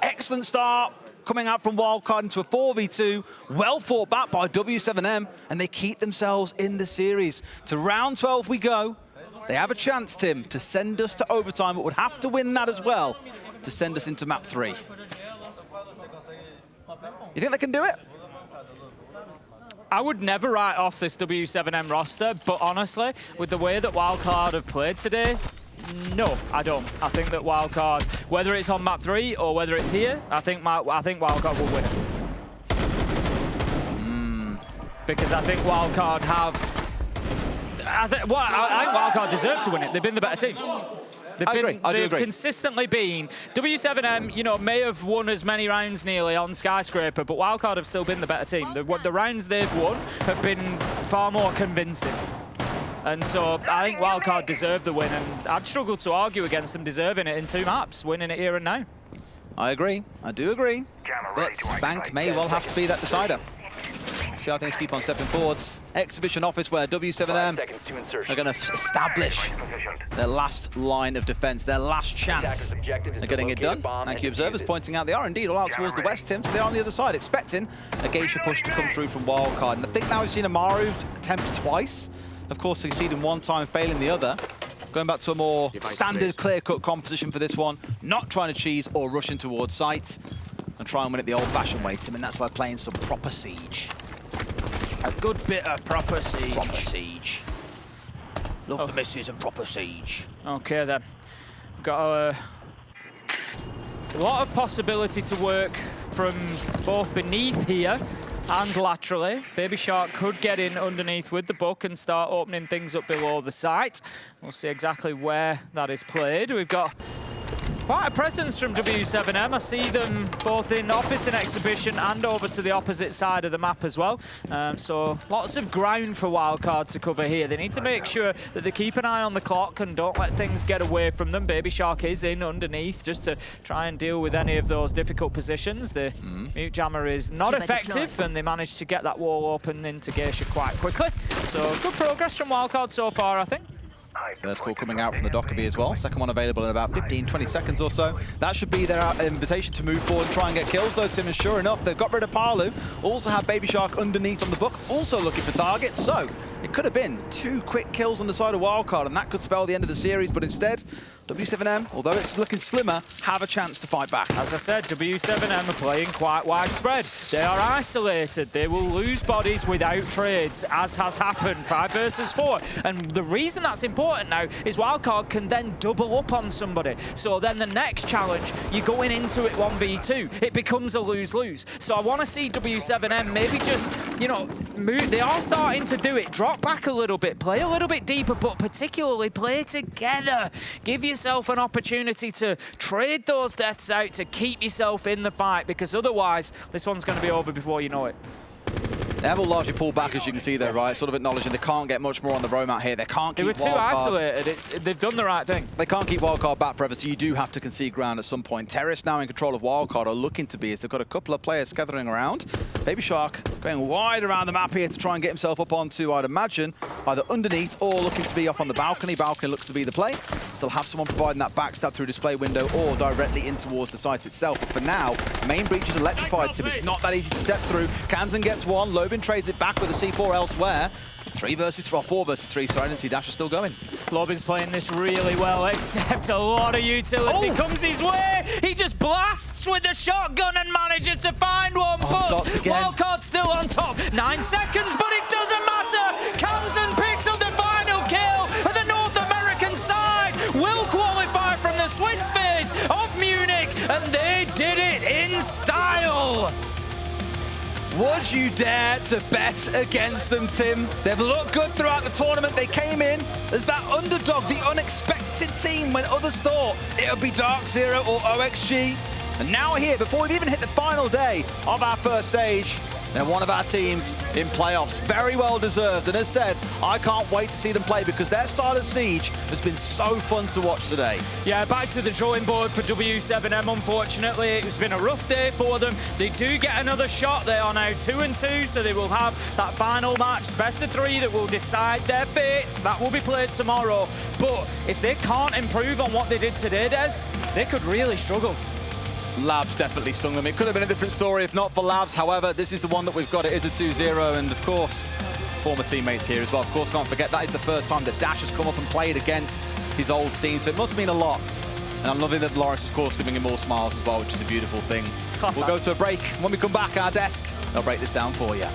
Speaker 1: Excellent start coming out from Wildcard into a 4v2. Well fought back by W7M, and they keep themselves in the series. To round 12 we go. They have a chance, Tim, to send us to overtime, but would have to win that as well to send us into map 3. You think they can do it?
Speaker 2: I would never write off this W7M roster, but honestly, with the way that Wildcard have played today, no, I don't. I think that Wildcard, whether it's on map 3 or whether it's here, I think Wildcard will win it. Because I think Wildcard have... I think Wildcard deserve to win it. They've been the better team. They've consistently been. W7M, you know, may have won as many rounds nearly on Skyscraper, but Wildcard have still been the better team. The rounds they've won have been far more convincing. And so I think Wildcard deserve the win, and I'd struggle to argue against them deserving it in 2 maps, winning it here and now.
Speaker 1: I agree. I do agree. But Bank may well have to be that decider. See how things keep on stepping forwards. Exhibition office where W7M are going to establish their last line of defense, their last chance of getting it done. Thank you, observers, pointing out they are indeed all out towards the west, Tim, so they are on the other side, expecting a Geisha push to come through from Wildcard. And I think now we've seen Amaru attempt twice. Of course, succeeding one time, failing the other. Going back to a more standard, clear-cut composition for this one. Not trying to cheese or rushing towards sight. And try and win it the old-fashioned way, Tim, and that's by playing some proper siege.
Speaker 2: A good bit of proper siege.
Speaker 1: Proper siege. Love the misses and proper siege.
Speaker 2: Okay, then. We've got a lot of possibility to work from both beneath here and laterally. Baby Shark could get in underneath with the buck and start opening things up below the site. We'll see exactly where that is played. We've got quite a presence from W7M. I see them both in office and exhibition and over to the opposite side of the map as well. So lots of ground for Wildcard to cover here. They need to make sure that they keep an eye on the clock and don't let things get away from them. Baby Shark is in underneath just to try and deal with any of those difficult positions. The mute jammer is not effective, and they managed to get that wall open into Geisha quite quickly. So good progress from Wildcard so far, I think.
Speaker 1: First call coming out from the Dockerby as well. Second one available in about 15-20 seconds or so. That should be their invitation to move forward and try and get kills though, Tim. And sure enough, they've got rid of Palu. Also have Baby Shark underneath on the book, also looking for targets. So it could have been 2 quick kills on the side of Wildcard, and that could spell the end of the series. But instead, W7M, although it's looking slimmer, have a chance to fight back.
Speaker 2: As I said, W7M are playing quite widespread. They are isolated. They will lose bodies without trades, as has happened 5 versus 4. And the reason that's important now is Wildcard can then double up on somebody. So then the next challenge, you're going into it 1v2. It becomes a lose-lose. So I want to see W7M maybe just, you know, move. They are starting to do it. Drop back a little bit, play a little bit deeper, but particularly play together. Give yourself an opportunity to trade those deaths out to keep yourself in the fight, because otherwise this one's going to be over before you know it.
Speaker 1: They have all largely pulled back, as you can see there, right? Sort of acknowledging they can't get much more on the roam out here. They can't keep
Speaker 2: They were too
Speaker 1: Wildcard.
Speaker 2: isolated. They've done the right thing.
Speaker 1: They can't keep Wildcard back forever, so you do have to concede ground at some point. Terrace now in control of Wildcard are looking to be, as they've got a couple of players gathering around. Baby Shark going wide around the map here to try and get himself up onto, I'd imagine, either underneath or looking to be off on the balcony. Balcony looks to be the play. Still have someone providing that backstab through display window or directly in towards the site itself. But for now, main breach is electrified, Tim. It's not that easy to step through. Kansan gets one. Lobin trades it back with a C4 elsewhere. 4 versus 3. Sorry, I didn't see Dasher still going.
Speaker 2: Lobin's playing this really well, except a lot of utility comes his way. He just blasts with the shotgun and manages to find one. But Wildcard's still on top. 9 seconds, but it doesn't matter. Kansan picks up the final kill, and the North American side will qualify from the Swiss phase of Munich, and they did it in style.
Speaker 1: Would you dare to bet against them, Tim? They've looked good throughout the tournament. They came in as that underdog, the unexpected team when others thought it would be Dark Zero or OXG. And now here, before we've even hit the final day of our first stage, they're one of our teams in playoffs. Very well deserved. And as said, I can't wait to see them play because their style of Siege has been so fun to watch today.
Speaker 2: Yeah, back to the drawing board for w7m, unfortunately. It's been a rough day for them. They do get another shot. They are now 2-2, so they will have that final match, best of 3, that will decide their fate. That will be played tomorrow. But if they can't improve on what they did today, Des, they could really struggle.
Speaker 1: Labs definitely stung them. It could have been a different story if not for Labs. However, this is the one that we've got. It is a 2-0, and of course, former teammates here as well. Of course, can't forget that is the first time that Dash has come up and played against his old team, so it must mean a lot. And I'm loving that Lawrence, of course, giving him more smiles as well, which is a beautiful thing. We'll go to a break. When we come back, our desk, I'll break this down for you.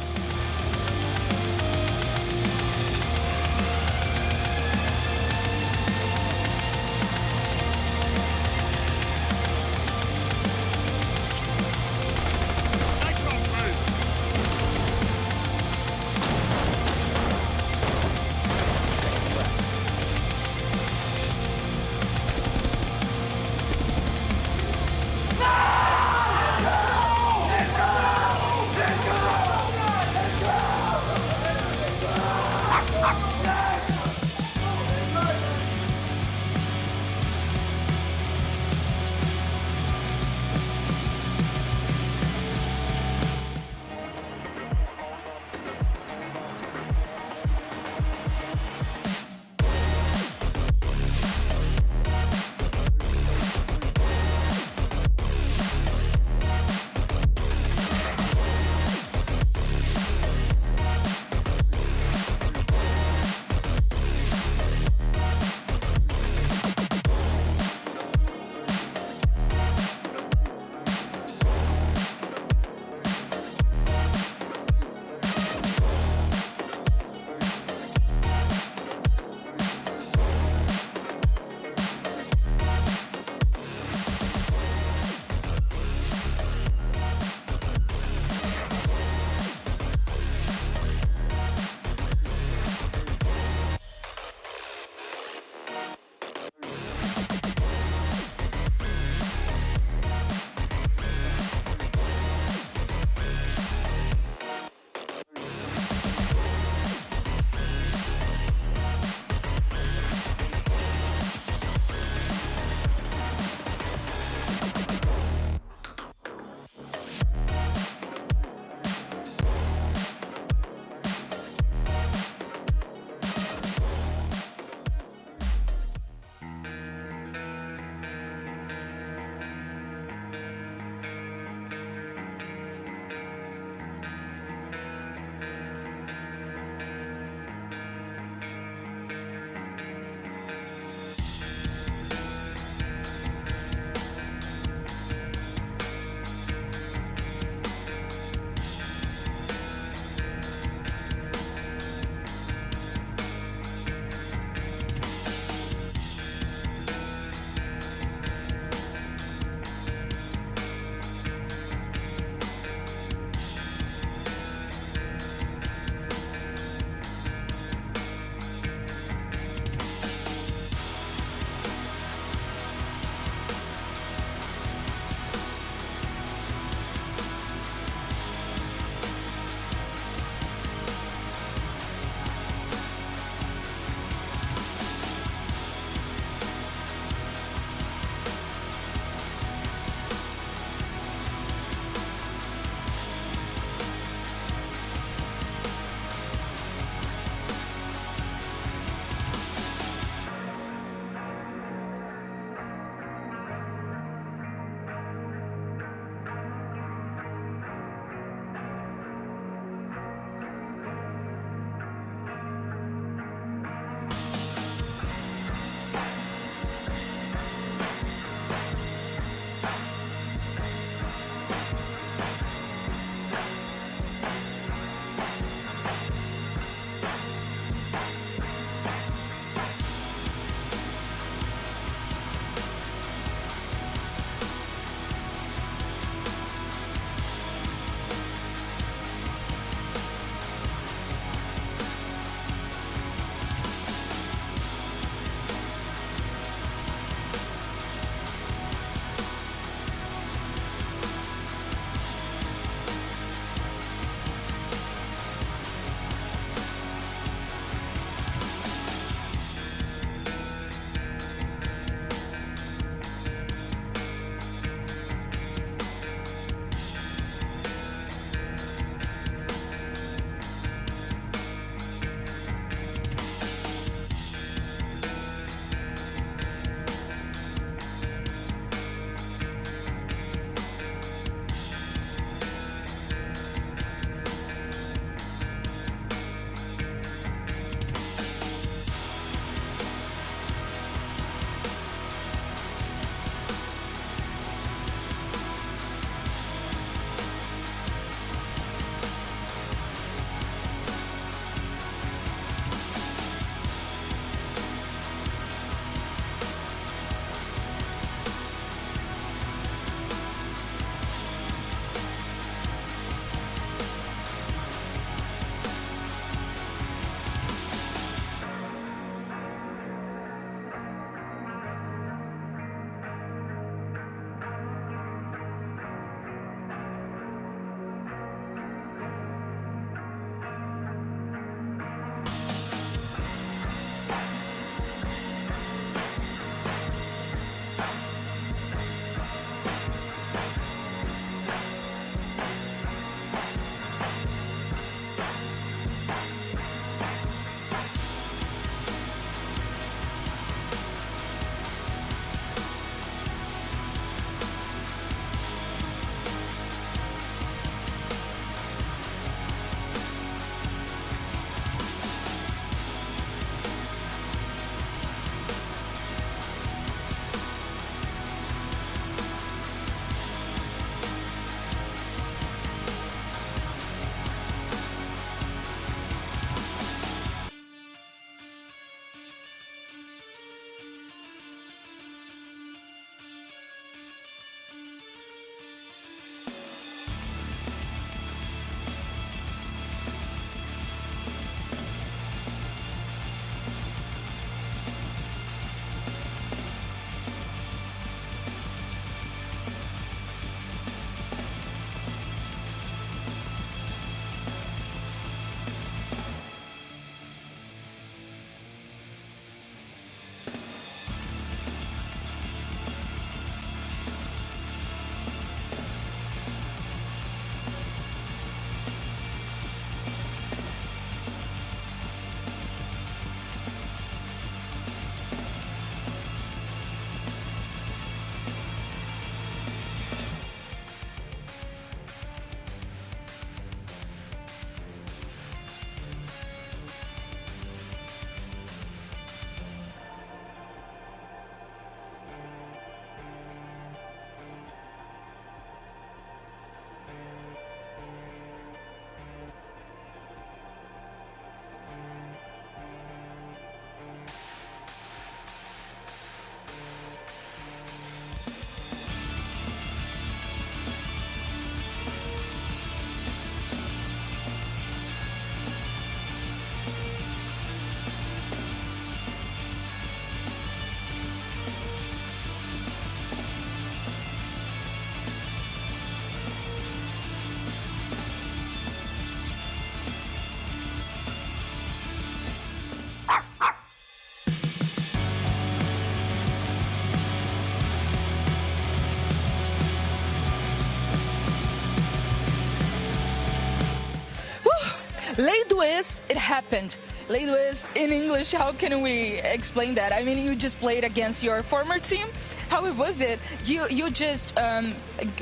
Speaker 13: Les Deux, it happened. Les Deux in English, how can we explain that? I mean, you just played against your former team. How was it? You just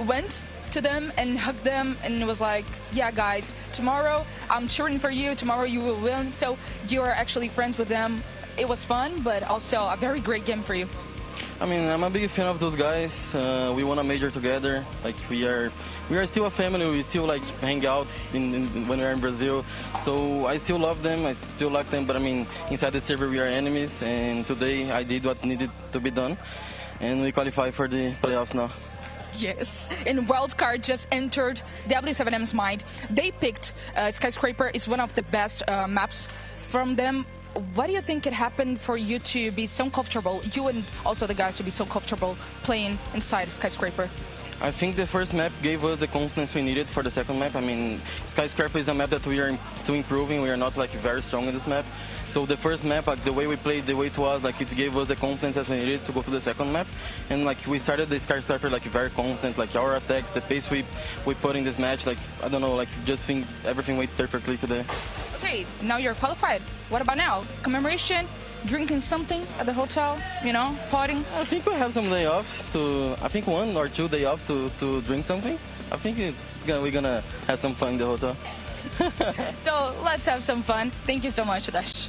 Speaker 13: went to them and hugged them and was like, yeah, guys, tomorrow I'm cheering for you. Tomorrow you will win. So you are actually friends with them. It was fun, but also a very great game for you.
Speaker 14: I mean, I'm a big fan of those guys. We won a major together. Like we are still a family. We still like hang out when we're in Brazil. So I still love them. I still like them. But I mean, inside the server we are enemies. And today I did what needed to be done, and we qualify for the playoffs now.
Speaker 13: Yes, and Wildcard just entered W7M's mind. They picked Skyscraper is one of the best maps from them. What do you think it happened for you to be so comfortable, you and also the guys to be so comfortable playing inside Skyscraper?
Speaker 14: I think the first map gave us the confidence we needed for the second map. I mean, Skyscraper is a map that we are still improving. We are not like very strong in this map. So the first map, like the way we played, the way it was, like it gave us the confidence as we needed to go to the second map. And like we started the Skyscraper like very confident, like our attacks, the pace we put in this match, like I don't know, like just think everything went perfectly today.
Speaker 13: Okay, now you're qualified. What about now? Commemoration? Drinking something at the hotel, you know, partying?
Speaker 14: I think we have some day offs I think 1 or 2 day offs to drink something. I think we're gonna have some fun in the hotel.
Speaker 13: So let's have some fun. Thank you so much, Dash.